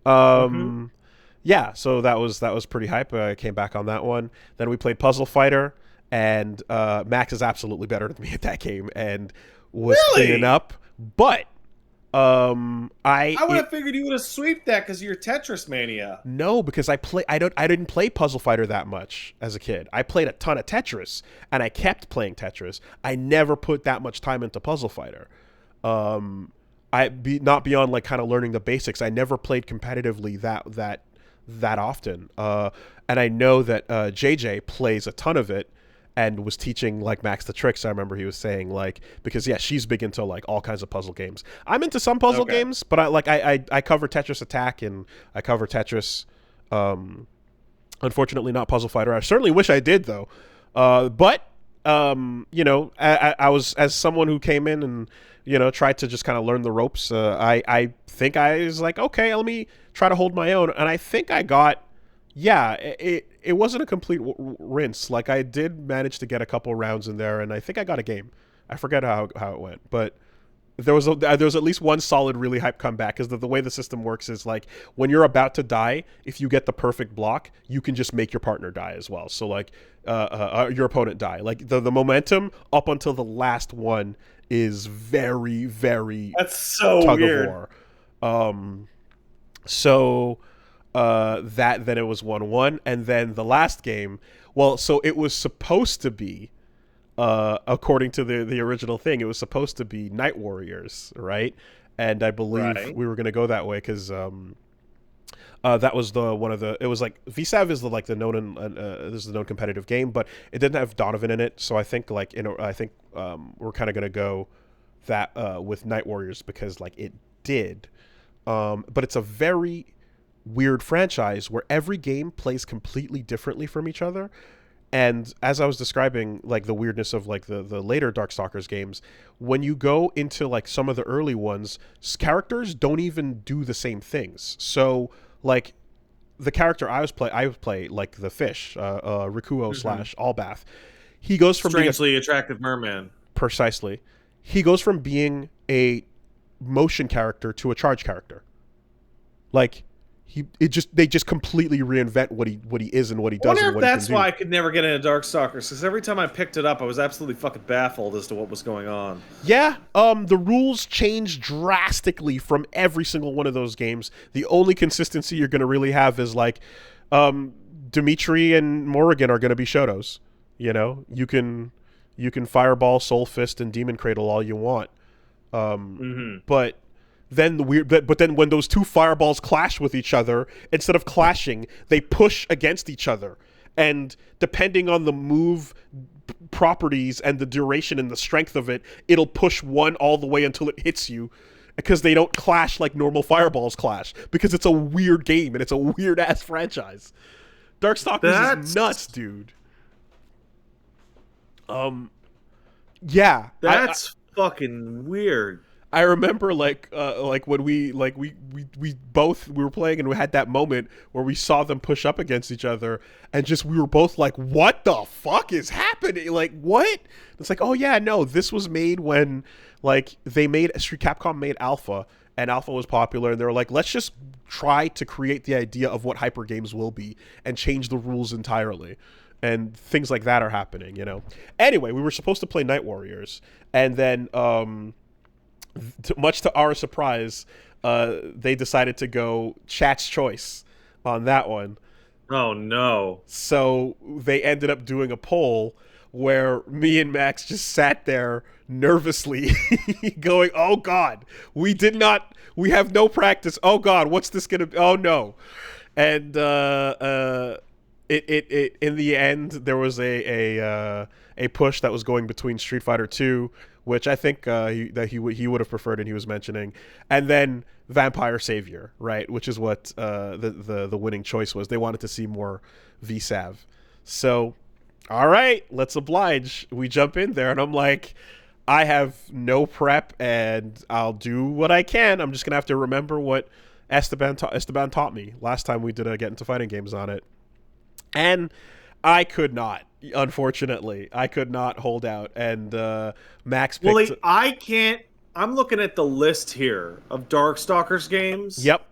Yeah. So that was pretty hype. I came back on that one. Then we played Puzzle Fighter, and Max is absolutely better than me at that game, and was cleaning up, but. I would have figured you would have sweeped that because of your Tetris mania. No, because I didn't play Puzzle Fighter that much as a kid. I played a ton of Tetris, and I kept playing Tetris. I never put that much time into Puzzle Fighter. Not beyond like kind of learning the basics. I never played competitively that often. And I know that JJ plays a ton of it. And was teaching like Max the tricks. I remember he was saying like, because she's big into like all kinds of puzzle games. I'm into some puzzle games, but I cover Tetris Attack and I cover Tetris. Unfortunately, not Puzzle Fighter. I certainly wish I did though. But I was, as someone who came in and tried to just kind of learn the ropes. I think I was like, okay, let me try to hold my own, and I think I got. Yeah, it wasn't a complete rinse. Like, I did manage to get a couple rounds in there, and I think I got a game. I forget how it went, but there was at least one solid, really hype comeback, because the way the system works is like when you're about to die, if you get the perfect block, you can just make your partner die as well. So like your opponent die. Like the momentum up until the last one is very, very That's so tug weird. of war. So that then it was 1-1, and then the last game. Well, so it was supposed to be. According to the original thing, it was supposed to be Night Warriors, right? And I believe we were going to go that way because that was the one of the. It was like VSAV is the known this is the known competitive game, but it didn't have Donovan in it. So I think we're kind of going to go that with Night Warriors because like it did, but it's a very weird franchise where every game plays completely differently from each other. And as I was describing, like, the weirdness of, like, the later Darkstalkers games, when you go into, like, some of the early ones, characters don't even do the same things. So, like, the character I play, like, the fish, Rikuo / Allbath, he goes from strangely attractive merman. Precisely. He goes from being a motion character to a charge character. Like... They just completely reinvent what he is and what he does. I wonder and what if that's he can do. why I could never get into Darkstalkers, because every time I picked it up, I was absolutely fucking baffled as to what was going on. Yeah, the rules change drastically from every single one of those games. The only consistency you're going to really have is like, Dimitri and Morrigan are going to be Shotos. You know, you can Fireball, Soul Fist, and Demon Cradle all you want, but. Then but then when those two fireballs clash with each other, instead of clashing, they push against each other. And depending on the move properties and the duration and the strength of it, it'll push one all the way until it hits you, because they don't clash like normal fireballs clash, because it's a weird game and it's a weird ass franchise. Darkstalkers is nuts, dude. Yeah, that's fucking weird. I remember like when we were playing and we had that moment where we saw them push up against each other and just we were both like, what the fuck is happening? Like, what? It's like, oh yeah, no, this was made when like Capcom made Alpha, and Alpha was popular, and they were like, let's just try to create the idea of what hyper games will be and change the rules entirely. And things like that are happening, you know. Anyway, we were supposed to play Night Warriors, and then much to our surprise, they decided to go chat's choice on that one. Oh, no. So they ended up doing a poll where me and Max just sat there nervously going, oh, God, we have no practice. Oh, God, what's this going to be? Oh, no. And it in the end, there was a push that was going between Street Fighter 2, which I think he would have preferred, and he was mentioning, and then Vampire Savior, right? Which is what the winning choice was. They wanted to see more VSAV. So, all right, let's oblige. We jump in there, and I'm like, I have no prep, and I'll do what I can. I'm just gonna have to remember what Esteban taught me last time we did a Get Into Fighting Games on it, and I could not. Unfortunately, I could not hold out, and Max picked... Well, I can't... I'm looking at the list here of Darkstalkers games. Yep.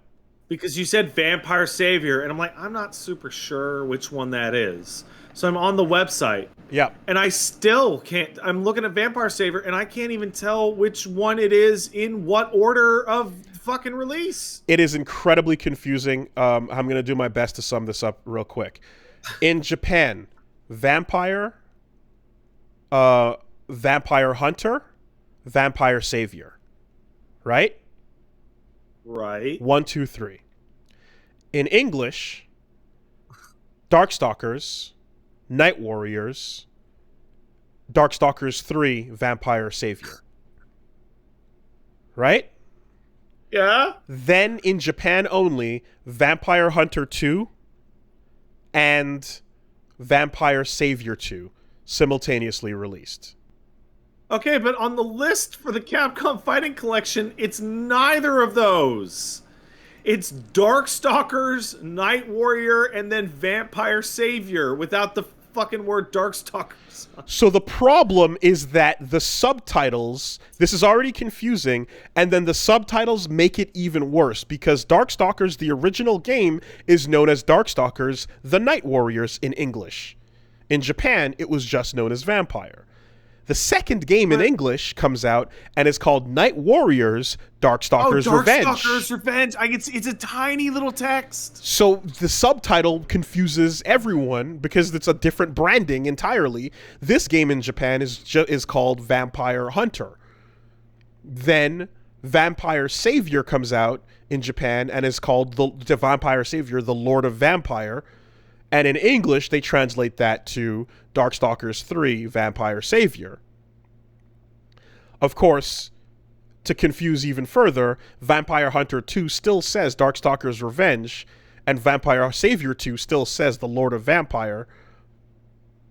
Because you said Vampire Savior, and I'm like, I'm not super sure which one that is. So I'm on the website. Yep. And I still can't... I'm looking at Vampire Savior, and I can't even tell which one it is in what order of fucking release. It is incredibly confusing. I'm going to do my best to sum this up real quick. In Japan... Vampire, Vampire Hunter, Vampire Savior, right? Right. 1, 2, 3. In English, Darkstalkers, Night Warriors, Darkstalkers 3, Vampire Savior. Right? Yeah. Then in Japan only, Vampire Hunter 2 and Vampire Savior 2 simultaneously released. Okay, but on the list for the Capcom Fighting Collection, it's neither of those. It's Darkstalkers, Night Warrior, and then Vampire Savior without the fucking word Darkstalkers. So the problem is that the subtitles, this is already confusing, and then the subtitles make it even worse because Darkstalkers, the original game, is known as Darkstalkers, the Night Warriors in English. In Japan, it was just known as Vampire. The second game in English comes out and is called Night Warriors Darkstalkers Revenge. Darkstalkers Revenge. It's a tiny little text. So the subtitle confuses everyone because it's a different branding entirely. This game in Japan is called Vampire Hunter. Then Vampire Savior comes out in Japan and is called the Vampire Savior, the Lord of Vampire. And in English, they translate that to Darkstalkers 3, Vampire Savior. Of course, to confuse even further, Vampire Hunter 2 still says Darkstalkers Revenge, and Vampire Savior 2 still says the Lord of Vampire.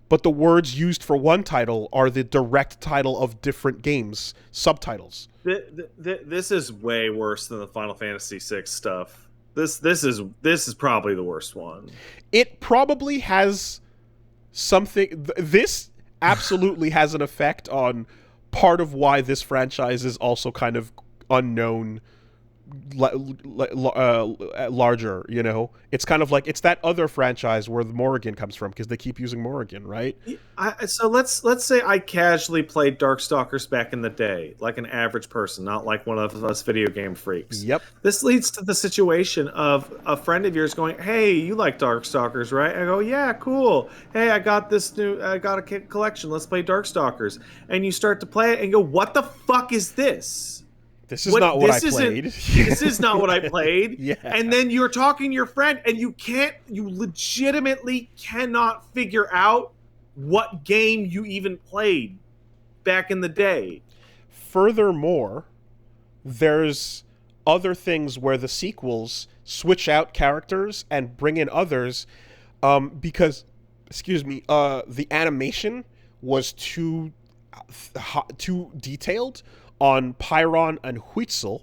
But the words used for one title are the direct title of different games' subtitles. This is way worse than the Final Fantasy VI stuff. This is probably the worst one. It probably has something. This absolutely has an effect on part of why this franchise is also kind of unknown, larger. You know, it's kind of like it's that other franchise where the Morrigan comes from because they keep using Morrigan, right? So let's say I casually played Darkstalkers back in the day, like an average person, not like one of us video game freaks. Yep. This leads to the situation of a friend of yours going, "Hey, you like Darkstalkers, right?" I go, "Yeah, cool. Hey, I got a collection. Let's play Darkstalkers." And you start to play it and go, "What the fuck is this? This is not what I played. This is not what I played." Yeah. And then you're talking to your friend and you legitimately cannot figure out what game you even played back in the day. Furthermore, there's other things where the sequels switch out characters and bring in others because, the animation was too detailed on Pyron and Huitzel,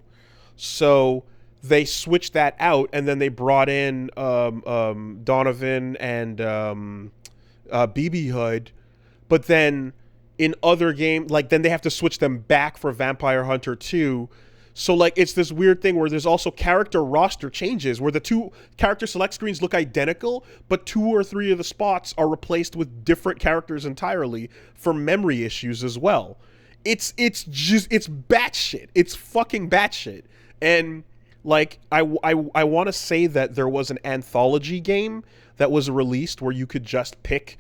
so they switched that out, and then they brought in Donovan and BB Hood, but then in other games, like, then they have to switch them back for Vampire Hunter 2, so, like, it's this weird thing where there's also character roster changes, where the two character select screens look identical, but 2 or 3 of the spots are replaced with different characters entirely for memory issues as well. It's batshit. It's fucking batshit. And like I want to say that there was an anthology game that was released where you could just pick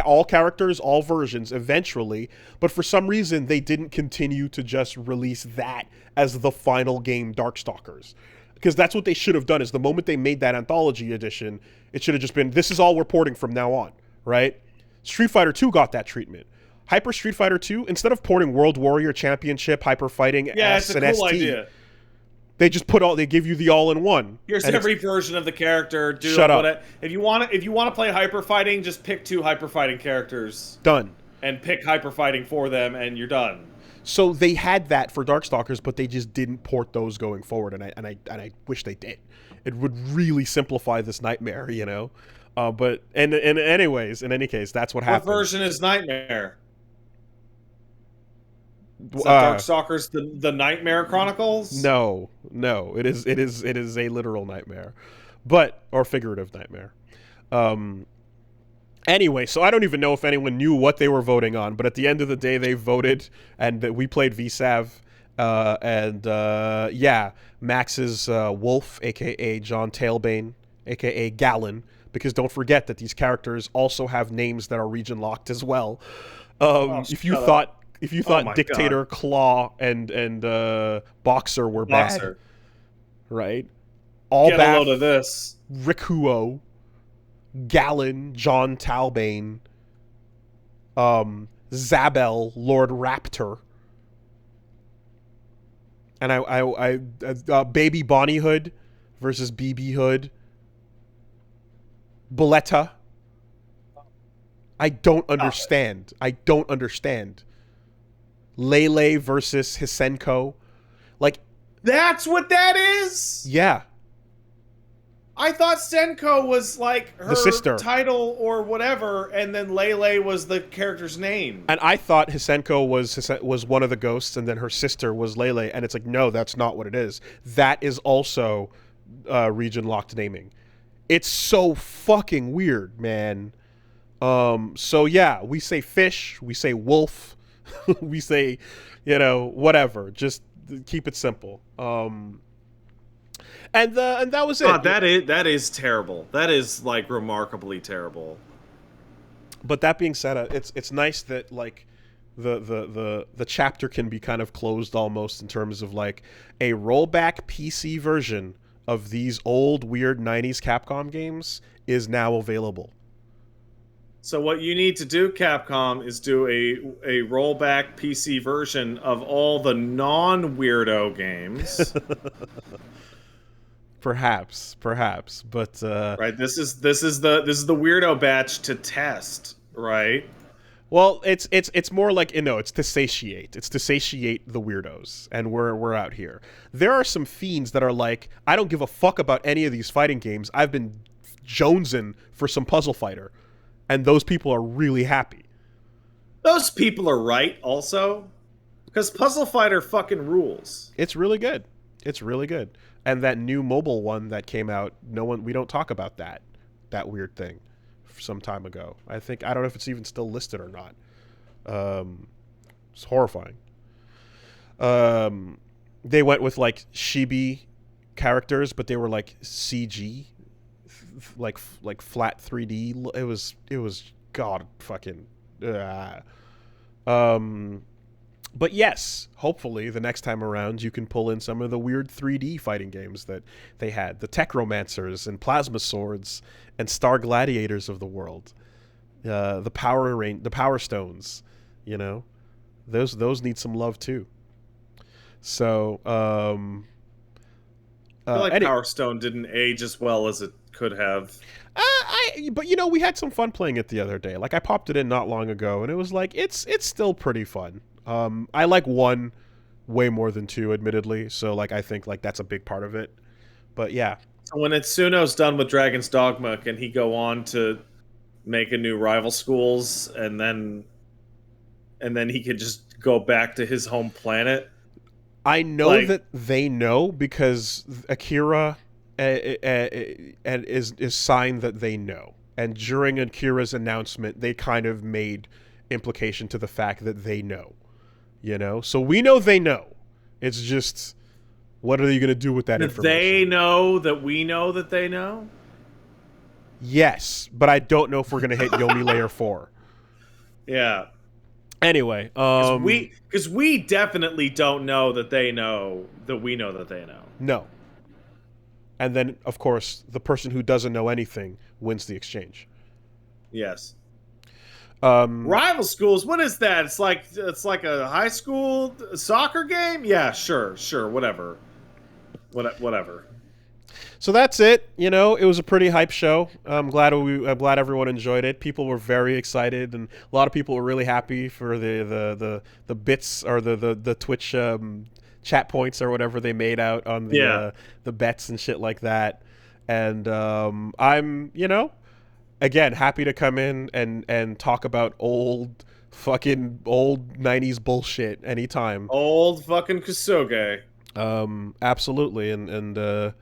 all characters, all versions eventually, but for some reason they didn't continue to just release that as the final game, Darkstalkers. Because that's what they should have done, is the moment they made that anthology edition, it should have just been, this is all we're porting from now on, right? Street Fighter 2 got that treatment. Hyper Street Fighter 2, instead of porting World Warrior Championship, Hyper Fighting S and ST, idea. They just they give you the all-in-one. Here's every version of the character. Shut up. If you want to play Hyper Fighting, just pick 2 Hyper Fighting characters. Done. And pick Hyper Fighting for them, and you're done. So they had that for Darkstalkers, but they just didn't port those going forward, and I wish they did. It would really simplify this nightmare, you know. But in any case, that's what happened. What version is Nightmare? Is that Darkstalkers the Nightmare Chronicles? No, it is a literal nightmare, or figurative nightmare. Anyway, so I don't even know if anyone knew what they were voting on, but at the end of the day, they voted, and we played VSAV, Max's Wolf, aka John Tailbane, aka Gallon, because don't forget that these characters also have names that are region locked as well. If you thought Dictator, God. Claw, and Boxer were bad, right? All Get a load of this. Rikuo, Gallon, John Talbane, Zabel, Lord Raptor, and I Baby Bonnie Hood versus BB Hood, Boletta. I don't understand. Lele versus Hisenko. Like, that's what that is? Yeah. I thought Senko was like her The sister. title or whatever, and then Lele was the character's name. And I thought Hisenko was one of the ghosts, and then her sister was Lele. And it's like, no, that's not what it is. That is also region locked naming. It's so fucking weird, man. So yeah, we say fish, we say wolf, we say, whatever. Just keep it simple. And that was it. God, that is terrible. That is like remarkably terrible. But that being said, it's nice that like the chapter can be kind of closed almost in terms of like a rollback PC version of these old weird 90s Capcom games is now available. So what you need to do, Capcom, is do a rollback PC version of all the non-weirdo games. Perhaps, but right. This is the weirdo batch to test, right? Well, it's more like, it's to satiate. It's to satiate the weirdos, and we're out here. There are some fiends that are like, I don't give a fuck about any of these fighting games. I've been jonesing for some Puzzle Fighter, and those people are really happy. Those people are right, also, because Puzzle Fighter fucking rules. It's really good. It's really good. And that new mobile one that came out, we don't talk about that weird thing some time ago. I don't know if it's even still listed or not. It's horrifying. They went with like chibi characters, but they were like CG, like flat 3D. It was god fucking. But yes, hopefully the next time around you can pull in some of the weird 3D fighting games that they had. The Techromancers and Plasma Swords and Star Gladiators of the world. The Power Stones, Those need some love too. So I feel like Power Stone didn't age as well as it could have. But we had some fun playing it the other day. Like I popped it in not long ago, and it was like it's still pretty fun. I like 1 way more than 2, admittedly. So like I think like that's a big part of it. But yeah. So when Itsuno's done with Dragon's Dogma, can he go on to make a new Rival Schools, and then he could just go back to his home planet? I know that they know, because Akira is signed that they know. And during Akira's announcement, they kind of made implication to the fact that they know. So we know they know. It's just, what are you going to do with that information? They know that we know that they know? Yes, but I don't know if we're going to hit Yomi Layer 4. Yeah. Anyway, because we definitely don't know that they know that we know that they know. No. And then, of course, the person who doesn't know anything wins the exchange. Yes. Rival Schools, what is that? It's like a high school soccer game? Yeah, sure, whatever. So that's it. It was a pretty hype show. I'm glad everyone enjoyed it. People were very excited, and a lot of people were really happy for the bits, or the Twitch chat points or whatever they made out on the bets and shit like that. And I'm again happy to come in and talk about old 90s bullshit anytime. Old fucking Kusoge. Absolutely, and that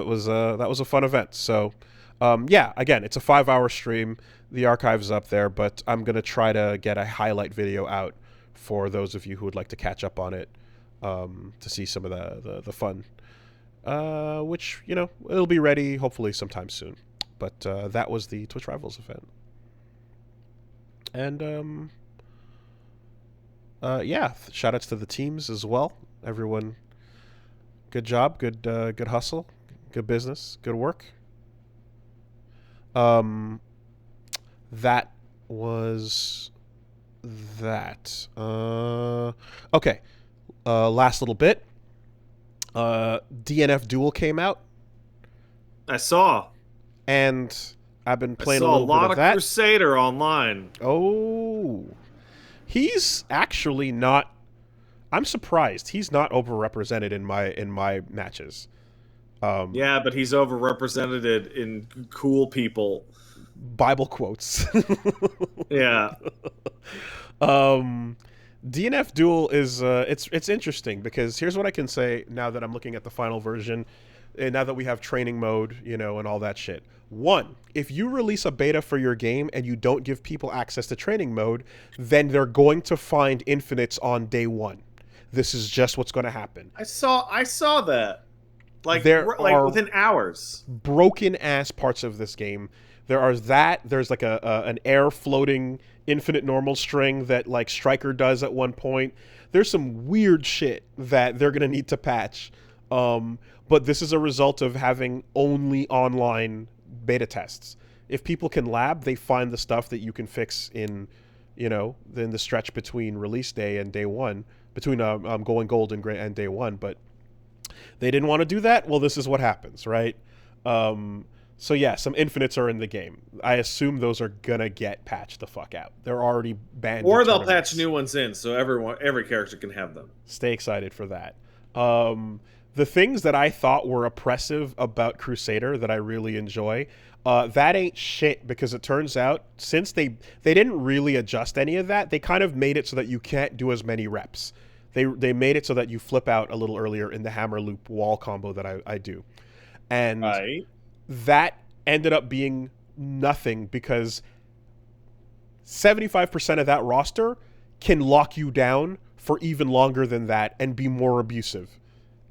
was a fun event. So again, it's a 5-hour stream. The archive's up there, but I'm gonna try to get a highlight video out for those of you who would like to catch up on it, to see some of the fun, which it'll be ready hopefully sometime soon. But that was the Twitch Rivals event. And shout outs to the teams as well. Everyone, good job, good hustle, good business, good work. That was that. Okay. Last little bit. DNF Duel came out. I saw. And I've been playing a little bit of that. I saw a lot of Crusader online. Oh. He's actually not... I'm surprised. He's not overrepresented in my matches. Yeah, but he's overrepresented in cool people. Bible quotes. Yeah. um, DNF Duel is it's interesting because here's what I can say now that I'm looking at the final version, and now that we have training mode, you know, and all that shit. One, if you release a beta for your game and you don't give people access to training mode, then they're going to find infinites on day one. This is just what's going to happen. I saw that. There are within hours. broken ass parts of this game. There's like an air floating infinite normal string that like Striker does at one point. There's some weird shit that they're gonna need to patch. But this is a result of having only online beta tests. If people can lab, they find the stuff that you can fix in, you know, in the stretch between release day and day one, between going gold and day one. But they didn't want to do that. Well, this is what happens, right? So yeah, some infinites are in the game. I assume those are gonna get patched the fuck out. They're already banned. Or they'll patch new ones in, so every character can have them. Stay excited for that. The things that I thought were oppressive about Crusader that I really enjoy, that ain't shit, because it turns out since they didn't really adjust any of that, they kind of made it so that you can't do as many reps. They made it so that you flip out a little earlier in the hammer loop wall combo that I do. And right. That ended up being nothing because 75% of that roster can lock you down for even longer than that and be more abusive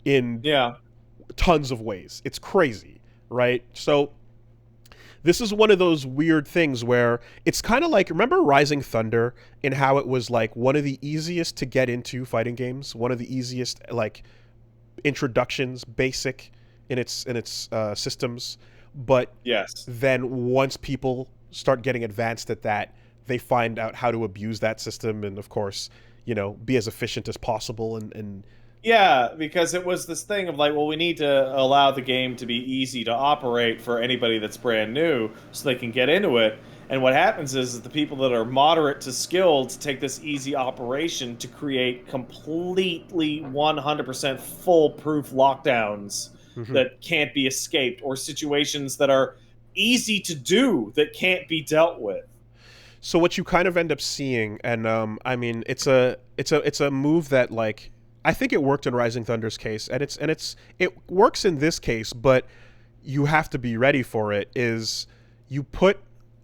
in tons of ways. It's crazy, right? So this is one of those weird things where it's kind of like, remember Rising Thunder and how it was like one of the easiest to get into fighting games, one of the easiest like introductions, basic in its systems, but yes, then once people start getting advanced at that, they find out how to abuse that system and of course, you know, be as efficient as possible and yeah, because it was this thing of like, well, we need to allow the game to be easy to operate for anybody that's brand new so they can get into it. And what happens is the people that are moderate to skilled take this easy operation to create completely 100% foolproof lockdowns that can't be escaped, or situations that are easy to do that can't be dealt with. So what you kind of end up seeing, and I mean, it's a move that like I think it worked in Rising Thunder's case, and it works in this case, but you have to be ready for it. Is you put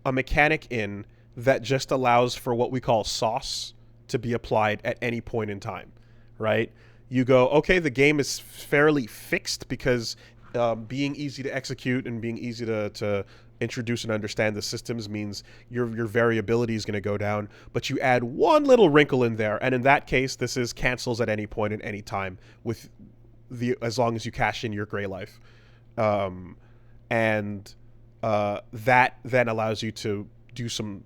a mechanic in that just allows for what we call sauce to be applied at any point in time, right? You go, okay, the game is fairly fixed because being easy to execute and being easy to introduce and understand the systems means your variability is going to go down, but you add one little wrinkle in there, and in that case, this is cancels at any point and any time with as long as you cash in your gray life, and that then allows you to do some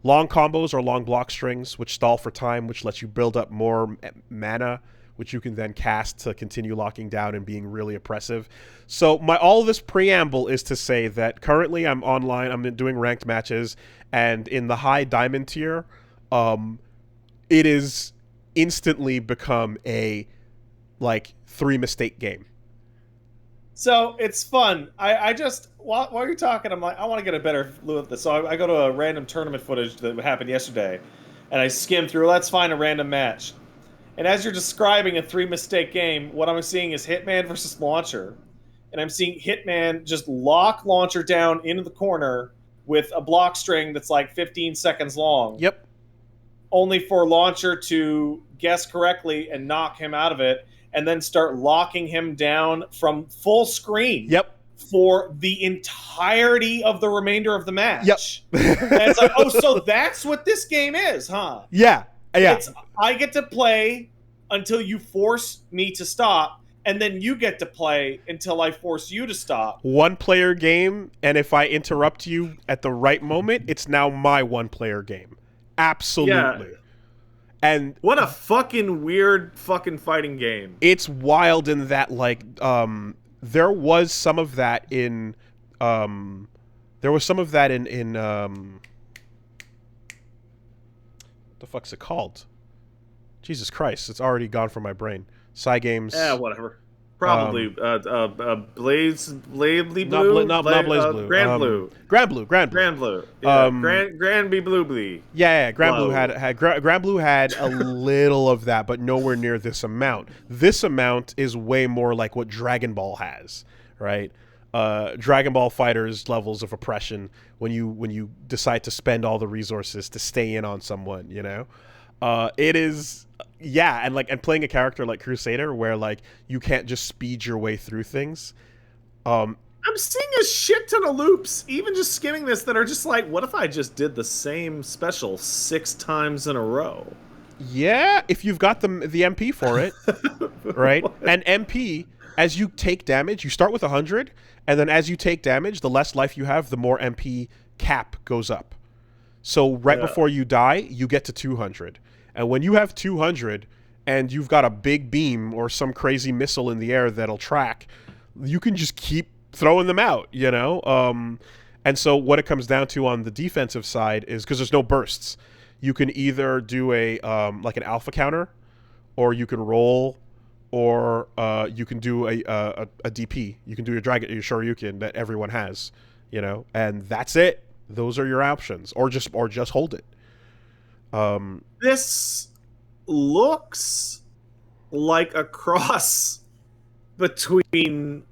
long combos or long block strings, which stall for time, which lets you build up more mana, which you can then cast to continue locking down and being really oppressive. So all of this preamble is to say that currently I'm online, I'm doing ranked matches, and in the high diamond tier, it is instantly become a like 3-mistake game. So it's fun. I just, while you're talking, I'm like, I want to get a better look at this. So I go to a random tournament footage that happened yesterday, and I skim through, let's find a random match. And as you're describing a 3-mistake game, what I'm seeing is Hitman versus Launcher. And I'm seeing Hitman just lock Launcher down into the corner with a block string that's like 15 seconds long. Yep. Only for Launcher to guess correctly and knock him out of it, and then start locking him down from full screen. Yep. For the entirety of the remainder of the match. Yep. And it's like, oh, so that's what this game is, huh? Yeah. Yeah. I get to play until you force me to stop, and then you get to play until I force you to stop. One-player game, and if I interrupt you at the right moment, it's now my one-player game. Absolutely. Yeah. And what a fucking weird fucking fighting game. It's wild in that, like, there was some of that in what the fuck's it called? Jesus Christ, it's already gone from my brain. Cygames. Yeah, whatever. Probably Bladely Not Blue, not Blaze Blue. Grand Blue, Grand Blue. Grand Blue. Grand Blue, yeah, Grand Be Blue Yeah, Grand Blue Blow. Grand Blue had a little of that, but nowhere near this amount. This amount is way more like what Dragon Ball has, right? Dragon Ball Fighters levels of oppression when you decide to spend all the resources to stay in on someone, you know. It is, yeah, and playing a character like Crusader where like you can't just speed your way through things. I'm seeing a shit ton of loops, even just skimming this, that are just like, what if I just did the same special 6 times in a row? Yeah, if you've got the MP for it, right? And MP, as you take damage, you start with 100, and then as you take damage, the less life you have, the more MP cap goes up. So right before you die, you get to 200. And when you have 200 and you've got a big beam or some crazy missile in the air that'll track, you can just keep throwing them out, you know? And so what it comes down to on the defensive side is, because there's no bursts, you can either do a like an alpha counter, or you can roll, or you can do a DP. You can do your Shoryuken that everyone has, you know? And that's it. Those are your options, or just hold it. This looks like a cross between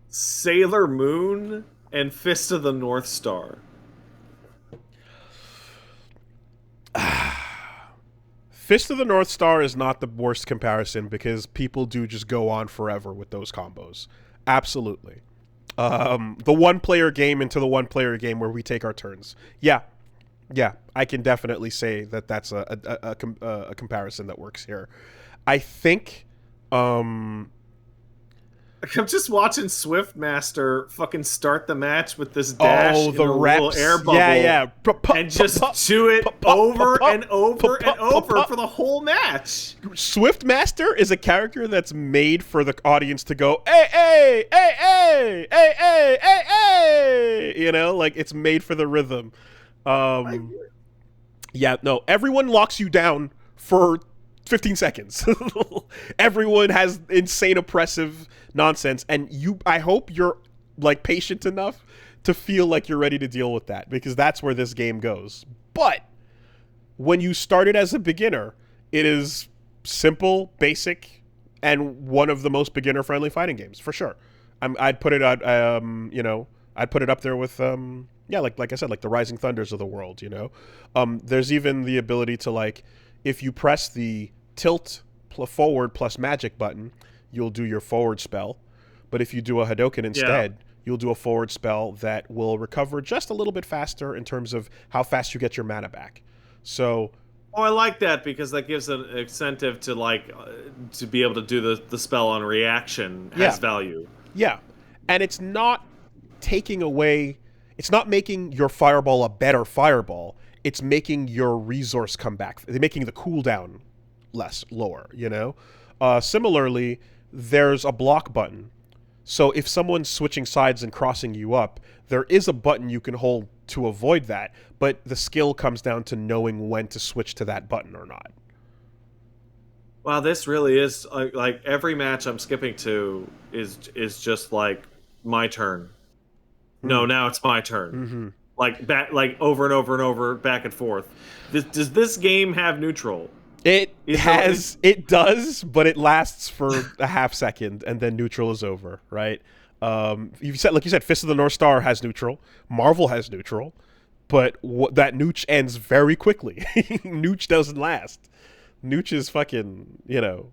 Sailor Moon and Fist of the North Star. Fist of the North Star is not the worst comparison, because people do just go on forever with those combos. Absolutely. The one-player game into the one-player game where we take our turns. Yeah, I can definitely say that that's a comparison that works here. I think I'm just watching Swiftmaster fucking start the match with this dash in a little air bubble, and just do it over and over and over for the whole match. Swiftmaster is a character that's made for the audience to go, hey, hey, hey, hey, hey, hey, hey, hey, you know, like it's made for the rhythm. Yeah, no, everyone locks you down for 15 seconds. Everyone has insane oppressive nonsense, and I hope you're like patient enough to feel like you're ready to deal with that, because that's where this game goes. But when you start it as a beginner, it is simple, basic, and one of the most beginner-friendly fighting games for sure. I'd put it at, I'd put it up there with like I said, like the Rising Thunders of the world, you know. There's even the ability to, like, if you press the tilt forward plus magic button, you'll do your forward spell. But if you do a Hadoken instead, you'll do a forward spell that will recover just a little bit faster in terms of how fast you get your mana back. So, I like that, because that gives an incentive to to be able to do the spell on reaction has value. Yeah, and it's not taking away. It's not making your fireball a better fireball. It's making your resource come back. They're making the cooldown lower, you know? Similarly, there's a block button. So if someone's switching sides and crossing you up, there is a button you can hold to avoid that, but the skill comes down to knowing when to switch to that button or not. Wow, this really is, like every match I'm skipping to is just like my turn. No, now it's my turn. Mm-hmm. Like over and over and over, back and forth. Does this game have neutral? It does, but it lasts for a half second, and then neutral is over, right? You said, Fist of the North Star has neutral. Marvel has neutral, but that nooch ends very quickly. Nooch doesn't last. Nooch is fucking, you know.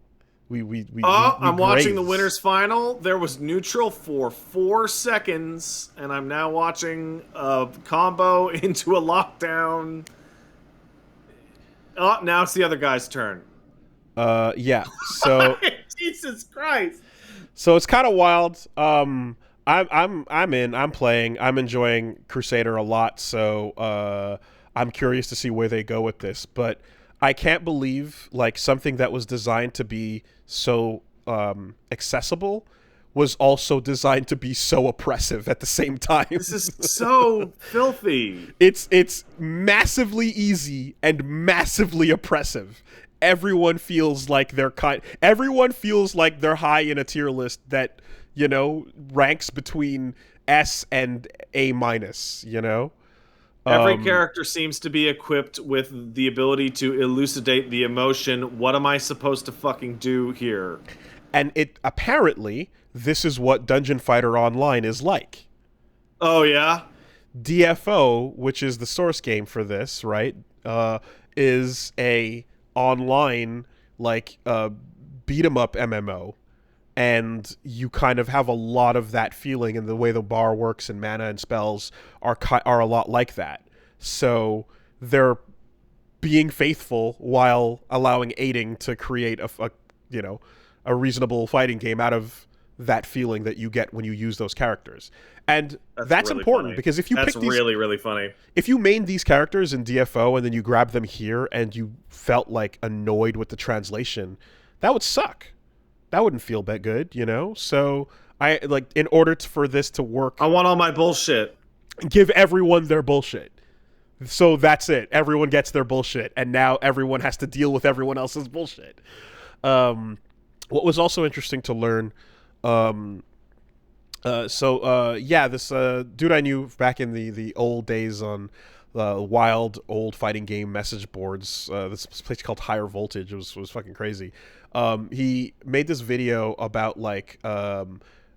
I'm watching the winners final. There was neutral for 4 seconds, and I'm now watching a combo into a lockdown. Oh, now it's the other guy's turn. Yeah. So Jesus Christ. So it's kind of wild. I'm playing. I'm enjoying Crusader a lot. So I'm curious to see where they go with this, but I can't believe like something that was designed to be so accessible was also designed to be so oppressive at the same time. This is so filthy. It's massively easy and massively oppressive everyone feels like everyone feels like they're high in a tier list that, ranks between S and A minus, Every character seems to be equipped with the ability to elucidate the emotion. What am I supposed to fucking do here? And apparently this is what Dungeon Fighter Online is like. Oh yeah? DFO, which is the source game for this, right? Is a online beat 'em up MMO, and you kind of have a lot of that feeling, and the way the bar works and mana and spells are a lot like that. So they're being faithful while allowing aiding to create a reasonable fighting game out of that feeling that you get when you use those characters. And that's really important funny. because if you That's pick these, really, really funny. if you main these characters in DFO and then you grab them here and you felt annoyed with the translation, that would suck. That wouldn't feel that good, So in order for this to work, I want all my bullshit. give everyone their bullshit. So that's it. Everyone gets their bullshit, and now everyone has to deal with everyone else's bullshit. What was also interesting to learn, this dude I knew back in the old days on wild old fighting game message boards, this place called Higher Voltage, was fucking crazy. He made this video about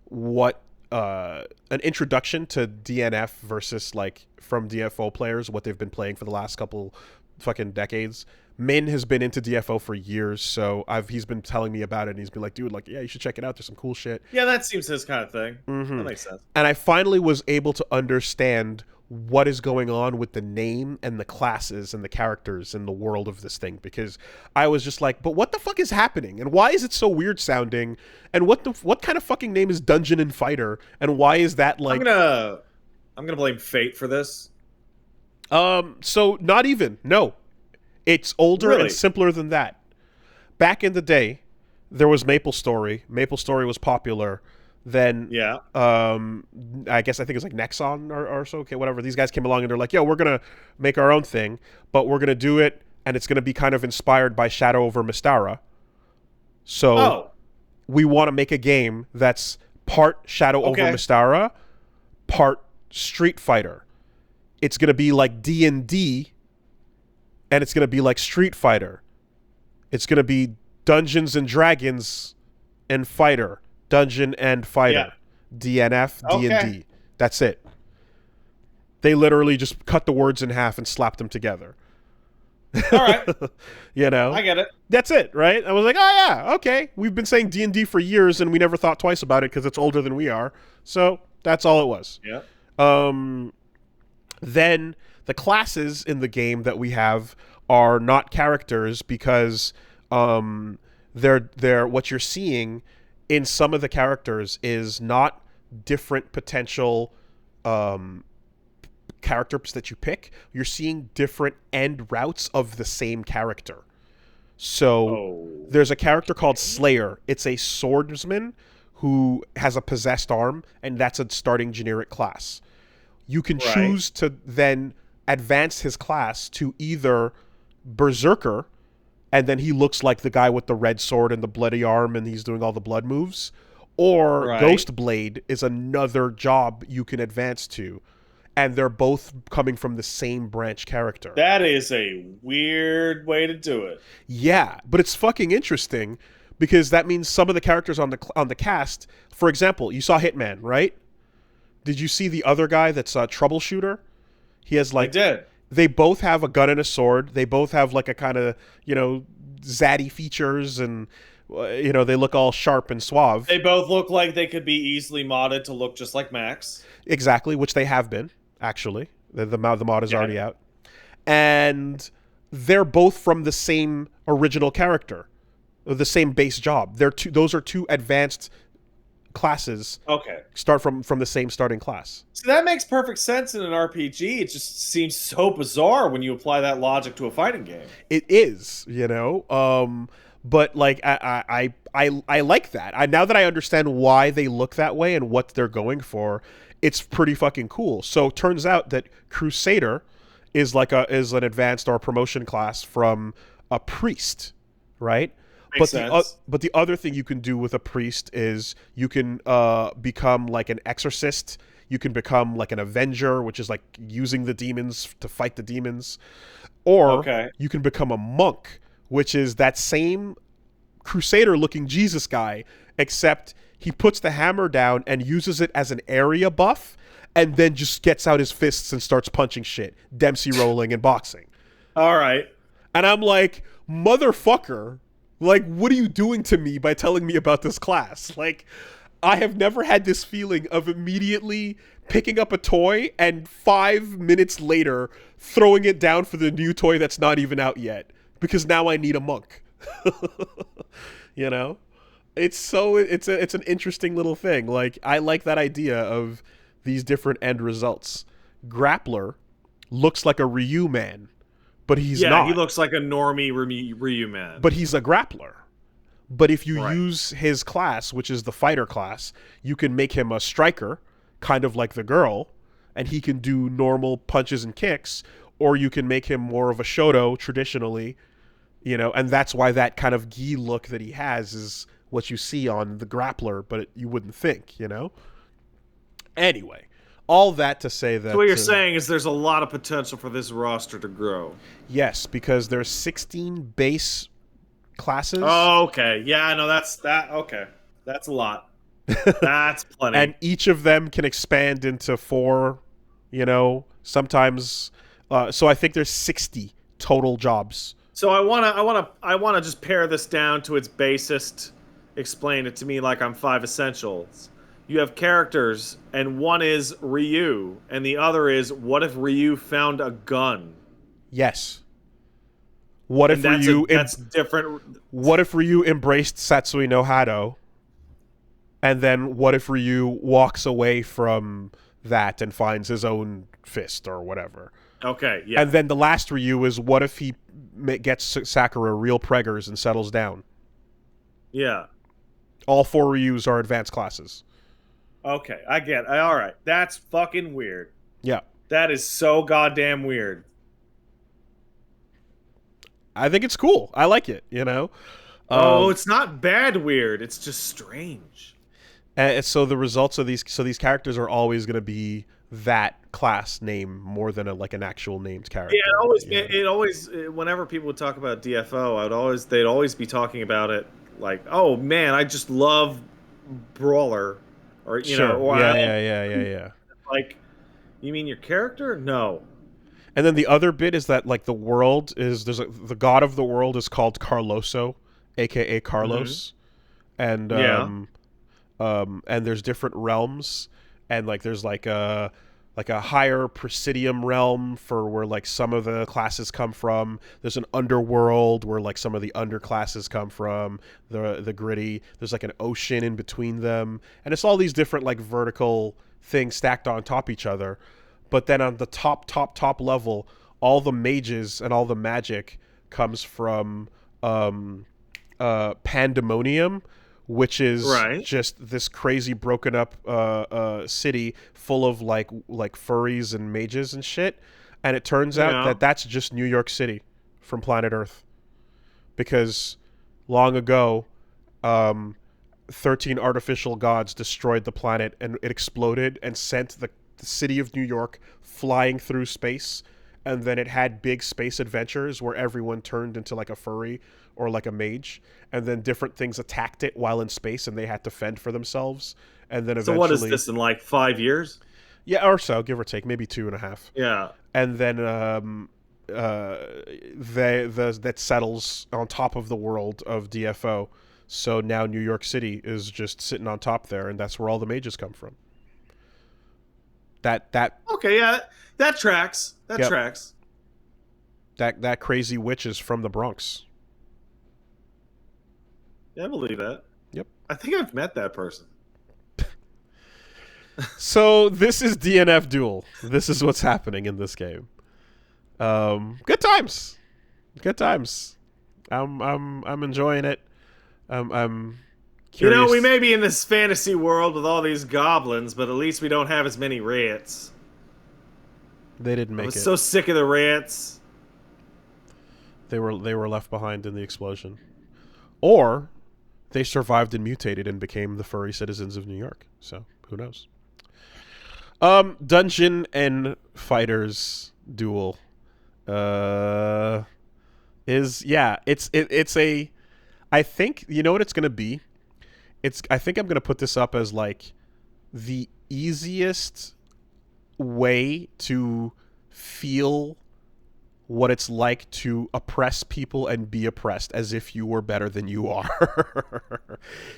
what an introduction to DNF versus from DFO players, what they've been playing for the last couple fucking decades. Min has been into DFO for years, so he's been telling me about it, and he's been like, dude, yeah, you should check it out. There's some cool shit. Yeah, that seems his kind of thing. Mm-hmm. That makes sense. And I finally was able to understand what is going on with the name and the classes and the characters in the world of this thing, because I was just like, but what the fuck is happening, and why is it so weird sounding, and what kind of fucking name is Dungeon and Fighter, and why is that I'm gonna blame fate for this. So not even, no. It's older Really? and simpler than that. Back in the day, there was MapleStory. MapleStory was popular. Then, Yeah. I think it was Nexon or so. Okay, whatever. These guys came along and they're like, yo, we're going to make our own thing, but we're going to do it, and it's going to be kind of inspired by Shadow over Mystara. So we want to make a game that's part Shadow over Mystara, part Street Fighter. It's going to be like D&D, and it's going to be like Street Fighter. It's going to be Dungeons and Dragons and Fighter. Dungeon and Fighter. Yeah. DNF, D&D. That's it. They literally just cut the words in half and slapped them together. All right. I get it. That's it, right? I was like, oh yeah, okay. We've been saying D&D for years, and we never thought twice about it because it's older than we are. So that's all it was. Yeah. Then the classes in the game that we have are not characters, because they're what you're seeing in some of the characters is not different potential characters that you pick. You're seeing different end routes of the same character. So there's a character called Slayer. It's a swordsman who has a possessed arm, and that's a starting generic class. You can choose to then advance his class to either Berserker, and then he looks like the guy with the red sword and the bloody arm, and he's doing all the blood moves. Or Ghost Blade is another job you can advance to, and they're both coming from the same branch character. That is a weird way to do it. Yeah, but it's fucking interesting, because that means some of the characters on the cast, for example, you saw Hitman, right? Did you see the other guy that's a troubleshooter? He has I did. They both have a gun and a sword. They both have a kind of, zaddy features, and, they look all sharp and suave. They both look like they could be easily modded to look just like Max. Exactly, which they have been, actually. The mod is already out. And they're both from the same original character, or the same base job. Those are two advanced classes. Start from the same starting class. So that makes perfect sense in an RPG. It just seems so bizarre when you apply that logic to a fighting game. It is, but I like that. Now that I understand why they look that way and what they're going for, it's pretty fucking cool. So turns out that Crusader is an advanced or promotion class from a priest. right? Makes sense. But the other thing you can do with a priest is you can become like an exorcist. You can become like an avenger, which is like using the demons to fight the demons. Or Okay. you can become a monk, which is that same crusader looking Jesus guy, except he puts the hammer down and uses it as an area buff and then just gets out his fists and starts punching shit, Dempsey rolling and boxing. All right. And I'm like, motherfucker, like, what are you doing to me by telling me about this class? Like, I have never had this feeling of immediately picking up a toy and 5 minutes later throwing it down for the new toy that's not even out yet because now I need a monk. You know? It's an interesting little thing. Like, I like that idea of these different end results. Grappler looks like a Ryu man, but he's not. Yeah, he looks like a normie Ryu man. But he's a grappler. But if you use his class, which is the fighter class, you can make him a striker, kind of like the girl, and he can do normal punches and kicks, or you can make him more of a Shoto traditionally, you know, and that's why that kind of gi look that he has is what you see on the grappler, but you wouldn't think, you know? Anyway, all that to say that... So what you're saying is there's a lot of potential for this roster to grow. Yes, because there's 16 base classes. Oh, okay. Yeah, no, okay. That's a lot. That's plenty. And each of them can expand into 4, you know, sometimes... so I think there's 60 total jobs. So I wanna just pare this down to its basest. Explain it to me like I'm 5 essentials. You have characters, and one is Ryu, and the other is what if Ryu found a gun? Yes. What if Ryu? That's different. What if Ryu embraced Satsui no Hado? And then what if Ryu walks away from that and finds his own fist or whatever? Okay, yeah. And then the last Ryu is what if he gets Sakura real preggers and settles down? Yeah. All 4 Ryus are advanced classes. Okay, I get it. All right. That's fucking weird. Yeah. That is so goddamn weird. I think it's cool. I like it, you know? It's not bad weird. It's just strange. And so the results of these characters are always going to be that class name more than an actual named character. Yeah, it always whenever people would talk about DFO, they'd always be talking about it like, "Oh man, I just love Brawler." Or you know, or yeah. Like, you mean your character? No. And then the other bit is that like the world is the god of the world is called Carloso, aka Carlos, and and there's different realms, and like there's like a higher Presidium realm for where like some of the classes come from. There's an underworld where like some of the underclasses come from. The gritty. There's like an ocean in between them, and it's all these different like vertical things stacked on top each other. But then on the top level, all the mages and all the magic comes from Pandemonium, which is just this crazy broken up city full of like furries and mages and shit. And it turns out that that's just New York City from planet Earth, because long ago 13 artificial gods destroyed the planet, and it exploded and sent the city of New York flying through space. And then it had big space adventures where everyone turned into like a furry or like a mage, and then different things attacked it while in space, and they had to fend for themselves. And then eventually, so what is this in like 5 years? Yeah, or so, give or take, maybe 2.5. Yeah. And then that settles on top of the world of DFO. So now New York City is just sitting on top there, and that's where all the mages come from. That okay, yeah, that tracks. That tracks. That crazy witch is from the Bronx. Yeah, I believe that. Yep. I think I've met that person. So this is DNF Duel. This is what's happening in this game. Good times. Good times. I'm enjoying it. I'm curious. You know, we may be in this fantasy world with all these goblins, but at least we don't have as many rats. They didn't make it. I was so sick of the rats. They were left behind in the explosion. or they survived and mutated and became the furry citizens of New York. So who knows? Dungeon and Fighters Duel it's a, I think, you know what it's gonna be. I think I'm gonna put this up as like the easiest way to feel what it's like to oppress people and be oppressed as if you were better than you are.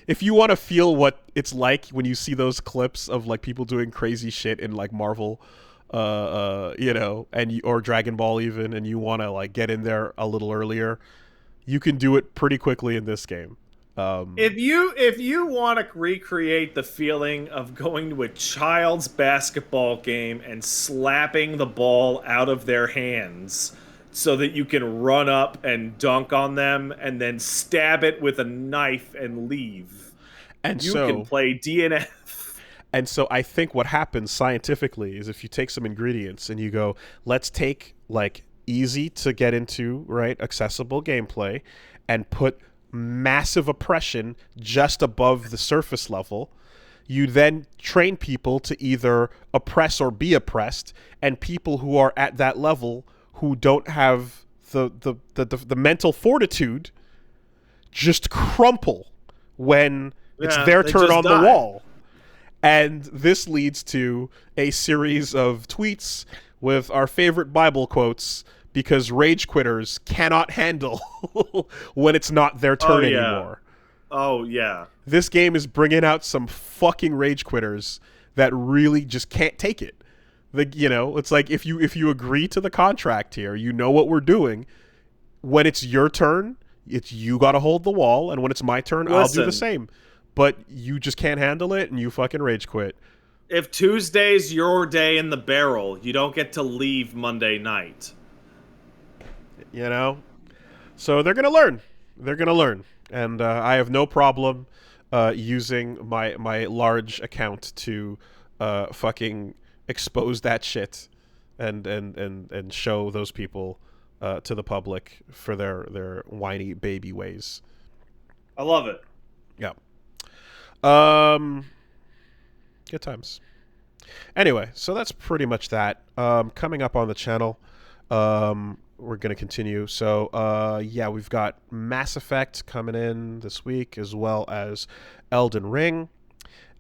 If you want to feel what it's like when you see those clips of like people doing crazy shit in like Marvel, or Dragon Ball even, and you want to like get in there a little earlier, you can do it pretty quickly in this game. If you want to recreate the feeling of going to a child's basketball game and slapping the ball out of their hands so that you can run up and dunk on them and then stab it with a knife and leave, and you so, can play DNF. And so I think what happens scientifically is if you take some ingredients and you go, let's take like easy to get into, right, accessible gameplay and put massive oppression just above the surface level. You then train people to either oppress or be oppressed, and people who are at that level who don't have the mental fortitude just crumple when it's their turn on the wall. And this leads to a series of tweets with our favorite Bible quotes, because rage quitters cannot handle when it's not their turn anymore. Oh, yeah. This game is bringing out some fucking rage quitters that really just can't take it. It's like if you agree to the contract here, you know what we're doing. When it's your turn, it's you got to hold the wall, and when it's my turn, I'll do the same. But you just can't handle it, and you fucking rage quit. If Tuesday's your day in the barrel, you don't get to leave Monday night. So they're gonna learn, and I have no problem using my large account to fucking expose that shit and show those people to the public for their whiny baby ways. I love it. Yeah. Good times. Anyway, so that's pretty much that. Coming up on the channel, we're going to continue. So, we've got Mass Effect coming in this week, as well as Elden Ring.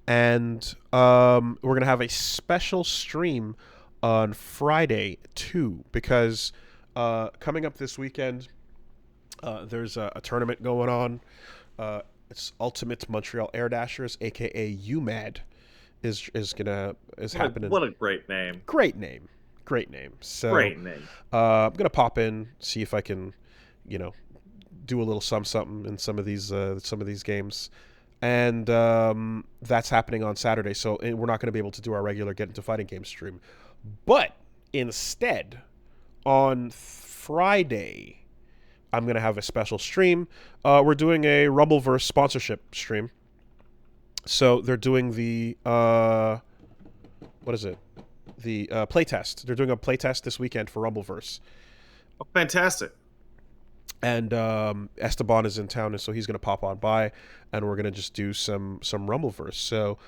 And we're going to have a special stream on Friday, too, because coming up this weekend, there's a tournament going on. It's Ultimate Montreal Air Dashers, a.k.a. UMAD, is happening. What a great name. Great name. So, great name. I'm gonna pop in, see if I can, do a little something in some of these games, and that's happening on Saturday. So we're not gonna be able to do our regular Get Into Fighting Games stream, but instead, on Friday, I'm gonna have a special stream. We're doing a Rumbleverse sponsorship stream. So they're doing the what is it? The playtest. They're doing a playtest this weekend for Rumbleverse. Oh, fantastic. And Esteban is in town, and so he's going to pop on by, and we're going to just do some Rumbleverse. So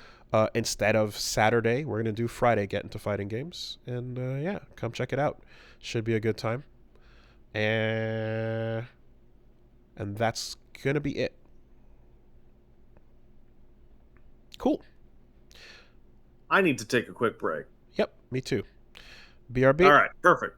instead of Saturday, we're going to do Friday Get Into Fighting Games. And come check it out. Should be a good time. And that's going to be it. Cool. I need to take a quick break. Yep, me too. BRB. All right, perfect.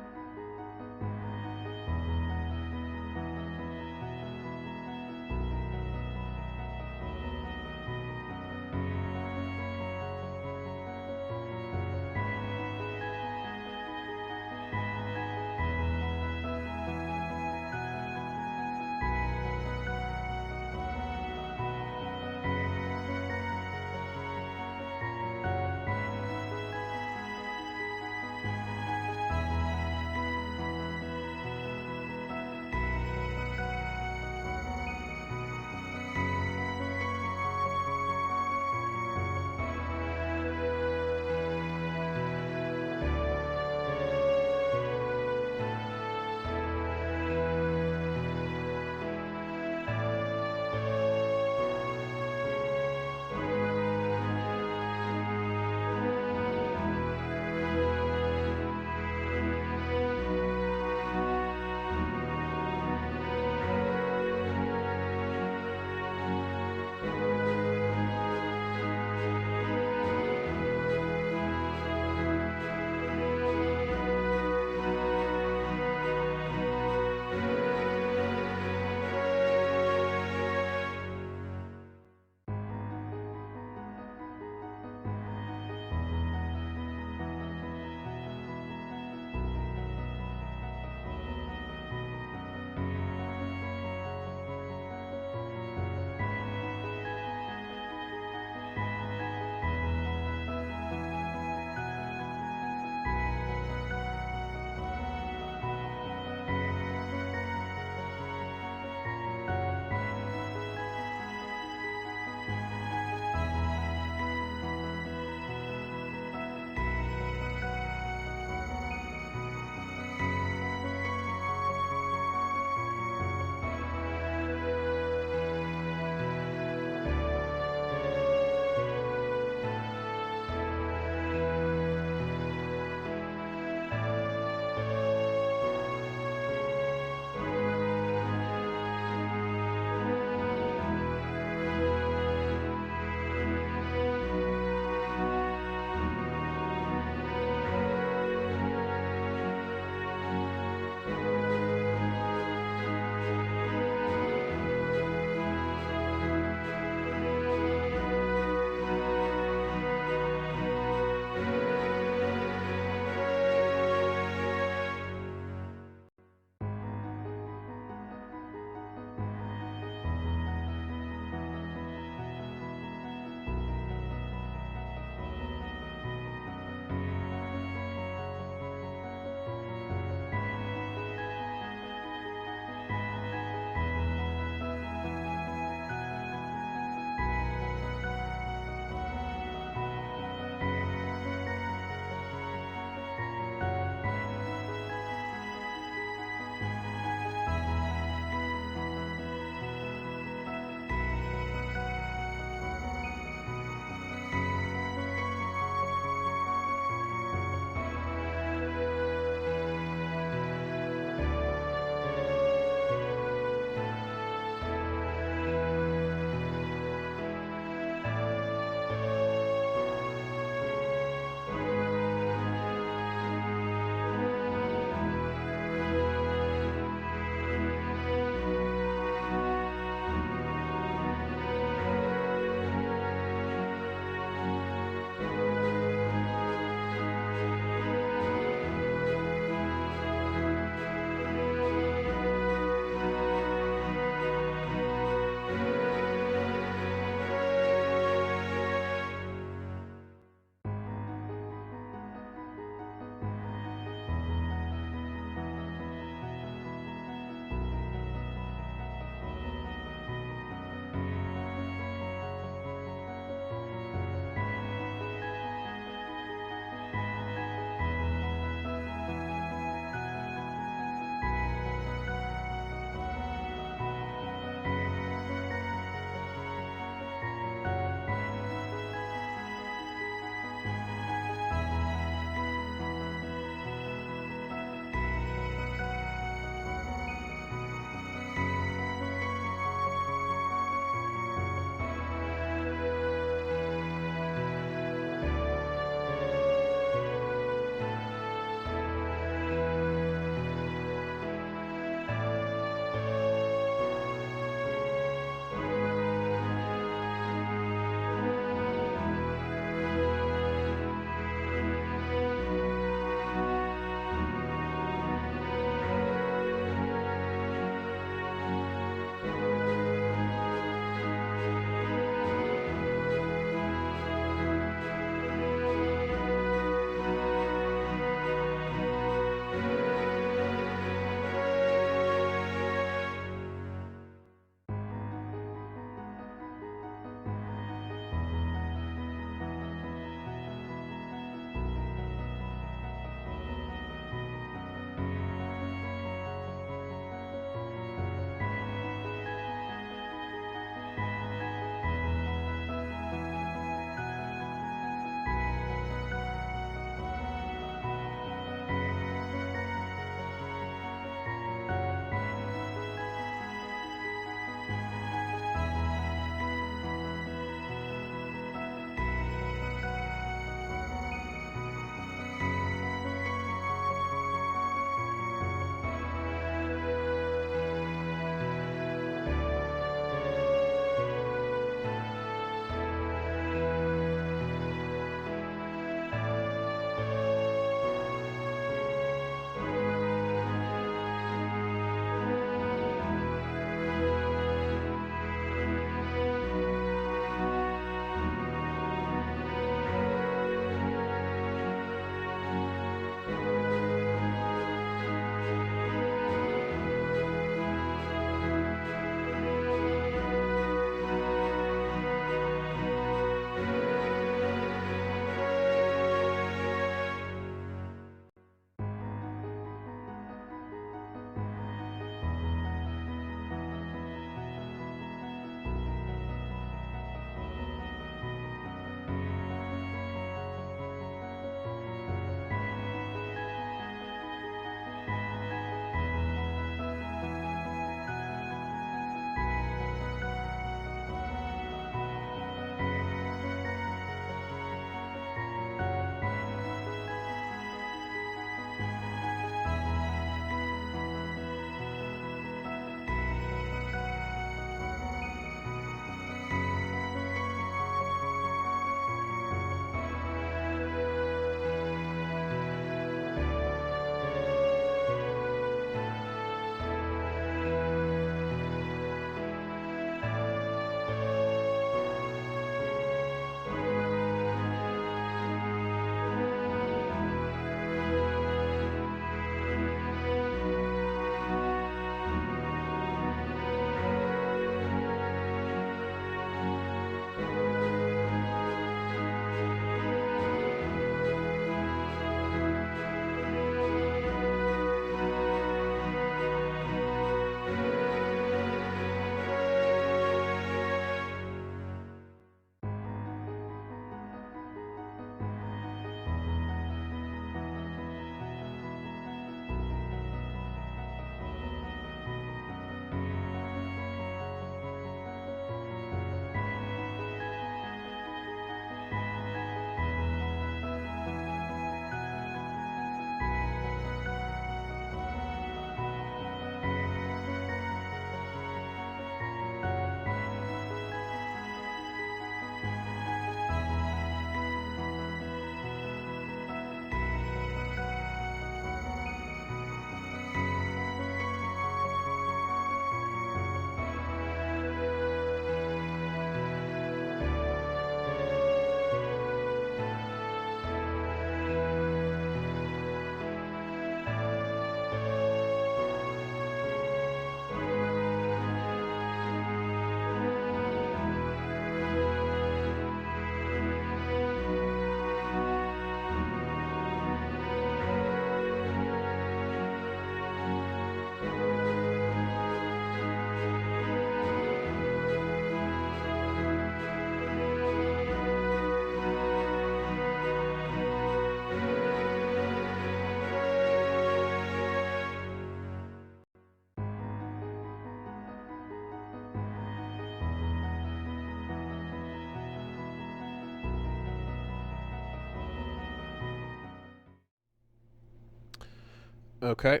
Okay.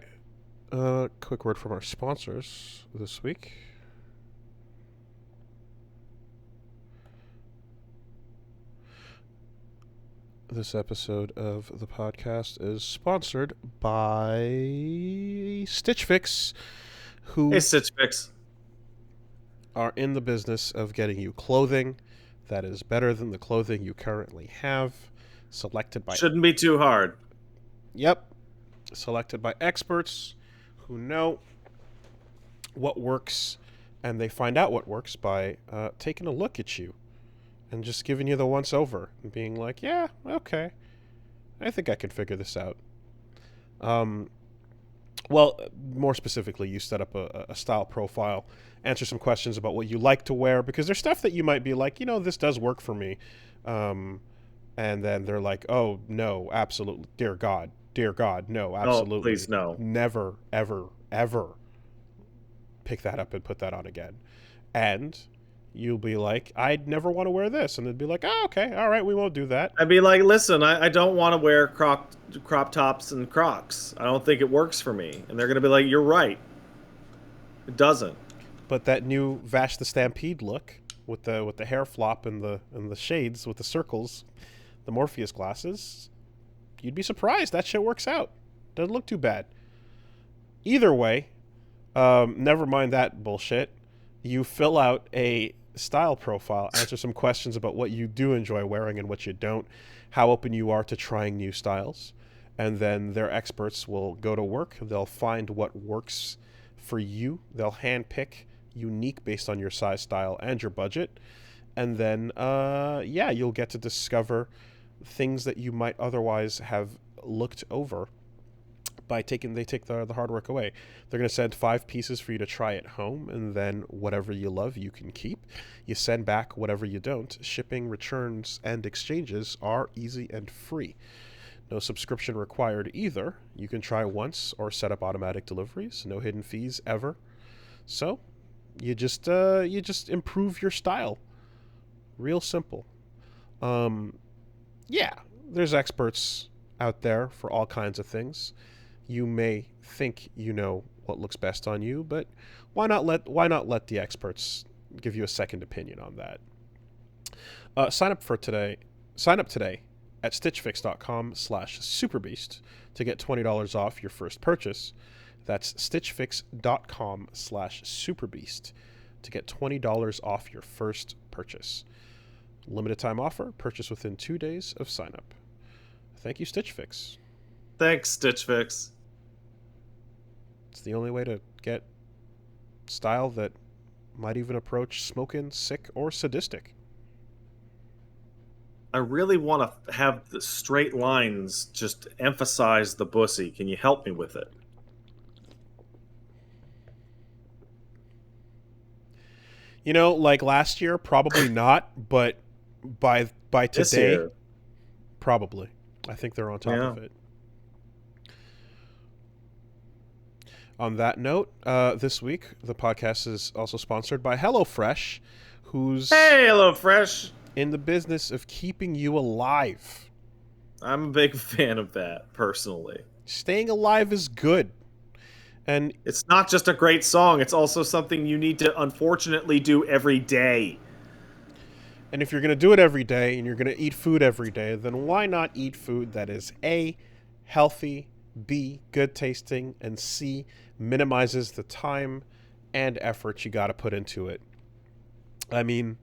Quick word from our sponsors this week. This episode of the podcast is sponsored by Stitch Fix, who Hey, Stitch Fix. are in the business of getting you clothing that is better than the clothing you currently have, selected by... Shouldn't be too hard. Yep. Selected by experts who know what works, and they find out what works by taking a look at you and just giving you the once over and being like, yeah, okay, I think I can figure this out. Well, more specifically, you set up a style profile, answer some questions about what you like to wear, because there's stuff that you might be like, this does work for me. And then they're like, oh, no, absolutely, dear God, no, absolutely. Oh, please, no. Never, ever, ever pick that up and put that on again. And you'll be like, I'd never want to wear this. And they'd be like, oh, okay, all right, we won't do that. I'd be like, listen, I don't want to wear crop tops and Crocs. I don't think it works for me. And they're going to be like, you're right. It doesn't. But that new Vash the Stampede look with the hair flop and the shades with the circles, the Morpheus glasses, you'd be surprised. That shit works out. Doesn't look too bad. Either way, never mind that bullshit. You fill out a style profile, answer some questions about what you do enjoy wearing and what you don't, how open you are to trying new styles, and then their experts will go to work. They'll find what works for you. They'll handpick unique based on your size, style, and your budget. And then, you'll get to discover things that you might otherwise have looked over by they take the hard work away. They're going to send 5 pieces for you to try at home, and then whatever you love, you can keep. You send back whatever you don't. Shipping, returns, and exchanges are easy and free. No subscription required either. You can try once or set up automatic deliveries. No hidden fees ever. So you just improve your style. Real simple. There's experts out there for all kinds of things. You may think you know what looks best on you, but why not let the experts give you a second opinion on that? Sign up today at stitchfix.com/superbeast to get $20 off your first purchase. That's stitchfix.com/superbeast to get $20 off your first purchase. Limited time offer. Purchase within 2 days of sign up. Thank you, Stitch Fix. Thanks, Stitch Fix. It's the only way to get style that might even approach smoking, sick, or sadistic. I really want to have the straight lines just emphasize the bussy. Can you help me with it? Like last year, probably not, but by today, probably. I think they're on top of it. On that note, this week, the podcast is also sponsored by HelloFresh, who's... Hey, HelloFresh! ...in the business of keeping you alive. I'm a big fan of that, personally. Staying alive is good. And it's not just a great song, it's also something you need to, unfortunately, do every day. And if you're going to do it every day and you're going to eat food every day, then why not eat food that is A, healthy, B, good tasting, and C, minimizes the time and effort you got to put into it. I mean,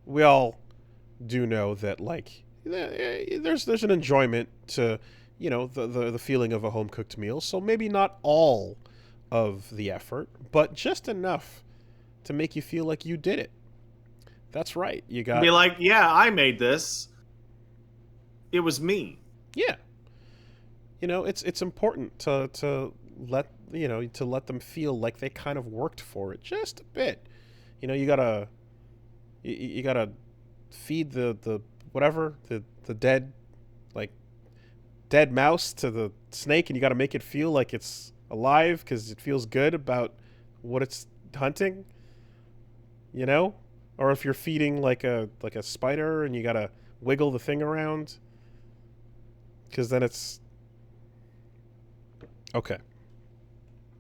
we all do know that, like, there's an enjoyment to, the feeling of a home-cooked meal, so maybe not all of the effort, but just enough to make you feel like you did it. That's right. You got... Be like, yeah, I made this. It was me. Yeah. It's important to let them feel like they kind of worked for it just a bit. You gotta feed the dead mouse to the snake, and you gotta make it feel like it's alive because it feels good about what it's hunting. Or if you're feeding like a spider and you gotta wiggle the thing around, because then it's okay.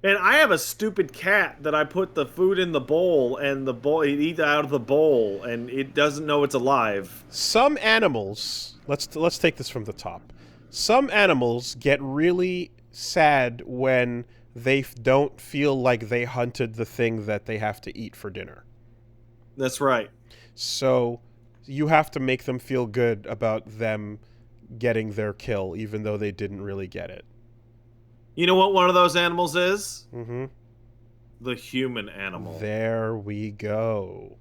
And I have a stupid cat that I put the food in the bowl, and the bowl it eats out of the bowl, and it doesn't know it's alive. Some animals, let's take this from the top. Some animals get really sad when they don't feel like they hunted the thing that they have to eat for dinner. That's right. So you have to make them feel good about them getting their kill, even though they didn't really get it. You know what one of those animals is? Mm-hmm. The human animal. There we go.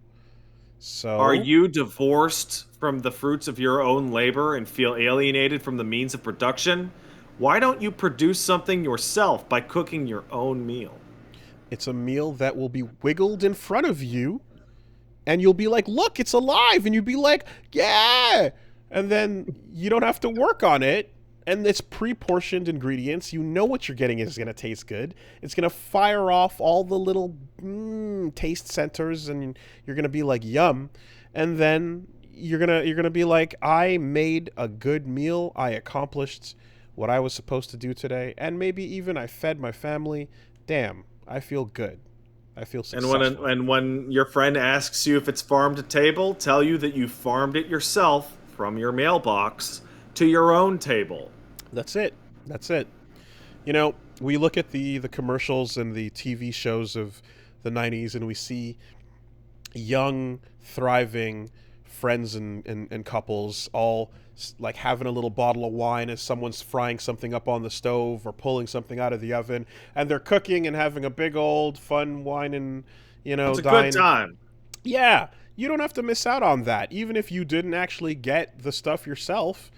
So Are you divorced from the fruits of your own labor and feel alienated from the means of production? Why don't you produce something yourself by cooking your own meal? it's a meal that will be wiggled in front of you, and you'll be like, look, it's alive. And you'd be like, yeah. And then you don't have to work on it. And it's pre-portioned ingredients. You know what you're getting is going to taste good. It's going to fire off all the little taste centers, and you're going to be like, yum. And then you're gonna be like, I made a good meal. I accomplished what I was supposed to do today, and maybe even I fed my family. Damn, I feel good. I feel successful. And when your friend asks you if it's farm to table, tell you that you farmed it yourself from your mailbox to your own table. That's it. That's it. You know, we look at the commercials and the TV shows of the 90s, and we see young, thriving friends and couples all like having a little bottle of wine as someone's frying something up on the stove or pulling something out of the oven, and they're cooking and having a big old fun wine and, you know, It's a good time. Yeah, you don't have to miss out on that. Even if you didn't actually get the stuff yourself,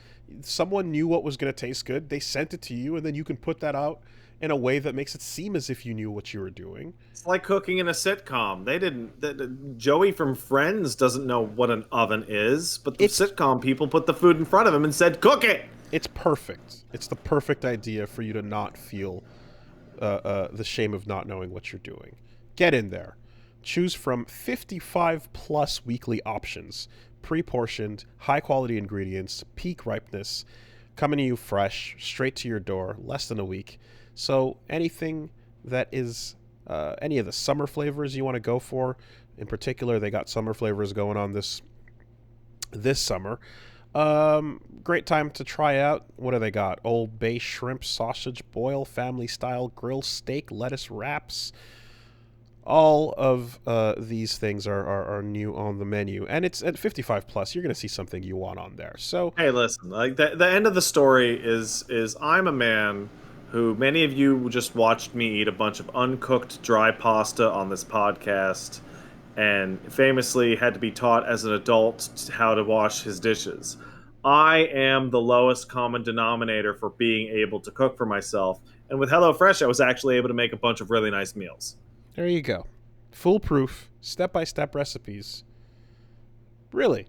someone knew what was going to taste good. They sent it to you, and then you can put that out in a way that makes it seem as if you knew what you were doing. It's like cooking in a sitcom. They didn't. Joey from Friends doesn't know what an oven is, but the sitcom people put the food in front of him and said, "Cook it." It's perfect. It's the perfect idea for you to not feel the shame of not knowing what you're doing. Get in there. Choose from 55 plus weekly options, pre-portioned, high-quality ingredients, peak ripeness, coming to you fresh, straight to your door, less than a week. So anything that is any of the summer flavors you want to go for, in particular, they got summer flavors going on this summer. Great time to try out. What do they got? Old Bay shrimp sausage boil, family style grill steak, lettuce wraps. All of these things are new on the menu, and it's at 55 plus. You're going to see something you want on there. So hey, listen, like the end of the story is I'm a man who many of you just watched me eat a bunch of uncooked dry pasta on this podcast, and famously had to be taught as an adult how to wash his dishes. I am the lowest common denominator for being able to cook for myself, and with HelloFresh, I was actually able to make a bunch of really nice meals. There you go. Foolproof, step-by-step recipes. Really.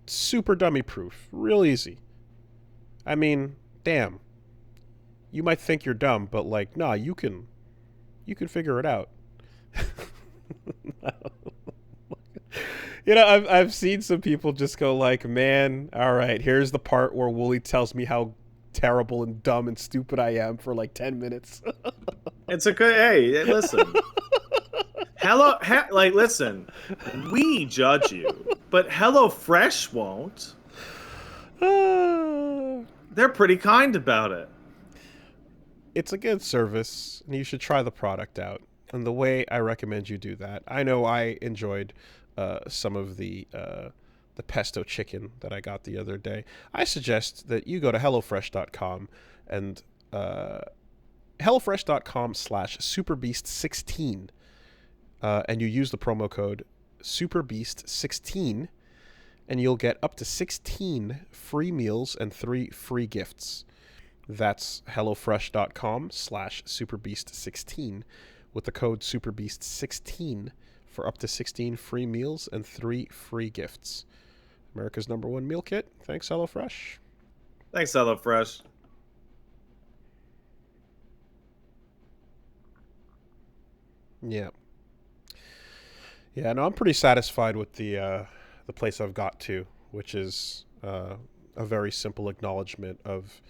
Super dummy-proof. Real easy. I mean, damn. You might think you're dumb, but like, nah, you can figure it out. You know, I've seen some people just go like, man, all right, here's the part where Wooly tells me how terrible and dumb and stupid I am for like 10 minutes. It's a good, hey, listen. Listen, we judge you, but HelloFresh won't. They're pretty kind about it. It's a good service, and you should try the product out. And the way I recommend you do that, I know I enjoyed some of the pesto chicken that I got the other day. I suggest that you go to HelloFresh.com and HelloFresh.com/SuperBeast16 and you use the promo code SuperBeast16 and you'll get up to 16 free meals and 3 free gifts. That's HelloFresh.com/SuperBeast16 with the code SuperBeast16 for up to 16 free meals and 3 free gifts. America's #1 meal kit. Thanks, HelloFresh. Thanks, HelloFresh. Yeah. Yeah, no, I'm pretty satisfied with the place I've got to, which is a very simple acknowledgement of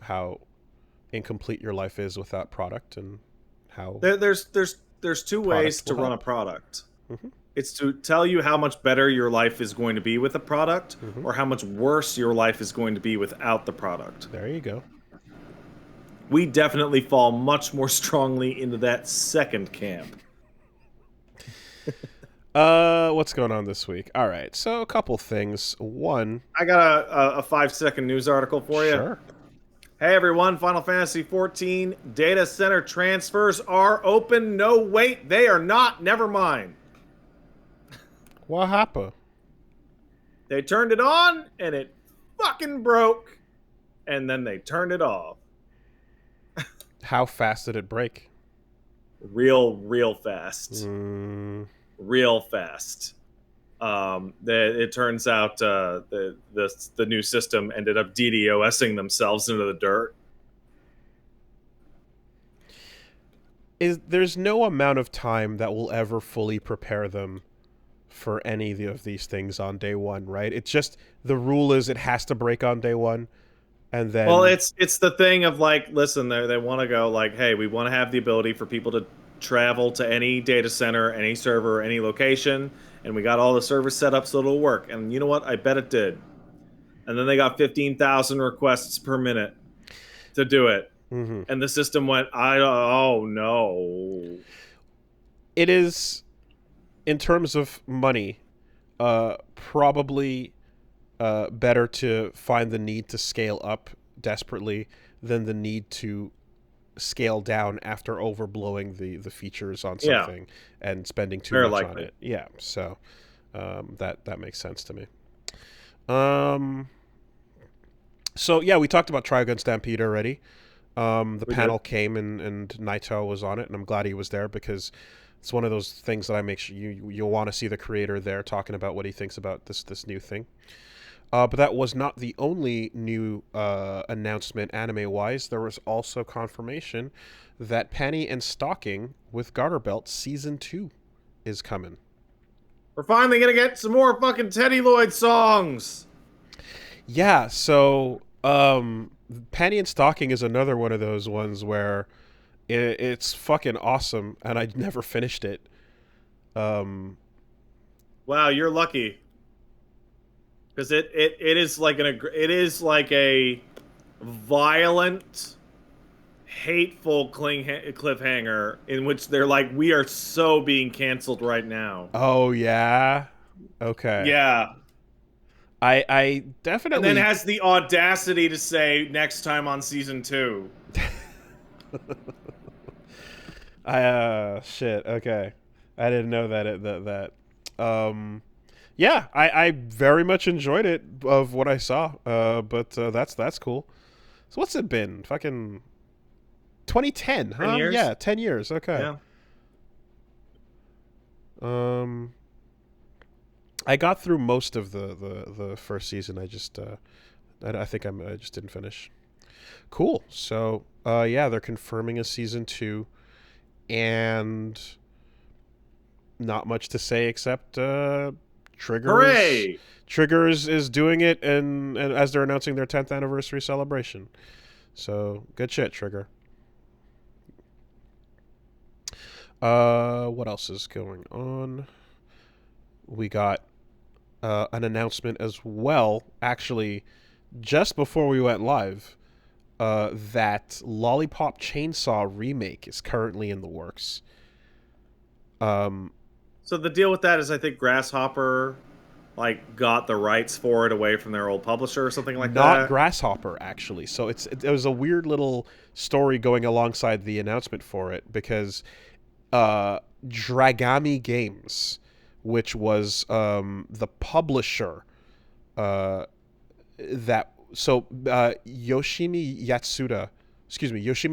how incomplete your life is without product and how There's two ways product to will run a help. product. Hmm. It's to tell you how much better your life is going to be with a product, Hmm. or how much worse your life is going to be without the product. There you go. We definitely fall much more strongly into that second camp. What's going on this week? All right, so a couple things. One, I got a 5-second news article for you. sure. Hey everyone, Final Fantasy XIV data center transfers are open. No, wait, they are not. Never mind. What happened? They turned it on and it fucking broke, and then they turned it off. How fast did it break? Real fast. Mm, Real fast. It turns out the new system ended up DDoSing themselves into the dirt. there's no amount of time that will ever fully prepare them for any of these things on day one, right? It's just the rule is it has to break on day one, and Well, then it's the thing of like, listen, they want to go like, hey, we want to have the ability for people to travel to any data center, any server, any location, and we got all the servers set up so it'll work. And you know what? I bet it did. And then they got 15,000 requests per minute to do it, mhm. and the system went, oh no. It is, in terms of money, probably better to find the need to scale up desperately than the need to scale down after overblowing the features on Yeah, something and spending too very much on likely. it. Yeah, so that makes sense to me. Um, so yeah, we talked about Trigun Stampede already. The We did. panel came and Naito was on it, and I'm glad he was there because it's one of those things that I make sure you'll want to see the creator there talking about what he thinks about this new thing. But that was not the only new announcement anime-wise. There was also confirmation that Panty and Stocking with Garterbelt Season 2 is coming. We're finally gonna get some more fucking Teddy Lloyd songs. Yeah, so Panty and Stocking is another one of those ones where it's fucking awesome, and I never finished it. Um, Wow, you're lucky. Because it is like it is like a violent, hateful cliffhanger in which they're like, we are so being canceled right now. oh, yeah? Okay. Yeah. I And then definitely... has the audacity to say next time on season 2. Shit, okay. I didn't know yeah, I very much enjoyed it of what I saw. But that's cool. So what's it been? Fucking 2010, 10 huh? years? Yeah, 10 years. Okay. Yeah. Um I got through most of the first season. I think I just didn't finish. Cool. So, yeah, they're confirming a season 2 and not much to say except Hooray! Triggers is doing it, and as they're announcing their 10th anniversary celebration. So good shit, Trigger. What else is going on? We got an announcement as well, actually, just before we went live, that Lollipop Chainsaw remake is currently in the works. So the deal with that is I think Grasshopper like got the rights for it away from their old publisher or something like Not that. Grasshopper, actually. So it was a weird little story going alongside the announcement for it because Dragami Games, which was the publisher Yoshimi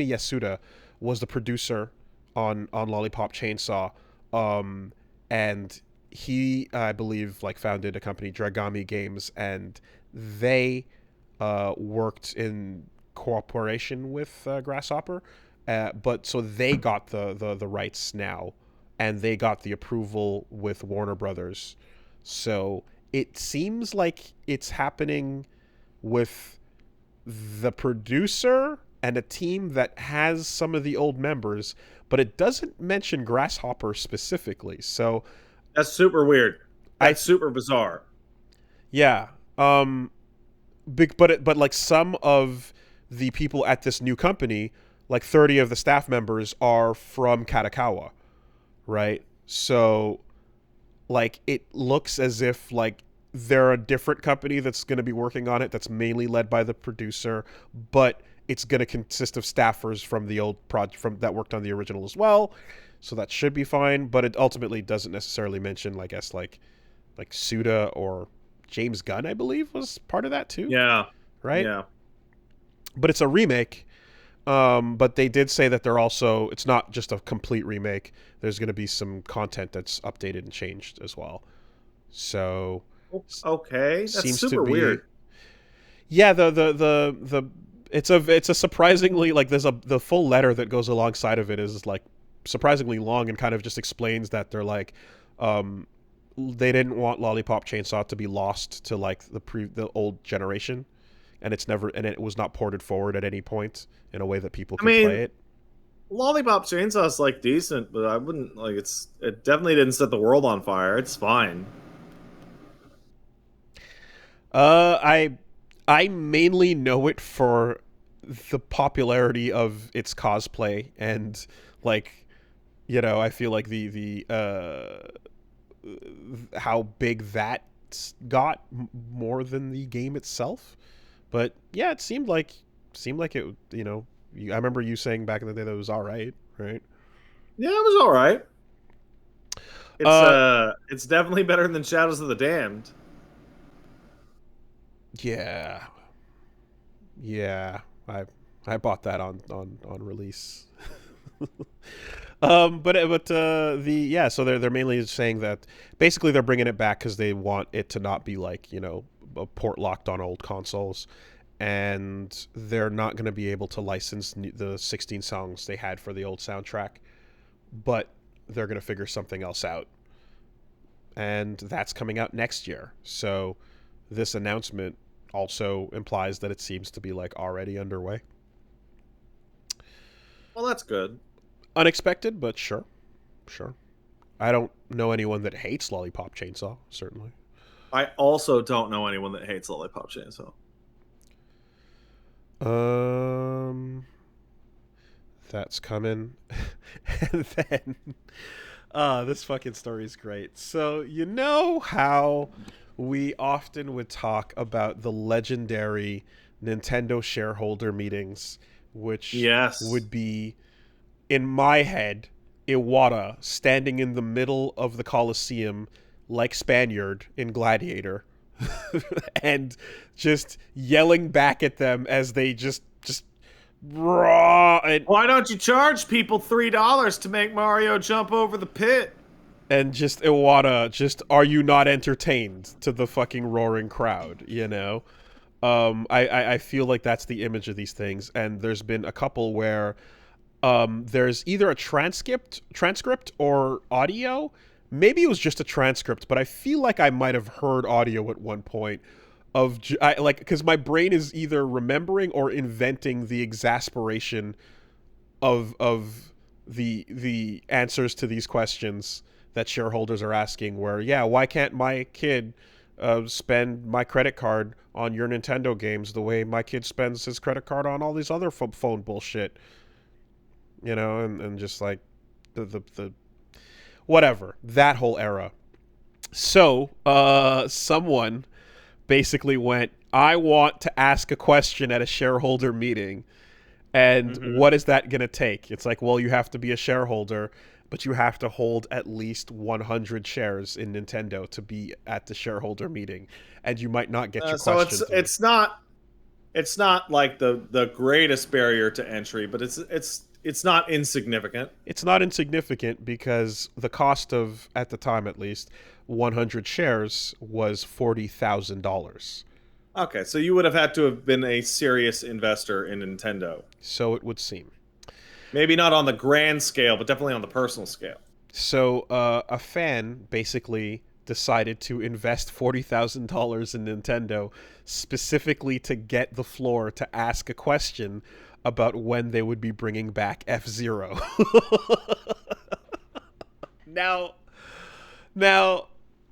Yasuda was the producer on Lollipop Chainsaw, and he, I believe, like founded a company, Dragami Games, and they worked in cooperation with Grasshopper, but so they got the rights now, and they got the approval with Warner Brothers, so it seems like it's happening with the producer and a team that has some of the old members, but it doesn't mention Grasshopper specifically. So That's super weird. I That's super bizarre. yeah, but like some of the people at this new company, like 30 of the staff members are from Katakawa, right? So like it looks as if like they're a different company that's going to be working on it, that's mainly led by the producer, but it's going to consist of staffers from the old project from that worked on the original as well. So that should be fine, but it ultimately doesn't necessarily mention, I guess, like Suda or James Gunn, I believe, was part of that too. Yeah. Right? Yeah. But it's a remake. But they did say that it's not just a complete remake. There's going to be some content that's updated and changed as well. So Okay, that's seems super to be weird. yeah. The it's a surprisingly, like, the full letter that goes alongside of it is like surprisingly long and kind of just explains that they're like they didn't want Lollipop Chainsaw to be lost to like the old generation, and it was not ported forward at any point in a way that people could play it. Lollipop Chainsaw is like decent, but I wouldn't like it definitely didn't set the world on fire. It's fine. I mainly know it for the popularity of its cosplay and like, I feel like the how big that got more than the game itself. But yeah, it seemed like it. I remember you saying back in the day that it was all right, right? Yeah, it was all right. It's definitely better than Shadows of the Damned. Yeah, yeah. I bought that on release. So they're mainly saying that basically they're bringing it back because they want it to not be like a port locked on old consoles, and they're not going to be able to license the 16 songs they had for the old soundtrack, but they're going to figure something else out, and that's coming out next year. So this announcement also implies that it seems to be like already underway. Well, that's good. Unexpected, but sure. I don't know anyone that hates Lollipop Chainsaw, certainly. I also don't know anyone that hates Lollipop Chainsaw. That's coming. And then this fucking story is great. So you know how we often would talk about the legendary Nintendo shareholder meetings, which Yes. would be, in my head, Iwata standing in the middle of the Colosseum like Spaniard in Gladiator and just yelling back at them as they just raw and Why don't you charge people $3 to make Mario jump over the pit? and just Iwata, just, are you not entertained, to the fucking roaring crowd, I feel like that's the image of these things, and there's been a couple where there's either a transcript or audio. Maybe it was just a transcript, but I feel like I might have heard audio at one point of because my brain is either remembering or inventing the exasperation of the answers to these questions that shareholders are asking. Where, yeah, why can't my kid spend my credit card on your Nintendo games the way my kid spends his credit card on all these other phone bullshit? And just like the whatever, that whole era. So someone basically went, I want to ask a question at a shareholder meeting, and what is that going to take? It's like, well, you have to be a shareholder, but you have to hold at least 100 shares in Nintendo to be at the shareholder meeting, and you might not get your question. So it's not like the greatest barrier to entry, but it's not insignificant. It's not insignificant because the cost of, at the time at least, 100 shares was $40,000. Okay, so you would have had to have been a serious investor in Nintendo. So it would seem. Maybe not on the grand scale, but definitely on the personal scale. So a fan basically decided to invest $40,000 in Nintendo specifically to get the floor to ask a question about when they would be bringing back F-Zero. Now,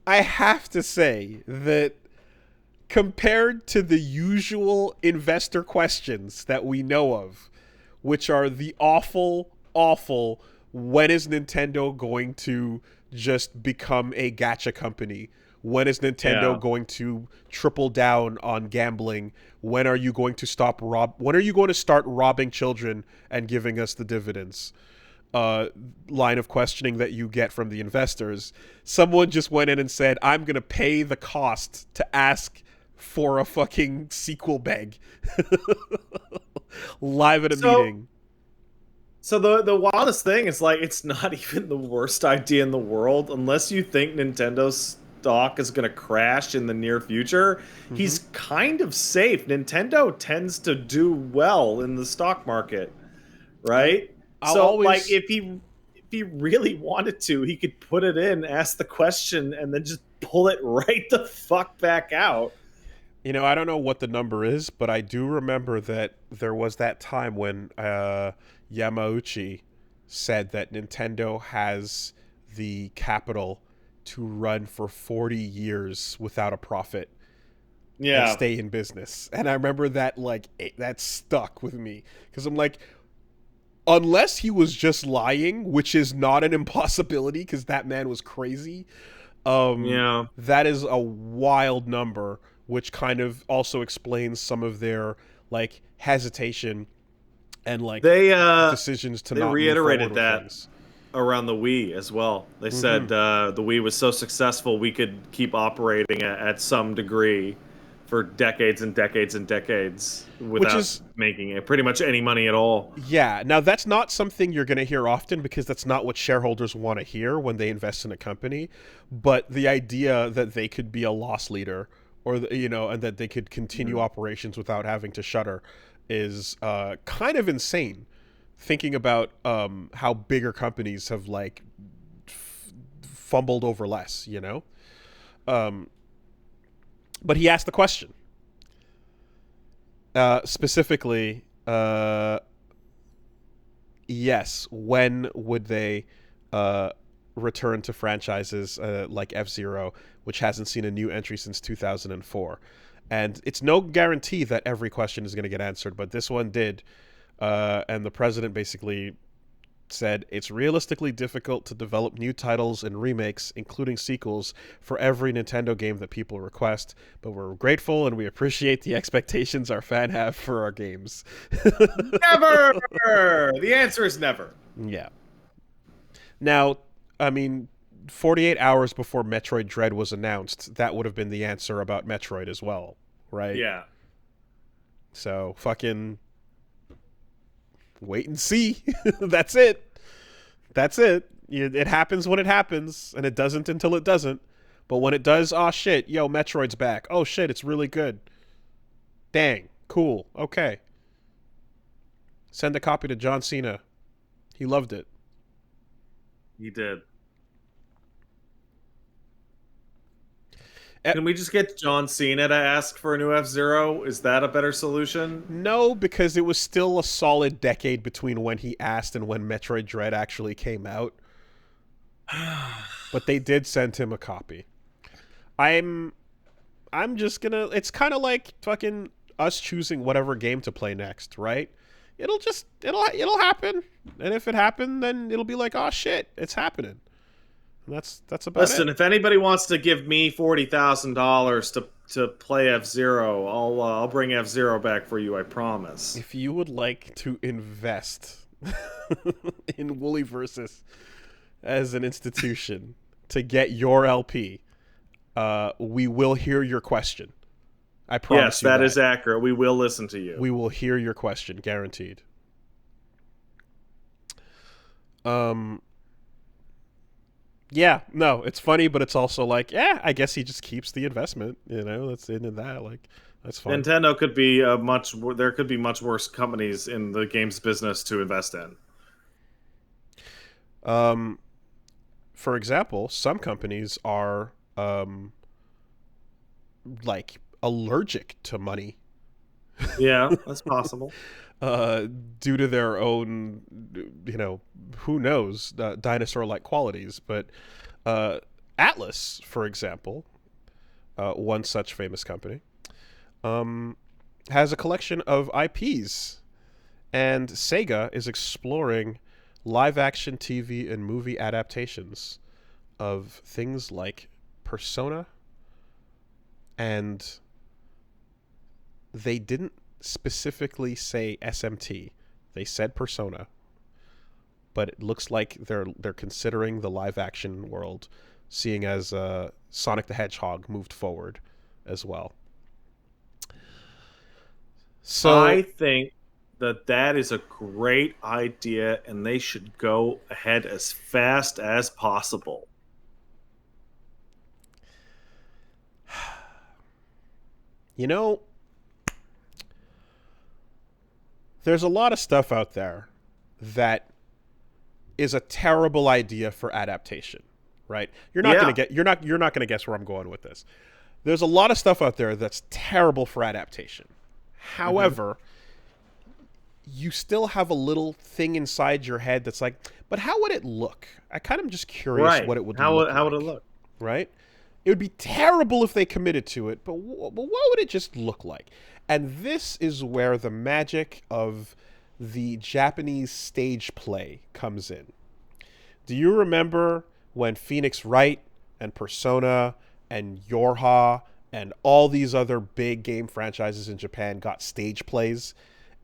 I have to say that compared to the usual investor questions that we know of, which are the awful, when is Nintendo going to just become a gacha company? When is Nintendo going to triple down on gambling? When are you going to when are you going to start robbing children and giving us the dividends? Line of questioning that you get from the investors. Someone just went in and said, I'm going to pay the cost to ask for a fucking sequel beg. Live at a meeting. So the wildest thing is, like, it's not even the worst idea in the world unless you think Nintendo's stock is going to crash in the near future. Mm-hmm. He's kind of safe. Nintendo tends to do well in the stock market, right? Like, if he really wanted to, he could put it in, ask the question, and then just pull it right the fuck back out. You know, I don't know what the number is, but I do remember that there was that time when Yamauchi said that Nintendo has the capital to run for 40 years without a profit and stay in business. And I remember that, like, that stuck with me because I'm like, unless he was just lying, which is not an impossibility because that man was crazy. That is a wild number, which kind of also explains some of their, like, hesitation and, like, decisions to not reiterated move that with things. Around the Wii as well. They said the Wii was so successful we could keep operating at some degree for decades and decades and decades without making it pretty much any money at all. Yeah. Now, that's not something you're going to hear often because that's not what shareholders want to hear when they invest in a company. But the idea that they could be a loss leader or, and that they could continue operations without having to shutter is kind of insane. Thinking about how bigger companies have, like, fumbled over less, But he asked the question. Specifically, yes, when would they return to franchises like F-Zero, which hasn't seen a new entry since 2004? And it's no guarantee that every question is going to get answered, but this one did. And the president basically said, it's realistically difficult to develop new titles and remakes, including sequels, for every Nintendo game that people request, but we're grateful and we appreciate the expectations our fans have for our games. Never! The answer is never. Yeah. Now, I mean, 48 hours before Metroid Dread was announced, that would have been the answer about Metroid as well, right? Yeah. So, fucking wait and see. That's it. It happens when it happens, and it doesn't until it doesn't. But when it does, oh shit, yo, Metroid's back. Oh shit, it's really good. Dang, cool, okay. Send a copy to John Cena. He loved it. He did. Can we just get John Cena to ask for a new F-Zero? Is that a better solution? No, because it was still a solid decade between when he asked and when Metroid Dread actually came out. But they did send him a copy. I'm just gonna... It's kind of like fucking us choosing whatever game to play next, right? It'll happen. And if it happened, then it'll be like, oh shit, it's happening. That's about it. Listen, if anybody wants to give me $40,000 to play F-Zero, I'll bring F-Zero back for you, I promise. If you would like to invest in Woolly Versus as an institution to get your LP, we will hear your question. I promise you that. Yes, that is accurate. We will listen to you. We will hear your question, guaranteed. Yeah, no, it's funny, but it's also like, yeah, I guess he just keeps the investment, that's into that, like, that's fine. Nintendo could be there could be much worse companies in the games business to invest in. For example, some companies are um, like allergic to money. Yeah, that's possible. Due to their own, who knows, dinosaur-like qualities. But ATLUS, for example, one such famous company, has a collection of IPs, and SEGA is exploring live-action TV and movie adaptations of things like Persona, and they didn't specifically say SMT. They said Persona, but it looks like they're considering the live action world, seeing as Sonic the Hedgehog moved forward as well. So I think that is a great idea, and they should go ahead as fast as possible. There's a lot of stuff out there that is a terrible idea for adaptation, right? You're not gonna guess where I'm going with this. There's a lot of stuff out there that's terrible for adaptation. However, you still have a little thing inside your head that's like, but how would it look? I kind of just curious what it would look like. How would it look? Right? It would be terrible if they committed to it, but what would it just look like? And this is where the magic of the Japanese stage play comes in. Do you remember when Phoenix Wright and Persona and Yorha and all these other big game franchises in Japan got stage plays?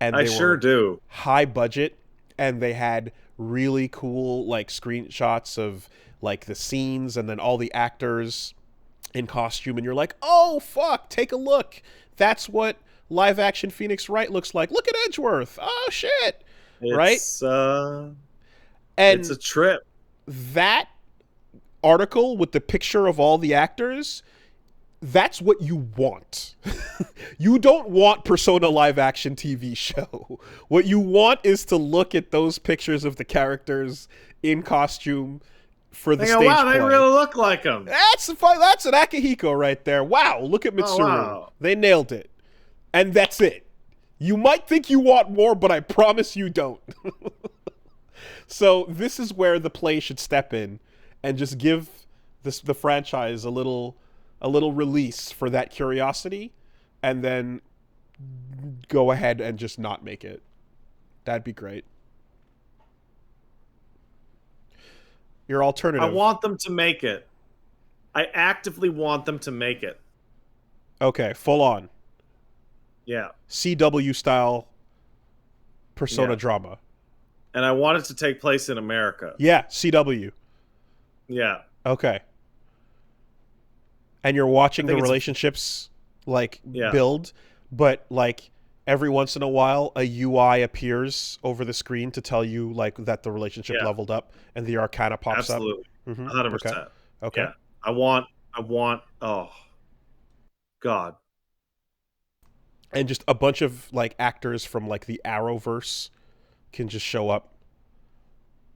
And I sure do. High budget, and they had really cool like screenshots of like the scenes and then all the actors in costume, and you're like, oh fuck, take a look. That's what live action Phoenix Wright looks like. Look at Edgeworth. Oh shit. Right? And it's a trip. That article with the picture of all the actors, that's what you want. You don't want Persona live action TV show. What you want is to look at those pictures of the characters in costume for the stage play. Wow, they really look like them. That's an Akihiko right there. Wow, look at Mitsuru. Wow. They nailed it. And that's it. You might think you want more, but I promise you don't. So this is where the play should step in and just give the franchise a little release for that curiosity, and then go ahead and just not make it. That'd be great. Your alternative. I want them to make it. I actively want them to make it. Okay, full on. Yeah. CW style Persona drama. And I want it to take place in America. Yeah, CW. Yeah. Okay. And you're watching the relationships build, but like every once in a while a UI appears over the screen to tell you like that the relationship leveled up and the Arcana pops up. Absolutely. 100%. Okay. Yeah. I want oh God. And just a bunch of like actors from like the Arrowverse can just show up.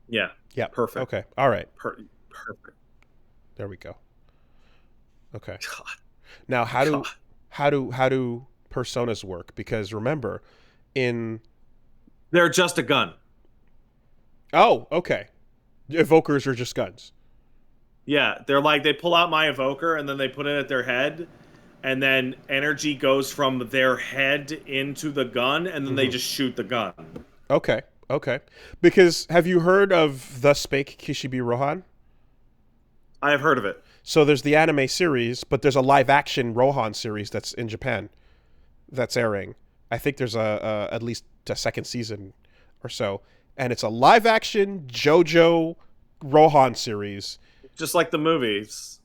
Yeah. Yeah. Perfect. Okay. All right. Perfect. There we go. Okay. God. Now how do personas work? Because remember, they're just a gun. Oh, okay. Evokers are just guns. Yeah, they're like they pull out my evoker and then they put it at their head, and then energy goes from their head into the gun, and then they just shoot the gun. Okay. Because have you heard of Thus Spake Kishibe Rohan? I have heard of it. So there's the anime series, but there's a live-action Rohan series that's in Japan that's airing. I think there's at least a second season or so. And it's a live-action JoJo Rohan series. Just like the movies,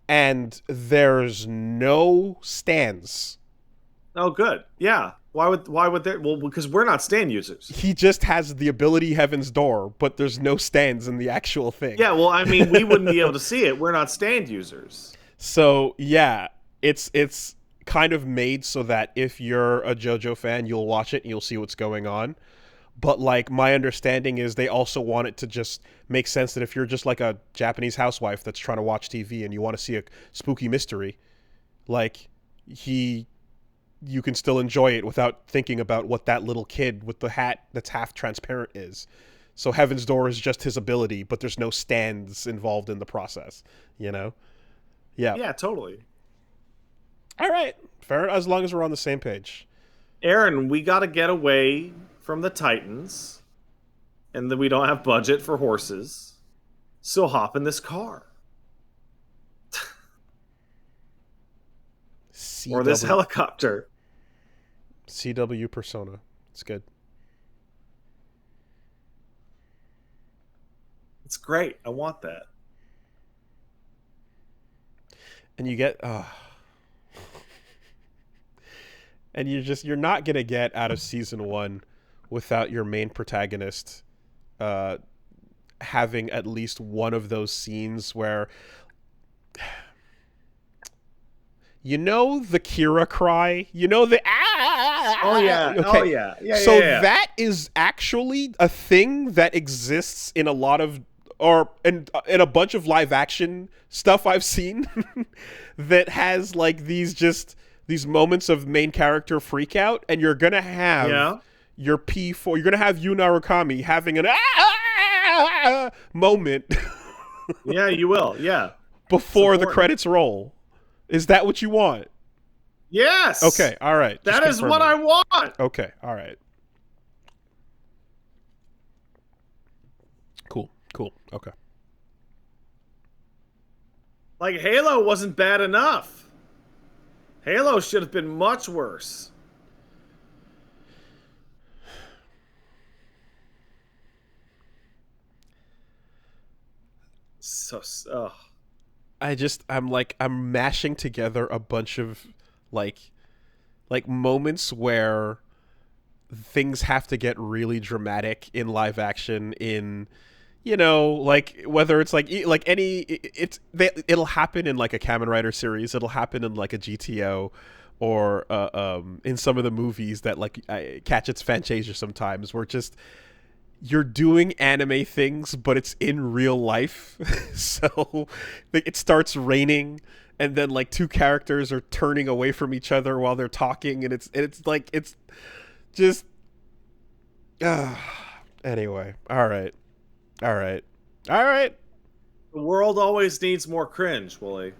And there's no stands. Oh, good. Yeah. Why would there? Well, because we're not stand users. He just has the ability Heaven's Door, but there's no stands in the actual thing. Yeah, well, I mean, we wouldn't be able to see it. We're not stand users. So, yeah, it's kind of made so that if you're a JoJo fan, you'll watch it and you'll see what's going on. But like my understanding is they also want it to just make sense that if you're just like a Japanese housewife that's trying to watch TV and you want to see a spooky mystery, like you can still enjoy it without thinking about what that little kid with the hat that's half transparent is. So Heaven's Door is just his ability, but there's no stands involved in the process, you know? Yeah. Yeah, totally. All right. Fair, as long as we're on the same page. Aaron, we got to get away from the Titans, and then we don't have budget for horses. So hop in this car. Or this helicopter. CW Persona. It's good. It's great. I want that. And you get and you're not gonna get out of season 1 without your main protagonist having at least one of those scenes where you know the Kira cry, you know the oh yeah, okay. Oh yeah, So yeah. that is actually a thing that exists in a lot of in a bunch of live action stuff I've seen that has like these moments of main character freak out, and you're gonna have your P4, you're gonna have Yu Narukami having an moment. Yeah, you will. Yeah. Before the credits roll. Is that what you want? Yes. Okay, all right. That is what I want. Okay, all right. Cool. Okay. Like, Halo wasn't bad enough. Halo should have been much worse. So, I'm mashing together a bunch of like moments where things have to get really dramatic in live action in, you know, like whether it's it'll happen in like a Kamen Rider series, it'll happen in like a GTO, or in some of the movies that like catch its Fantasia sometimes, where just you're doing anime things, but it's in real life. So like, it starts raining, and then like two characters are turning away from each other while they're talking, and it's just anyway. All right. the world always needs more cringe, Wooly.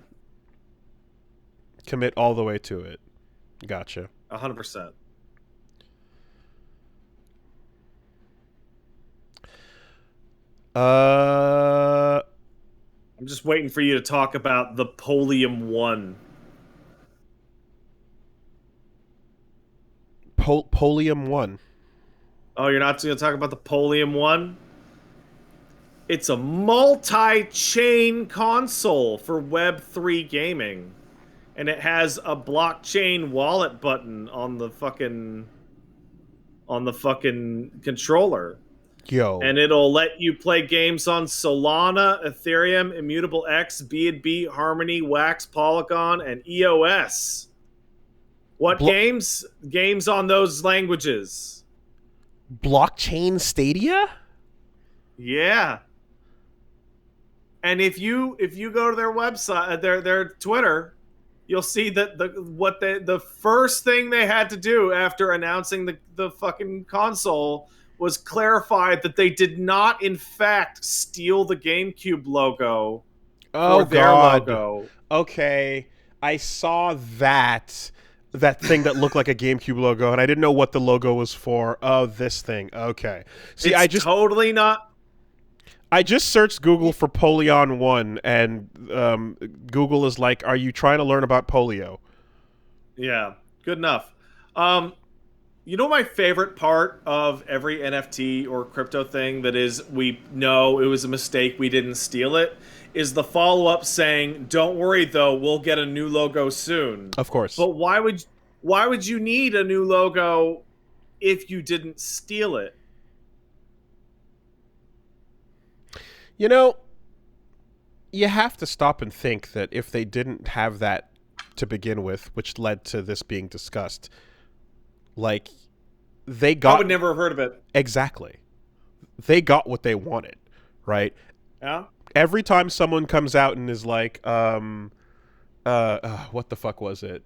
Commit all the way to it. Gotcha. 100%. I'm just waiting for you to talk about the Polium 1. Polium 1. Oh, you're not going to talk about the Polium 1? It's a multi-chain console for Web3 gaming. And it has a blockchain wallet button on the fucking controller. Yo. And it'll let you play games on Solana, Ethereum, Immutable X, B&B, Harmony, Wax, Polygon, and EOS. What games? Games on those languages. Blockchain Stadia? Yeah. And if you go to their website, their Twitter, you'll see that the first thing they had to do after announcing the fucking console was clarified that they did not, in fact, steal the GameCube logo for their logo. Okay, I saw that thing that looked like a GameCube logo, and I didn't know what the logo was for. Oh, this thing. Okay. See, it's totally not. I just searched Google for Polion 1, and Google is like, "Are you trying to learn about polio?" Yeah, good enough. You know my favorite part of every NFT or crypto thing that is, we know it was a mistake, we didn't steal it, is the follow-up saying, "Don't worry though, we'll get a new logo soon." Of course. But why would you need a new logo if you didn't steal it? You know, you have to stop and think that if they didn't have that to begin with, which led to this being discussed, like, they I got would never have heard of it. exactly. They got what they wanted, right? Yeah. Every time someone comes out and is like, what the fuck was it?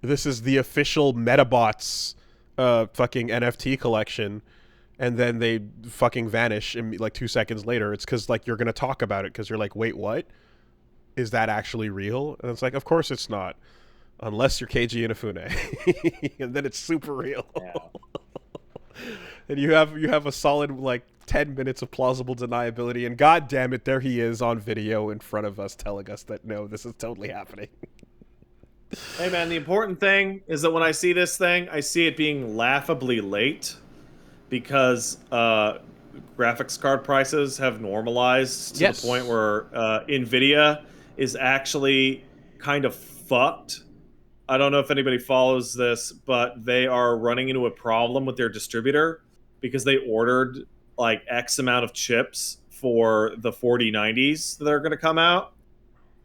This is the official Metabots fucking NFT collection, and then they fucking vanish in like 2 seconds later. It's because like you're gonna talk about it because you're like, wait, what? Is that actually real? And it's like, of course it's not, unless you're Keiji Inafune, and then it's super real. Yeah. And you have a solid like 10 minutes of plausible deniability, and god damn it, there he is on video in front of us telling us that no, this is totally happening. Hey man, the important thing is that when I see this thing, I see it being laughably late because graphics card prices have normalized to the point where Nvidia is actually kind of fucked. I don't know if anybody follows this, but they are running into a problem with their distributor because they ordered like X amount of chips for the 4090s that are going to come out.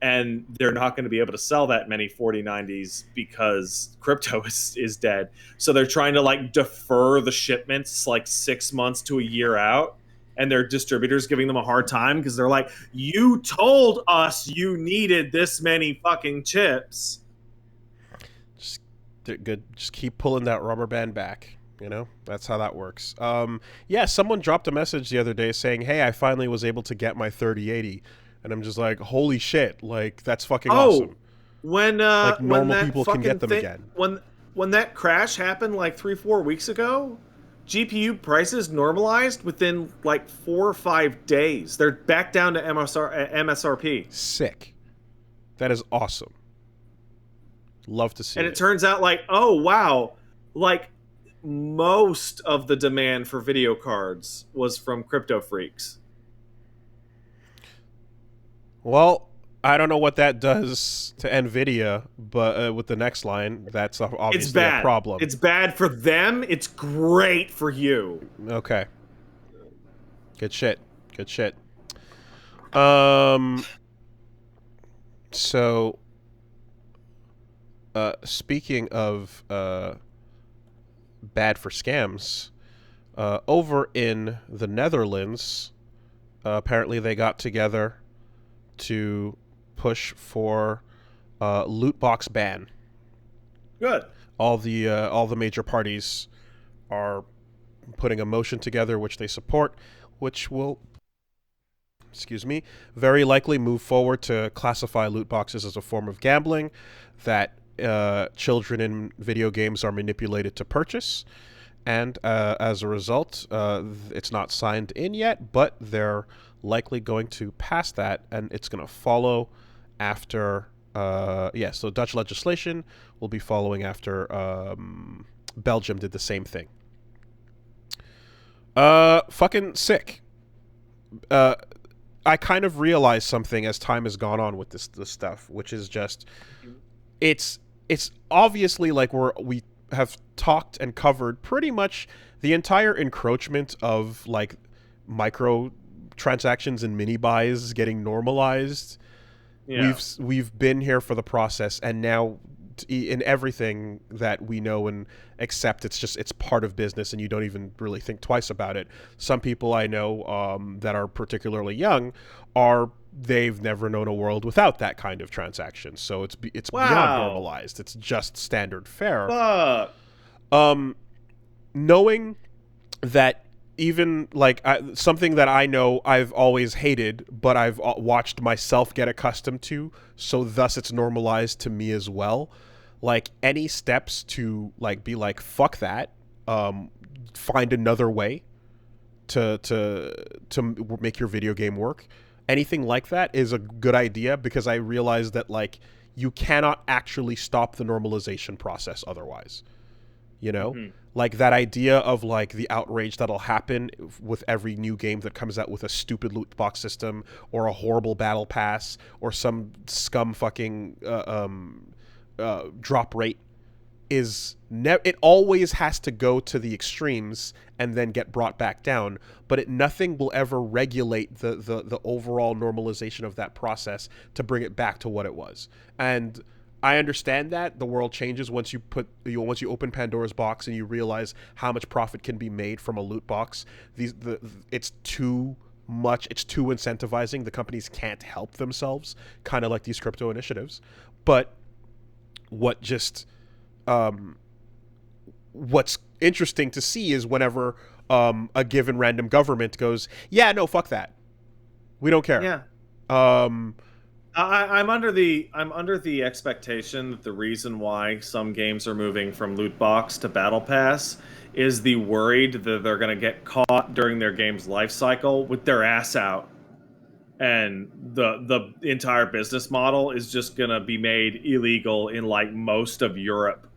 And they're not going to be able to sell that many 4090s because crypto is dead. So they're trying to like defer the shipments like 6 months to a year out. And their distributors giving them a hard time because they're like, you told us you needed this many fucking chips. Just good. Just keep pulling that rubber band back. You know, that's how that works. Yeah, someone dropped a message the other day saying, hey, I finally was able to get my 3080. And I'm just like, holy shit, like, that's fucking awesome. When like, normal when people can get them again. When that crash happened like 3-4 weeks ago, GPU prices normalized within like 4 or 5 days. They're back down to MSRP. Sick. That is awesome. Love to see it. And it turns out like, oh, wow, like, most of the demand for video cards was from crypto freaks. Well, I don't know what that does to NVIDIA, but with the next line, that's obviously a problem. It's bad for them. It's great for you. Okay. Good shit. Good shit. So, speaking of bad for scams, over in the Netherlands, apparently they got together to push for loot box ban. Good. All the major parties are putting a motion together which they support, which will, very likely move forward to classify loot boxes as a form of gambling that children in video games are manipulated to purchase. And as a result, it's not signed in yet, but they're likely going to pass that, and it's going to follow after so Dutch legislation will be following after Belgium did the same thing. Fucking sick. I kind of realized something as time has gone on with this stuff, which is just it's obviously like we have talked and covered pretty much the entire encroachment of like micro transactions and mini buys getting normalized. Yeah. We've been here for the process, and now in everything that we know and accept, it's part of business, and you don't even really think twice about it. Some people I know that are particularly young they've never known a world without that kind of transaction, so it's beyond normalized. It's just standard fare. Knowing that even like something that I know I've always hated, but I've watched myself get accustomed to, so thus it's normalized to me as well. Like any steps to like be like fuck that, find another way to make your video game work. Anything like that is a good idea, because I realize that like you cannot actually stop the normalization process otherwise. You know, like that idea of like the outrage that'll happen with every new game that comes out with a stupid loot box system or a horrible battle pass or some scum fucking drop rate it always has to go to the extremes and then get brought back down. But nothing will ever regulate the overall normalization of that process to bring it back to what it was. And I understand that the world changes once once you open Pandora's box and you realize how much profit can be made from a loot box. It's too much. It's too incentivizing. The companies can't help themselves, kind of like these crypto initiatives. But what just what's interesting to see is whenever a given random government goes, yeah, no, fuck that, we don't care. Yeah. I'm under the expectation that the reason why some games are moving from loot box to battle pass is the worried that they're going to get caught during their game's life cycle with their ass out, and the entire business model is just going to be made illegal in like most of Europe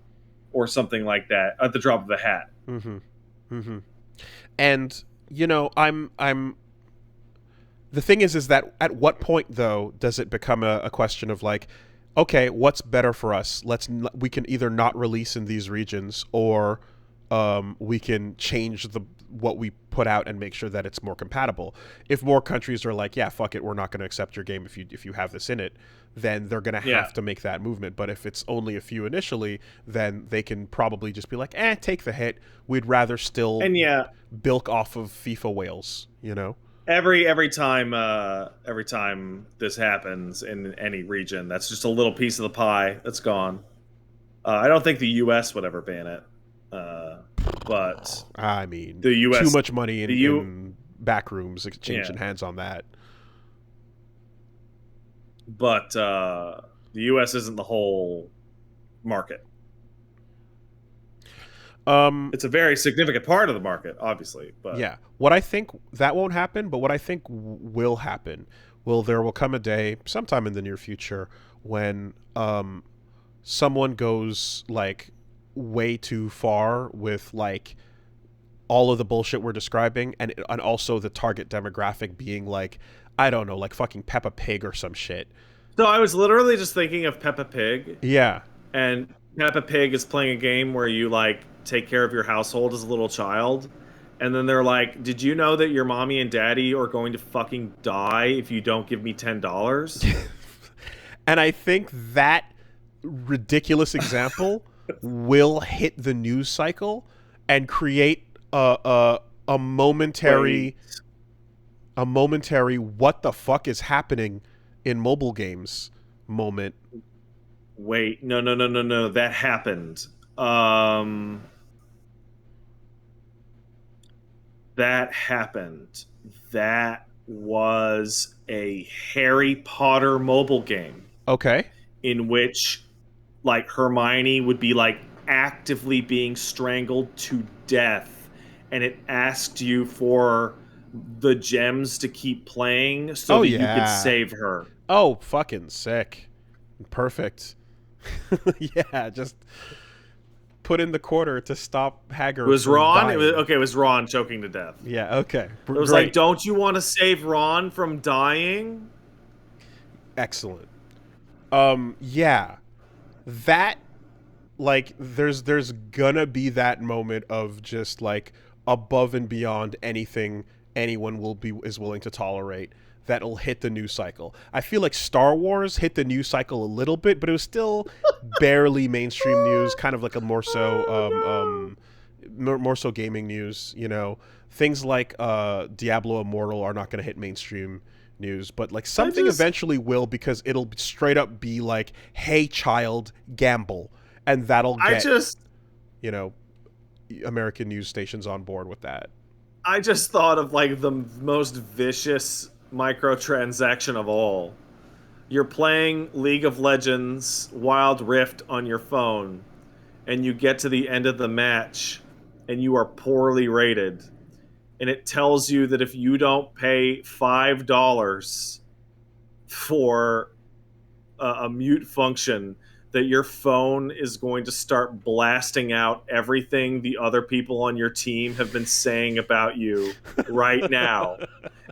or something like that at the drop of a hat. Mm-hmm. Mm-hmm. And you know, I'm the thing is that at what point though does it become a question of like, okay, what's better for us? We can either not release in these regions, or we can change what we put out and make sure that it's more compatible. If more countries are like, yeah, fuck it, we're not going to accept your game if you have this in it, then they're going to have to make that movement. But if it's only a few initially, then they can probably just be like, take the hit. We'd rather still bilk off of FIFA whales, you know? Every time this happens in any region, that's just a little piece of the pie that's gone. I don't think the U.S. would ever ban it, but I mean, the U.S. too much money in back rooms exchanging hands on that. But the U.S. isn't the whole market. It's a very significant part of the market, obviously. But yeah, what I think that won't happen, but what I think will happen, there will come a day, sometime in the near future, when someone goes like way too far with like all of the bullshit we're describing, and also the target demographic being like, I don't know, like fucking Peppa Pig or some shit. So I was literally just thinking of Peppa Pig. Yeah. And Peppa Pig is playing a game where you like take care of your household as a little child, and then they're like, did you know that your mommy and daddy are going to fucking die if you don't give me $10? And I think that ridiculous example will hit the news cycle and create a momentary what the fuck is happening in mobile games moment. Wait, no, that happened. That happened. That was a Harry Potter mobile game. Okay. In which, like, Hermione would be, like, actively being strangled to death, and it asked you for the gems to keep playing so that you could save her. Oh, fucking sick. Perfect. Yeah, just put in the quarter to stop Hagar. It was Ron. It was Ron choking to death. Yeah. Okay. It was like, don't you want to save Ron from dying? Excellent. Yeah, that, like, there's gonna be that moment of just like above and beyond anything anyone is willing to tolerate, that'll hit the news cycle. I feel like Star Wars hit the news cycle a little bit, but it was still barely mainstream news, kind of like a more so gaming news, you know. Things like Diablo Immortal are not going to hit mainstream news, but like something eventually will, because it'll straight up be like, hey child, gamble, and that'll get you know, American news stations on board with that. I just thought of like the most vicious microtransaction of all. You're playing League of Legends Wild Rift on your phone, and you get to the end of the match and you are poorly rated, and it tells you that if you don't pay $5 for a mute function, that your phone is going to start blasting out everything the other people on your team have been saying about you right now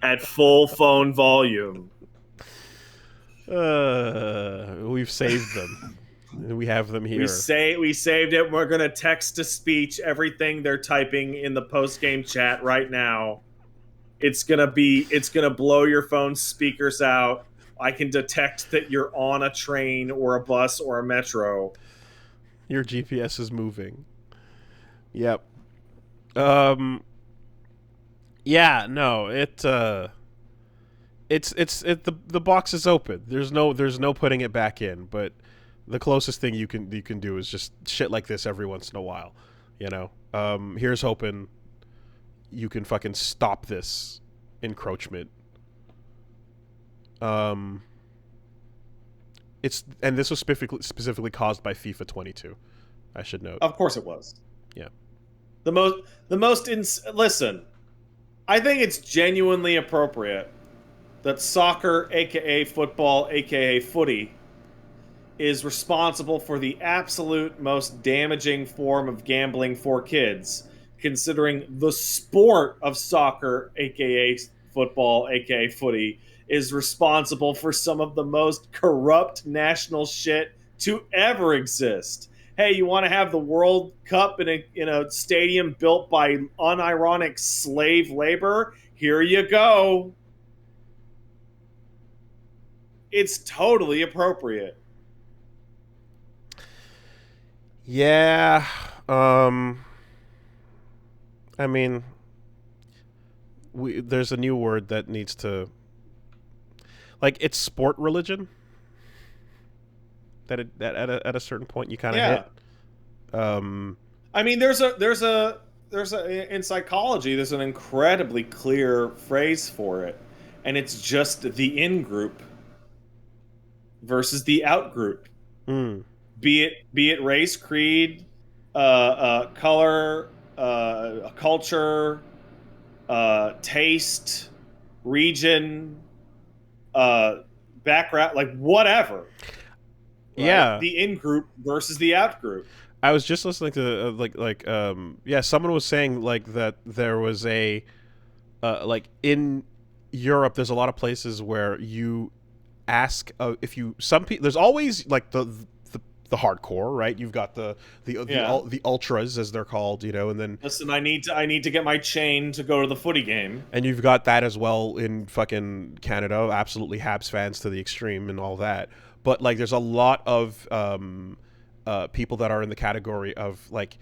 at full phone volume. We've saved them. We have them here. We saved it. We're going to text to speech everything they're typing in the post-game chat right now. It's going to blow your phone speakers out. I can detect that you're on a train or a bus or a metro. Your GPS is moving. Yep. Yeah, no, the box is open. There's no putting it back in, but the closest thing you can do is just shit like this every once in a while, you know. Here's hoping you can fucking stop this encroachment. And this was specifically caused by FIFA 22. I should note. Of course it was. Yeah. Listen, I think it's genuinely appropriate that soccer, aka football, aka footy, is responsible for the absolute most damaging form of gambling for kids, considering the sport of soccer, aka football, aka footy, is responsible for some of the most corrupt national shit to ever exist. Hey, you want to have the World Cup in a stadium built by unironic slave labor? Here you go. It's totally appropriate. Yeah. I mean, there's a new word that needs to, like, it's sport religion. That at a certain point you kind of hit. I mean, there's in psychology there's an incredibly clear phrase for it, and it's just the in group versus the out group. Be it race, creed, color, culture, taste, region, background, like whatever. Right? Yeah, the in group versus the out group. I was just listening to someone was saying like that there was a like in Europe there's a lot of places where you ask if you there's always like the hardcore, right? You've got the ultras as they're called, you know, and then listen, I need to get my chain to go to the footy game, and you've got that as well in fucking Canada, absolutely Habs fans to the extreme and all that. But like, there's a lot of people that are in the category of like,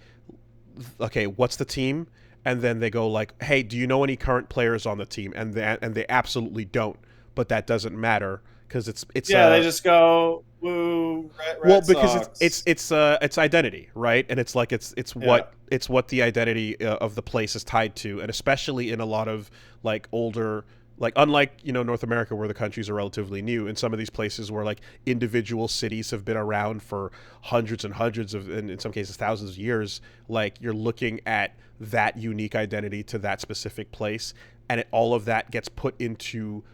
okay, what's the team? And then they go like, hey, do you know any current players on the team? And they absolutely don't. But that doesn't matter because it's they just go woo. Red because Sox. It's identity, right? And it's like it's what the identity of the place is tied to, and especially in a lot of like older. Like, unlike, you know, North America where the countries are relatively new, in some of these places where, like, individual cities have been around for hundreds and hundreds of, and in some cases thousands of years, like, you're looking at that unique identity to that specific place, and all of that gets put into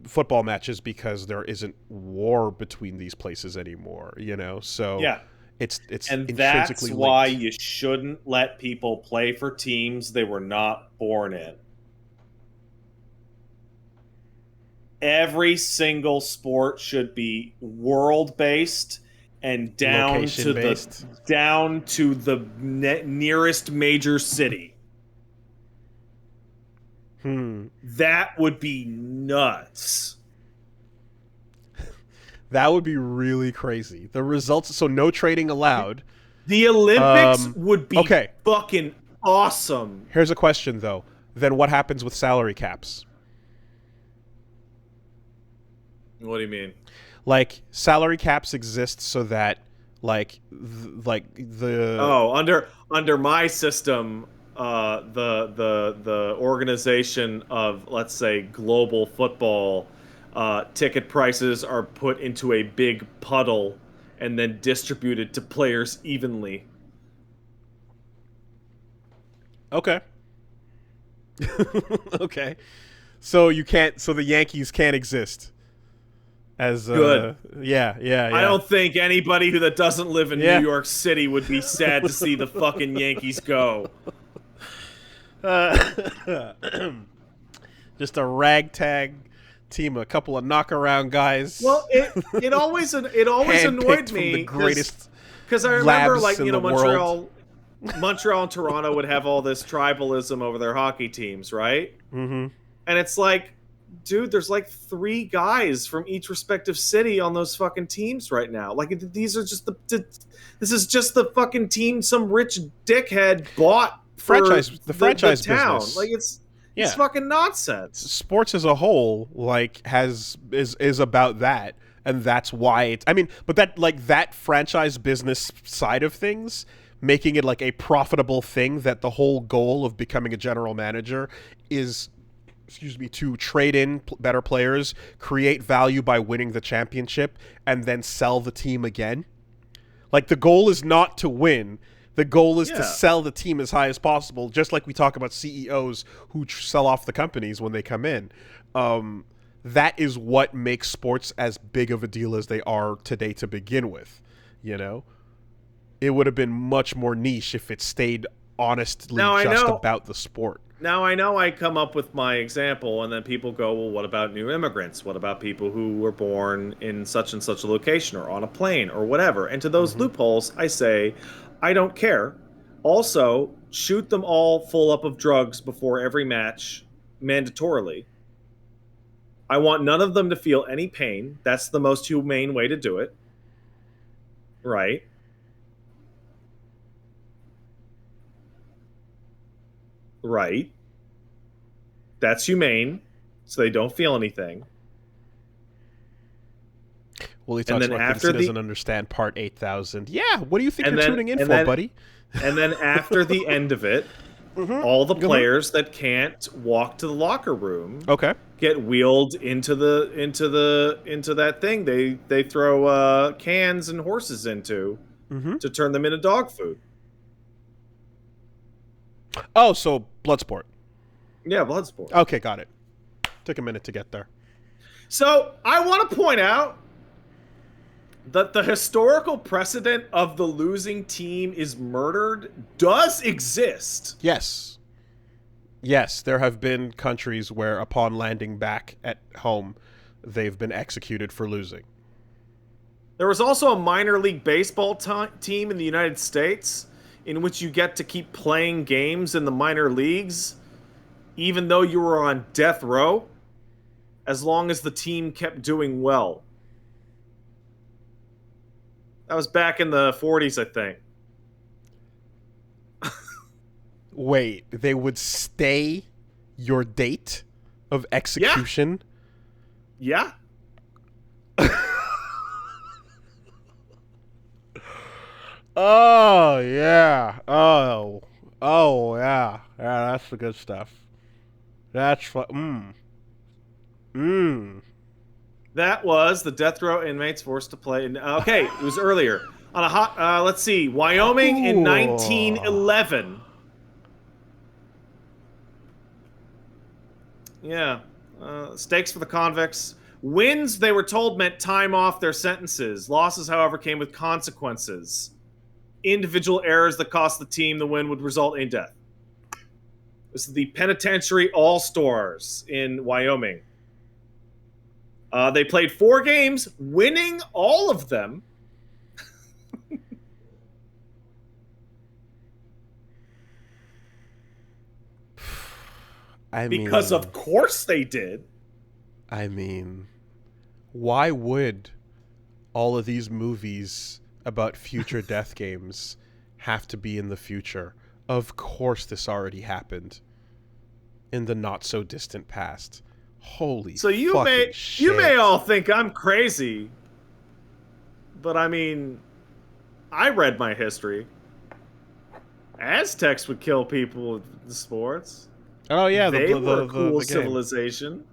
football matches because there isn't war between these places anymore, you know? So, yeah. It's and intrinsically that's why linked. You shouldn't let people play for teams they were not born in. Every single sport should be world-based and down to the nearest major city. That would be nuts. That would be really crazy. The results, so no trading allowed. The Olympics would be fucking awesome. Here's a question, though. Then what happens with salary caps? What do you mean? Like, salary caps exist so that, under my system, the organization of, let's say, global football, ticket prices are put into a big puddle and then distributed to players evenly. Okay. Okay. So the Yankees can't exist. As good. Yeah. I don't think anybody that doesn't live in New York City would be sad to see the fucking Yankees go. Just a ragtag team, a couple of knockaround guys. Well, it always annoyed me because I remember, like, you know, Montreal and Toronto would have all this tribalism over their hockey teams, right? Mm-hmm. And it's like, dude, there's like 3 guys from each respective city on those fucking teams right now. Like, these are just this is just the fucking team some rich dickhead bought for the franchise town. business. Like, it's Yeah. fucking nonsense. Sports as a whole, like, is about that, and that's why it's. I mean, but that franchise business side of things, making it like a profitable thing, that the whole goal of becoming a general manager is, to trade in better players, create value by winning the championship, and then sell the team again. Like, the goal is not to win. The goal is to sell the team as high as possible, just like we talk about CEOs who sell off the companies when they come in. That is what makes sports as big of a deal as they are today to begin with, you know? It would have been much more niche if it stayed honestly about the sport. Now, I know I come up with my example, and then people go, well, what about new immigrants? What about people who were born in such and such a location or on a plane or whatever? And to those loopholes, I say, I don't care. Also, shoot them all full up of drugs before every match, mandatorily. I want none of them to feel any pain. That's the most humane way to do it. Right? Right. That's humane, so they don't feel anything. Well, he talks about things he doesn't understand, part 8,000. Yeah, what do you think you're tuning in for, buddy? And then after the end of it, all the players that can't walk to the locker room get wheeled into that thing they throw cans and horses into to turn them into dog food. Oh, so Bloodsport. Yeah, Bloodsport. Okay, got it. Took a minute to get there. So, I want to point out that the historical precedent of the losing team is murdered does exist. Yes. Yes, there have been countries where upon landing back at home, they've been executed for losing. There was also a minor league baseball team in the United States in which you get to keep playing games in the minor leagues, even though you were on death row, as long as the team kept doing well. That was back in the 40s, I think. Wait, they would stay your date of execution? Yeah. Oh, yeah. Oh, yeah. Yeah, that's the good stuff. That's That was the death row inmates forced to play. Okay, it was earlier. On a hot, let's see, Wyoming in 1911. Yeah. Stakes for the convicts. Wins, they were told, meant time off their sentences. Losses, however, came with consequences. Individual errors that cost the team the win would result in death. This is the Penitentiary All-Stars in Wyoming. They played 4 games, winning all of them. Because of course they did. I mean, why would all of these movies about future death games have to be in the future? Of course this already happened in the not so distant past. Holy so you may all think I'm crazy, but I mean, I read my history. Aztecs would kill people with the sports. Oh yeah, they were a cool civilization.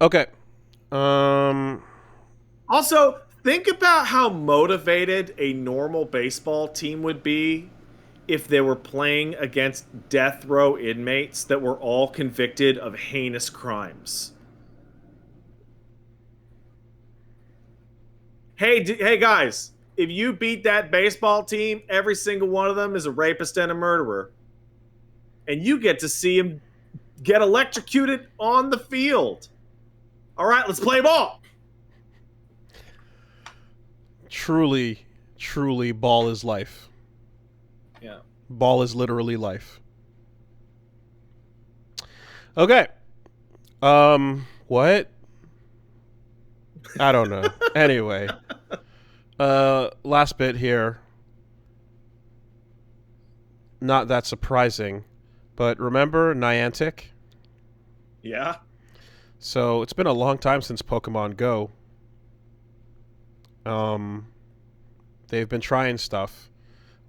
Okay. Also, think about how motivated a normal baseball team would be if they were playing against death row inmates that were all convicted of heinous crimes. Hey guys, if you beat that baseball team, every single one of them is a rapist and a murderer. And you get to see him get electrocuted on the field. All right, let's play ball. Truly, ball is life. Yeah. Ball is literally life. Okay. What? I don't know. Anyway, last bit here. Not that surprising, but remember Niantic? Yeah. So it's been a long time since Pokemon Go. Um, they've been trying stuff,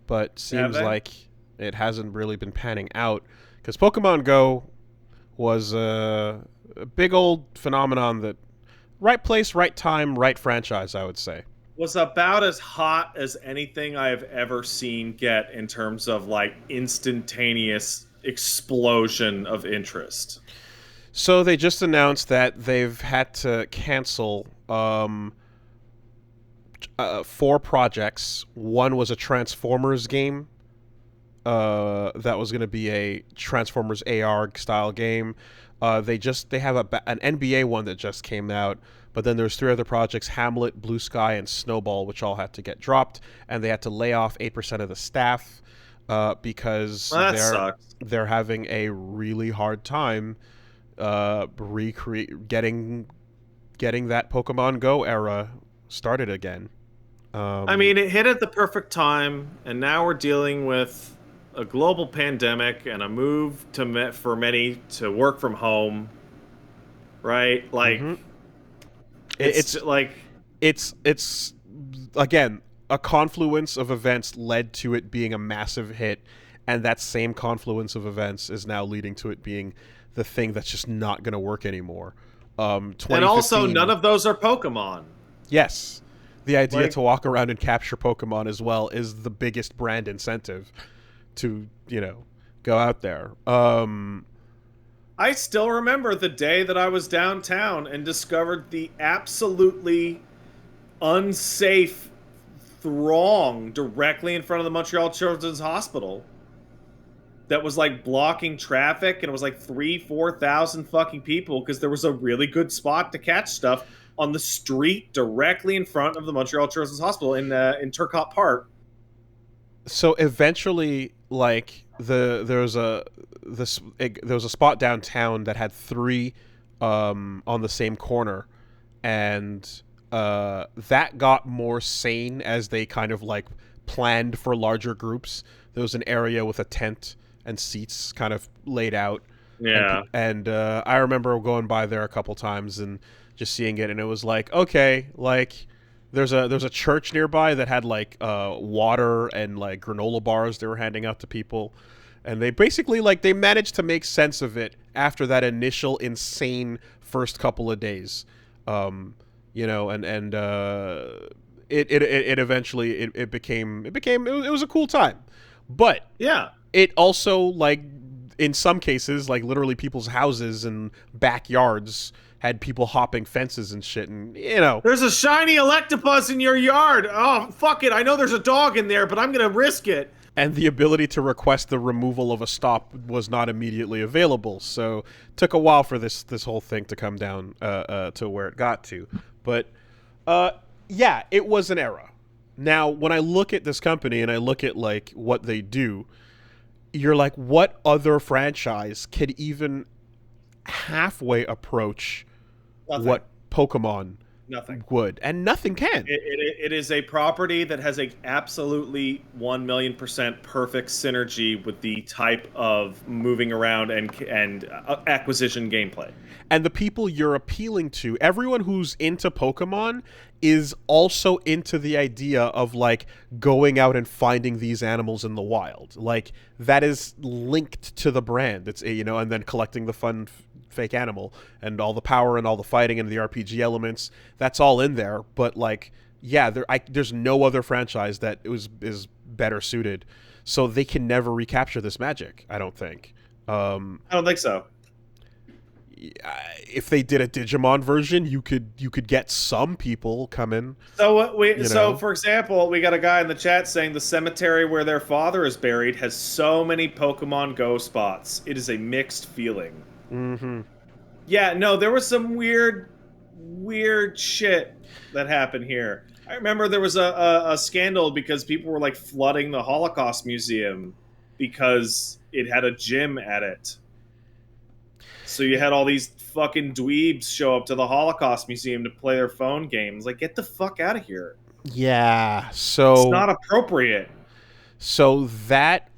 but Have seems they? like it hasn't really been panning out because Pokemon Go was a big old phenomenon that right place, right time, right franchise, I would say. Was about as hot as anything I have ever seen get in terms of like instantaneous explosion of interest. So they just announced that they've had to cancel 4 projects. One was a Transformers game. That was going to be a Transformers AR style game. They have an NBA one that just came out, but then there's 3 other projects: Hamlet, Blue Sky, and Snowball, which all had to get dropped, and they had to lay off 8% of the staff because Well, that sucks. they're having a really hard time getting that Pokemon Go era started again. I mean, it hit at the perfect time, and now we're dealing with a global pandemic and a move for many to work from home, right? Like, hmm it's it's like, it's again a confluence of events led to it being a massive hit, and that same confluence of events is now leading to it being the thing that's just not going to work anymore. and also 2015, none of those are Pokemon. yes, the idea Like, to walk around and capture Pokemon as well is the biggest brand incentive to go out there. I still remember the day that I was downtown and discovered the absolutely unsafe throng directly in front of the Montreal Children's Hospital that was like blocking traffic, and it was like 3,000 to 4,000 fucking people because there was a really good spot to catch stuff on the street directly in front of the Montreal Children's Hospital in Turcotte Park. So eventually, like there was a spot downtown that had 3 on the same corner, and that got more sane as they kind of like planned for larger groups. There was an area with a tent and seats kind of laid out, Yeah. and I remember going by there a couple times and just seeing it, and it was like, okay, like there's a church nearby that had like water and like granola bars they were handing out to people, and they basically like they managed to make sense of it after that initial insane first couple of days. And it eventually it was a cool time, but Yeah. it also, like, in some cases, like literally people's houses and backyards had people hopping fences and shit, and There's a shiny Electabuzz in your yard. Oh, fuck it. I know there's a dog in there, but I'm going to risk it. and the ability to request the removal of a stop was not immediately available. So it took a while for this whole thing to come down to where it got to. But yeah, it was an era. Now, when I look at this company and I look at like what they do, you're like, what other franchise could even halfway approach Nothing. what Pokemon Nothing. would? And nothing can. It is a property that has a absolutely 1,000,000% perfect synergy with the type of moving around and acquisition gameplay. And the people you're appealing to, everyone who's into Pokemon is also into the idea of like going out and finding these animals in the wild. Like that is linked to the brand. It's and then collecting the fun fake animal and all the power and all the fighting and the RPG elements. That's all in there. But like, yeah, there's no other franchise that is better suited. So they can never recapture this magic, I don't think. I don't think so. If they did a Digimon version, you could get some people come in. So for example, we got a guy in the chat saying the cemetery where their father is buried has so many Pokemon Go spots. It is a mixed feeling. Mm-hmm. Yeah, no, there was some weird shit that happened here. I remember there was a scandal because people were like flooding the Holocaust Museum because it had a gym at it. So you had all these fucking dweebs show up to the Holocaust Museum to play their phone games. Like, get the fuck out of here. Yeah. It's So not appropriate. that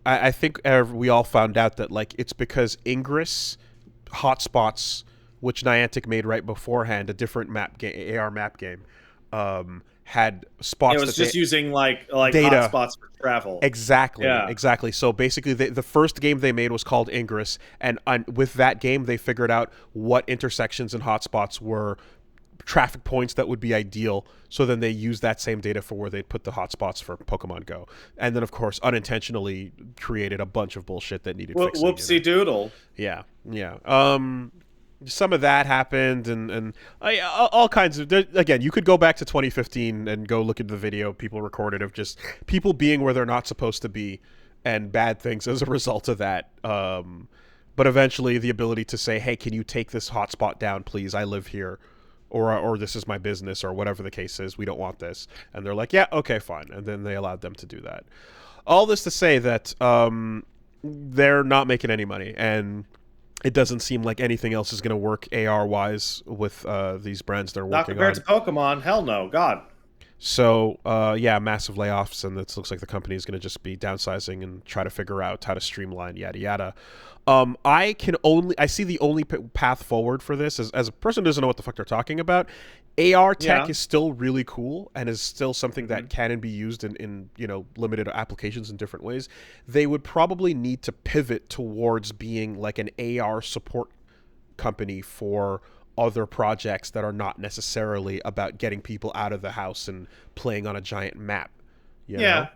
I think we all found out that like it's because Ingress hotspots, which Niantic made right beforehand, a different map game, AR map game, had spots It was that just using like data. hotspots for travel. Exactly, Yeah. exactly. So basically, the first game they made was called Ingress, and with that game, they figured out what intersections and hotspots were traffic points that would be ideal. So then they used that same data for where they'd put the hotspots for Pokemon Go, and then of course unintentionally created a bunch of bullshit that needed fixing. Whoopsie doodle. Yeah, yeah. Some of that happened, and all kinds of. Again, you could go back to 2015 and go look at the video people recorded of just people being where they're not supposed to be, and bad things as a result of that. But eventually, the ability to say, "Hey, can you take this hotspot down, please? I live here." Or this is my business, or whatever the case is. We don't want this, and they're like, "Yeah, okay, fine." And then they allowed them to do that. All this to say that they're not making any money, and it doesn't seem like anything else is going to work AR wise with these brands they're Not working compared on. to Pokemon. Hell no. God. So yeah, massive layoffs, and it looks like the company is going to just be downsizing and try to figure out how to streamline, yada yada. I see the only path forward for this as a person who doesn't know what the fuck they're talking about. AR tech is still really cool and is still something that can be used in limited applications in different ways. They would probably need to pivot towards being like an AR support company for other projects that are not necessarily about getting people out of the house and playing on a giant map. You know?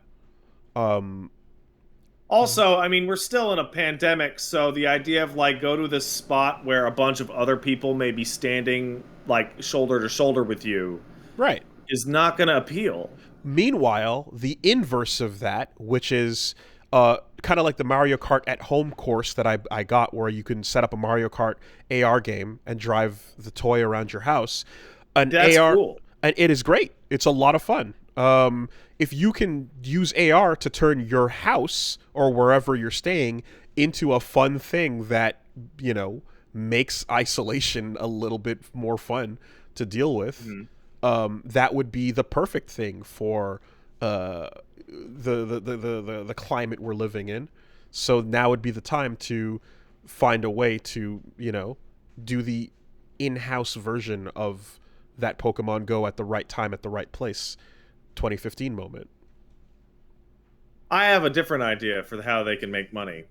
Also, I mean, we're still in a pandemic, so the idea of like go to this spot where a bunch of other people may be standing like shoulder to shoulder with you, Right. is not going to appeal. Meanwhile, the inverse of that, which is kind of like the Mario Kart at home course that I got, where you can set up a Mario Kart AR game and drive the toy around your house. That's AR, cool. and it is great. It's a lot of fun. If you can use AR to turn your house or wherever you're staying into a fun thing that makes isolation a little bit more fun to deal with, that would be the perfect thing for the climate we're living in. So now would be the time to find a way to do the in-house version of that Pokemon Go at the right time at the right place 2015 moment. I have a different idea for how they can make money.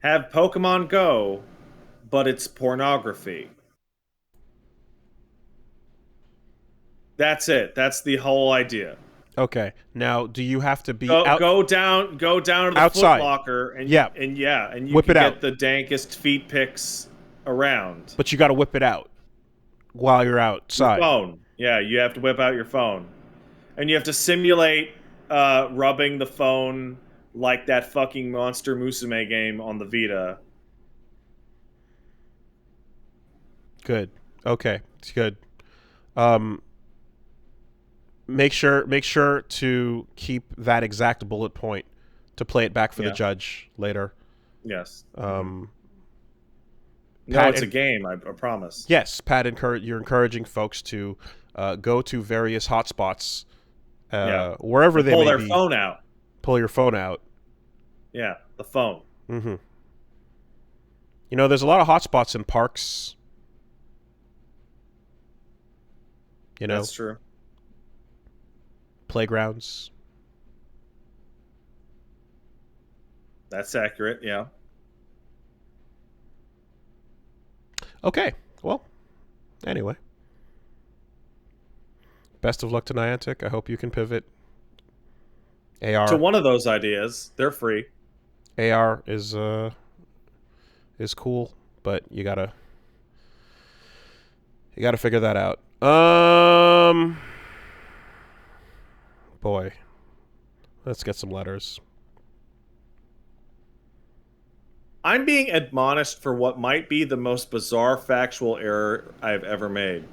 Have Pokemon Go, but it's pornography. That's it. That's the whole idea. Okay. Now, do you have to be go down to the outside. Foot Locker and Yeah. and you Whip can it get out. the dankest feet pics around. But you got to whip it out while you're outside. Your phone. Yeah, you have to whip out your phone. And you have to simulate rubbing the phone like that fucking Monster Musume game on the Vita. Good. Okay. It's good. Make sure to keep that exact bullet point to play it back for the judge later. Yes. No, it's a game, I promise. Yes, Pat, you're encouraging folks to go to various hotspots wherever they may be. Pull their phone out. Pull your phone out. Yeah, the phone. Mm-hmm. There's a lot of hotspots in parks. That's true. Playgrounds. That's accurate, yeah. Okay, well, anyway. Best of luck to Niantic. I hope you can pivot. AR. To one of those ideas. They're free. AR is cool, but you gotta figure that out. Boy, let's get some letters. I'm being admonished for what might be the most bizarre factual error I've ever made.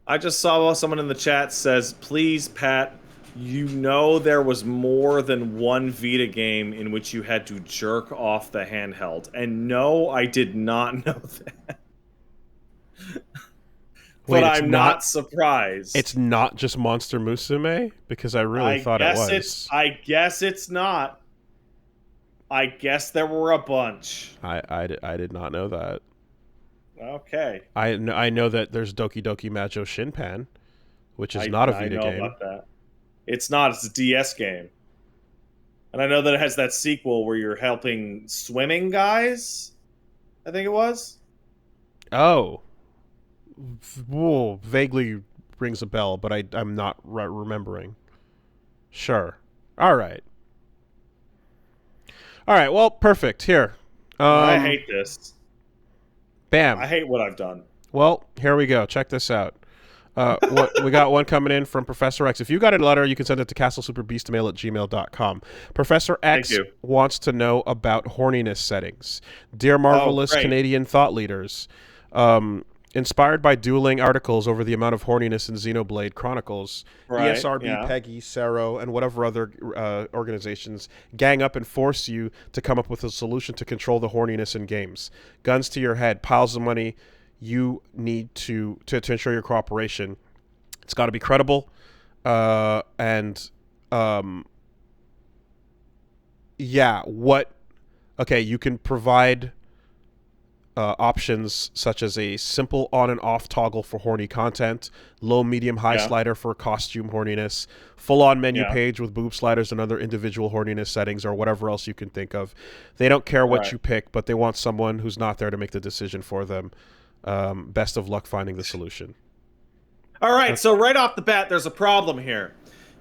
I just saw someone in the chat says, "Please, Pat, You know there was more than one Vita game in which you had to jerk off the handheld. And no, I did not know that. Wait, But it's I'm not surprised. It's not just Monster Musume? Because I really thought it was. I guess it's not. I guess there were a bunch. I did not know that. Okay. I know that there's Doki Doki Majo Shinpan, which is not a Vita I know game. about that. It's not. It's a DS game. And I know that it has that sequel where you're helping swimming guys. I think it was. Oh. Whoa, vaguely rings a bell, but I'm not remembering. Sure. All right. All right. Well, perfect. Here. I hate this. Bam. I hate what I've done. Well, here we go. Check this out. We got one coming in from Professor X. If you got a letter, you can send it to castlesuperbeastmail@gmail.com. Professor X wants to know about horniness settings. Dear marvelous Canadian thought leaders, inspired by dueling articles over the amount of horniness in Xenoblade Chronicles, ESRB, PEGI, Cero, and whatever other organizations gang up and force you to come up with a solution to control the horniness in games. Guns to your head, piles of money. You need to ensure your cooperation. It's got to be credible, and yeah. Okay, you can provide options such as a simple on and off toggle for horny content, low, medium, high slider for costume horniness, full on menu page with boob sliders and other individual horniness settings, or whatever else you can think of. They don't care what you pick, but they want someone who's not there to make the decision for them. Best of luck finding the solution. All right, so right off the bat, there's a problem here.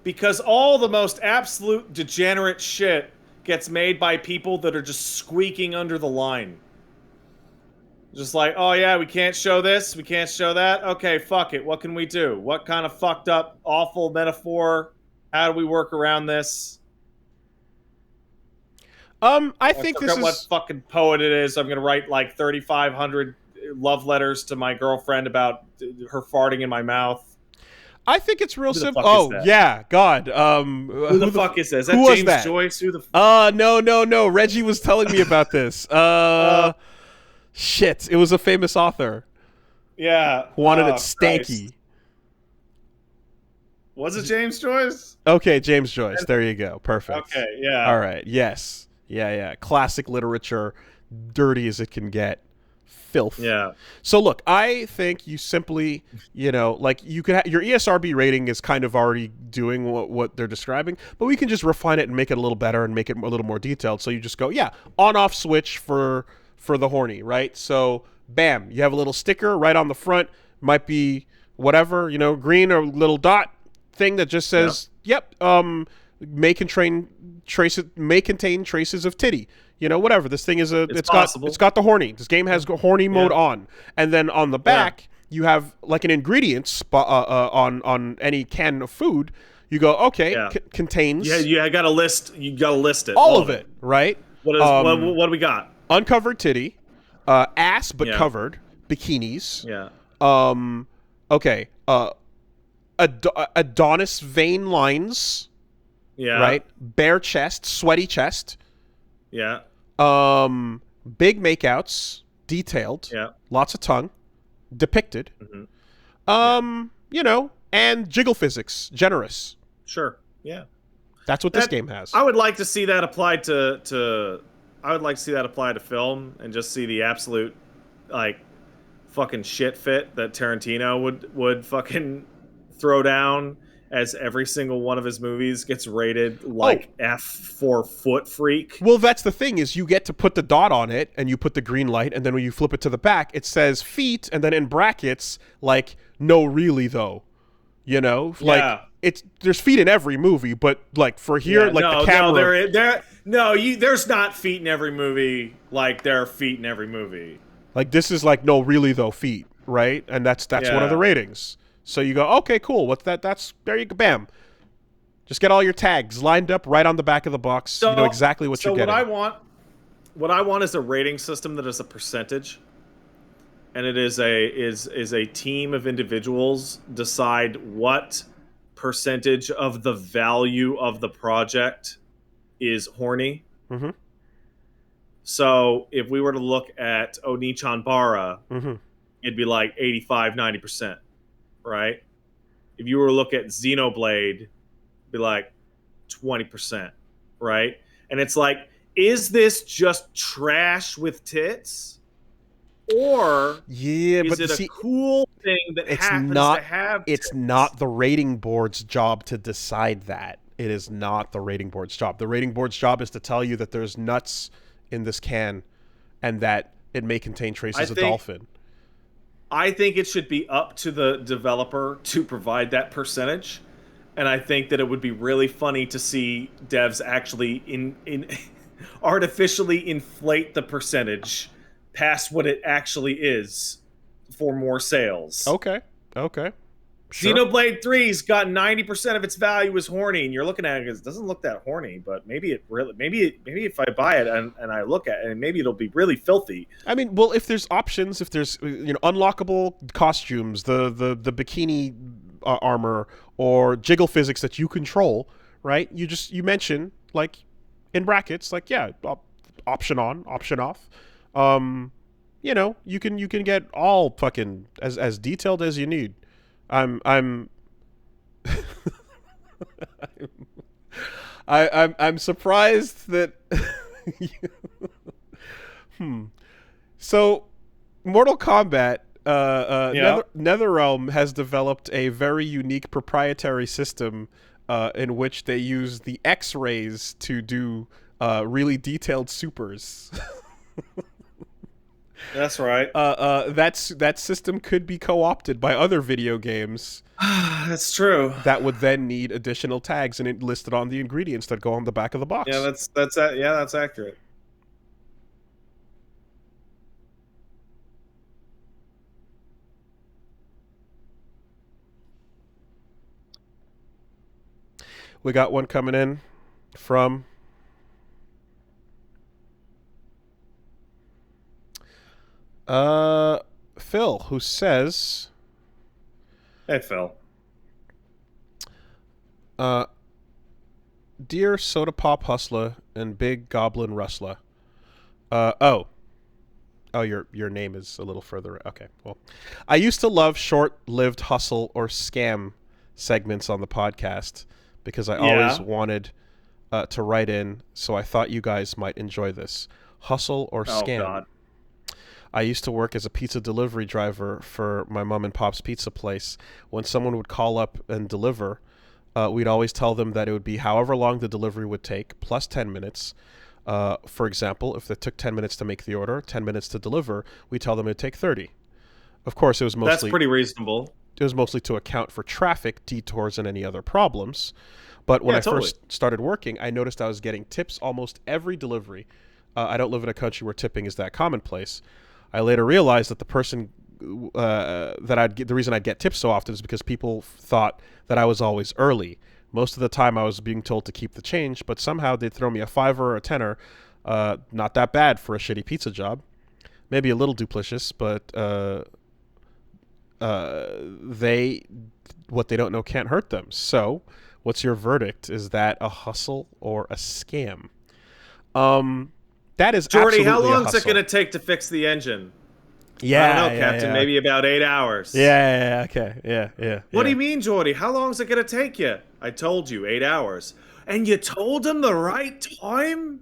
Because all the most absolute degenerate shit gets made by people that are just squeaking under the line. Just like, oh yeah, we can't show this, we can't show that. Okay, fuck it, what can we do? What kind of fucked up, awful metaphor? How do we work around this? I think this is... what fucking poet it is. I'm gonna write like 3,500... love letters to my girlfriend about her farting in my mouth. I think it's real simple. Oh, yeah, God. Who the fuck is this? Is that James Joyce? Who the no. Reggie was telling me about this. Shit. It was a famous author. Yeah. Wanted it stanky. Christ. Was it James Joyce? Okay, James Joyce. There you go. Perfect. Okay, yeah. All right. Yes. Yeah. Classic literature. Dirty as it can get. Filth. Yeah. So look, I think you simply, like you could your ESRB rating is kind of already doing what they're describing, but we can just refine it and make it a little better and make it a little more detailed. So you just go, on-off switch for the horny, right? So bam, you have a little sticker right on the front, might be whatever, green or little dot thing that just says, may contain traces of titty. Whatever. This thing is it's got the horny. This game has horny mode on, and then on the back you have like an ingredient on any can of food. You go contains. Yeah, you got to list. You got to list it. All of it, right? What do we got? Uncovered titty, ass but covered, bikinis. Yeah. Okay. Adonis vein lines. Yeah. Right. Bare chest, sweaty chest. Yeah. Big makeouts, detailed. Yeah. Lots of tongue, depicted. Mm-hmm. And jiggle physics, generous. Sure. Yeah. That's what this game has. I would like to see that applied to I would like to see that applied to film and just see the absolute fucking shit fit that Tarantino would fucking throw down as every single one of his movies gets rated like F for foot freak. Well, that's the thing is you get to put the dot on it and you put the green light, and then when you flip it to the back, it says feet, and then in brackets, like, no, really though. There's feet in every movie, but like for here, the camera. There's not feet in every movie like there are feet in every movie. Like this is like, no, really though, feet, right? And that's one of the ratings. So you go, okay, cool. What's that? There you go. Bam. Just get all your tags lined up right on the back of the box. So, you know exactly what you're getting. What I want is a rating system that is a percentage, and it is a team of individuals decide what percentage of the value of the project is Horny. Mm-hmm. So if we were to look at Onichanbara, Mm-hmm. it'd be like 85, 90%, right? If you were to look at Xenoblade, it'd be like 20%, right? And it's like, is this just trash with tits? Or Yeah, is but it a see, cool thing that happens to have it's tits? not the rating board's job to decide that. It is not the rating board's job. The rating board's job is to tell you that there's nuts in this can and that it may contain traces of dolphin. I think it should be up to the developer to provide that percentage. And I think that it would be really funny to see devs actually in artificially inflate the percentage past what it actually is for more sales. Okay. Sure. Xenoblade 3's got 90% of its value as Horny, and you're looking at it doesn't look that horny, but maybe if I buy it and I look at it, and maybe it'll be really filthy. I mean, well, if there's options, if there's unlockable costumes, the bikini armor or jiggle physics that you control, right? You mention like in brackets, like option on, option off. You can get all fucking as detailed as you need. I'm I'm surprised that So Mortal Kombat NetherRealm has developed a very unique proprietary system in which they use the X-rays to do really detailed supers. That's right. That system could be co-opted by other video games. That's true. That would then need additional tags and it listed on the ingredients that go on the back of the box. Yeah, that's accurate. We got one coming in from Phil, who says, "Hey Phil, dear Soda Pop Hustler and Big Goblin Rustler, your name is a little further. Okay, well, I used to love short-lived hustle or scam segments on the podcast because I always wanted to write in, so I thought you guys might enjoy this. Hustle or scam. Oh, God. I used to work as a pizza delivery driver for my mom and pop's pizza place. When someone would call up and deliver, we'd always tell them that it would be however long the delivery would take, plus 10 minutes. For example, if it took 10 minutes to make the order, 10 minutes to deliver, we tell them it would take 30. Of course, it was mostly... That's pretty reasonable. It was mostly to account for traffic, detours, and any other problems. But when I first started working, I noticed I was getting tips almost every delivery. I don't live in a country where tipping is that commonplace. I later realized that the reason I'd get tips so often is because people thought that I was always early. Most of the time I was being told to keep the change, but somehow they'd throw me a $5 or a $10. Not that bad for a shitty pizza job. Maybe a little duplicitous, but what they don't know can't hurt them. So, what's your verdict? Is that a hustle or a scam? That is Jordy, absolutely how long a is it going to take to fix the engine? Yeah, I don't know, Captain. Maybe about 8 hours. Okay. What do you mean, Jordy? How long is it going to take you? I told you, 8 hours. And you told him the right time?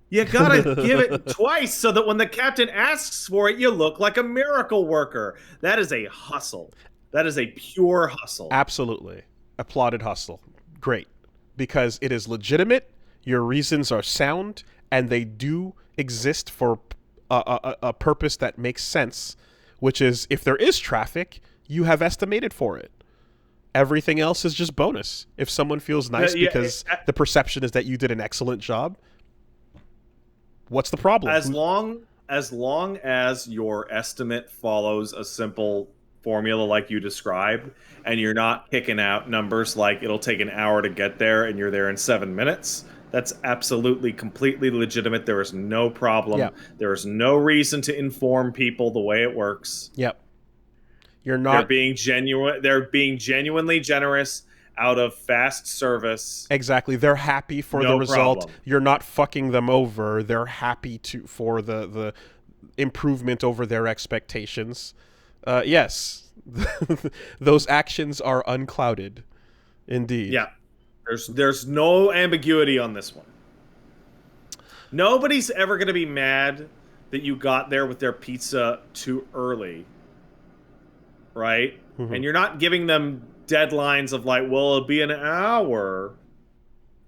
You got to give it twice so that when the captain asks for it, you look like a miracle worker. That is a hustle. That is a pure hustle. Absolutely. Applauded hustle. Great. Because it is legitimate, your reasons are sound, and they do exist for a purpose that makes sense, which is if there is traffic, you have estimated for it. Everything else is just bonus. If someone feels nice because the perception is that you did an excellent job, what's the problem? As long as your estimate follows a simple formula like you described, and you're not kicking out numbers like it'll take an hour to get there and you're there in 7 minutes, that's absolutely, completely legitimate. There is no problem. Yep. There is no reason to inform people the way it works. Yep. You're not... They're being genuinely generous out of fast service. Exactly. They're happy for No the result. problem. You're not fucking them over. They're happy for the improvement over their expectations. Yes. Those actions are unclouded. Indeed. Yeah. There's no ambiguity on this one. Nobody's ever going to be mad that you got there with their pizza too early. Right? Mm-hmm. And you're not giving them deadlines of like, well, it'll be an hour.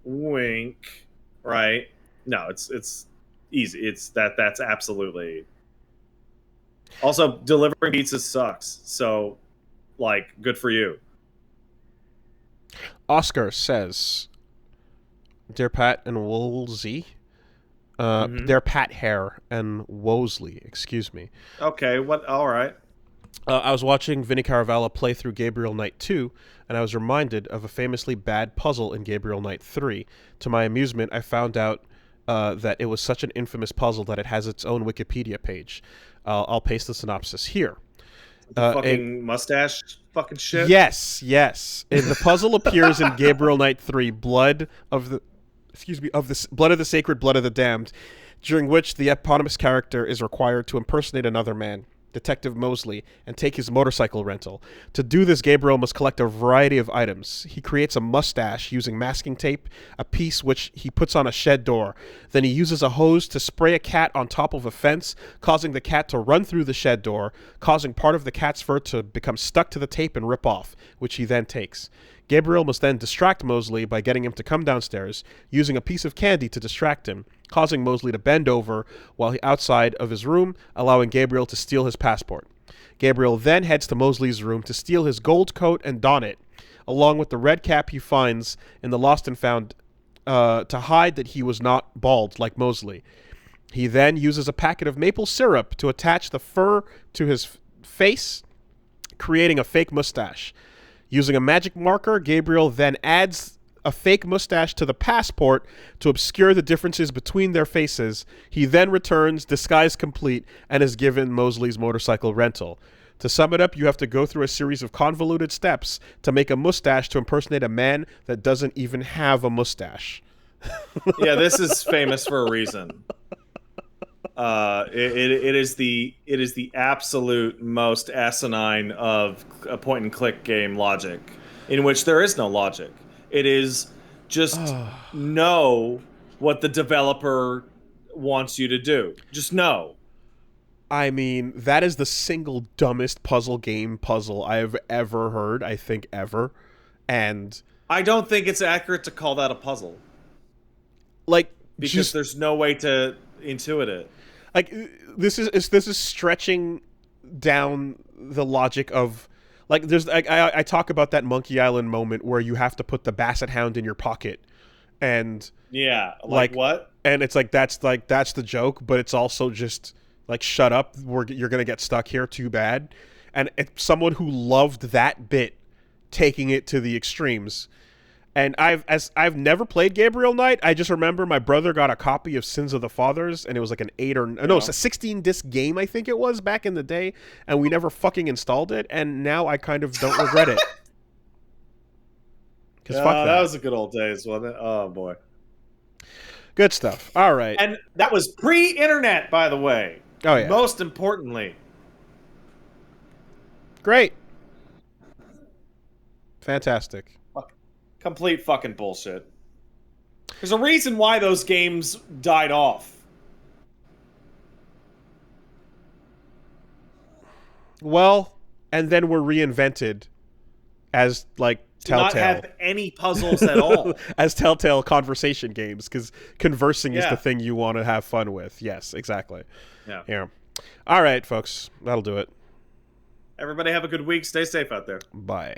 Wink. Right? No, it's easy. That's absolutely. Also, delivering pizzas sucks. So, like, good for you. Oscar says, "Dear Pat and Woolsey, Dear Pat Hare and Wosley, excuse me." Okay, what? All right. I was watching Vinny Caravella play through Gabriel Knight 2, and I was reminded of a famously bad puzzle in Gabriel Knight 3. To my amusement, I found out that it was such an infamous puzzle that it has its own Wikipedia page. I'll paste the synopsis here. Fucking mustache fucking shit? Yes. And the puzzle appears in Gabriel Knight 3, Blood of the Sacred, Blood of the Damned, during which the eponymous character is required to impersonate another man, Detective Mosley, and take his motorcycle rental. To do this, Gabriel must collect a variety of items. He creates a mustache using masking tape, a piece which he puts on a shed door. Then he uses a hose to spray a cat on top of a fence, causing the cat to run through the shed door, causing part of the cat's fur to become stuck to the tape and rip off, which he then takes. Gabriel must then distract Mosley by getting him to come downstairs, using a piece of candy to distract him, causing Mosley to bend over while outside of his room, allowing Gabriel to steal his passport. Gabriel then heads to Mosley's room to steal his gold coat and don it, along with the red cap he finds in the Lost and Found to hide that he was not bald like Mosley. He then uses a packet of maple syrup to attach the fur to his face, creating a fake mustache. Using a magic marker, Gabriel then adds a fake mustache to the passport to obscure the differences between their faces. He then returns, disguise complete, and is given Mosley's motorcycle rental. To sum it up, you have to go through a series of convoluted steps to make a mustache to impersonate a man that doesn't even have a mustache. Yeah, this is famous for a reason. It is the absolute most asinine of a point and click game logic, in which there is no logic. It is just know what the developer wants you to do. Just know. I mean, that is the single dumbest puzzle I have ever heard, I think ever. And I don't think it's accurate to call that a puzzle. Like, because there's no way to intuit it. Like, this is stretching down the logic of, like, there's I talk about that Monkey Island moment where you have to put the Basset Hound in your pocket, and yeah, like what? And it's like that's the joke, but it's also just like, shut up, you're gonna get stuck here, too bad. And it's someone who loved that bit taking it to the extremes. And I've never played Gabriel Knight. I just remember my brother got a copy of Sins of the Fathers, and it was like it's a 16-disc game, I think it was, back in the day, and we never fucking installed it, and now I kind of don't regret it. Because fuck that. That was a good old days, wasn't it? Oh, boy. Good stuff. All right. And that was pre-internet, by the way. Oh, yeah. Most importantly. Great. Fantastic. Complete fucking bullshit. There's a reason why those games died off. Well, and then were reinvented as, like, Telltale. To not have any puzzles at all. As Telltale conversation games, because conversing is the thing you want to have fun with. Yes, exactly. Yeah. All right, folks. That'll do it. Everybody have a good week. Stay safe out there. Bye.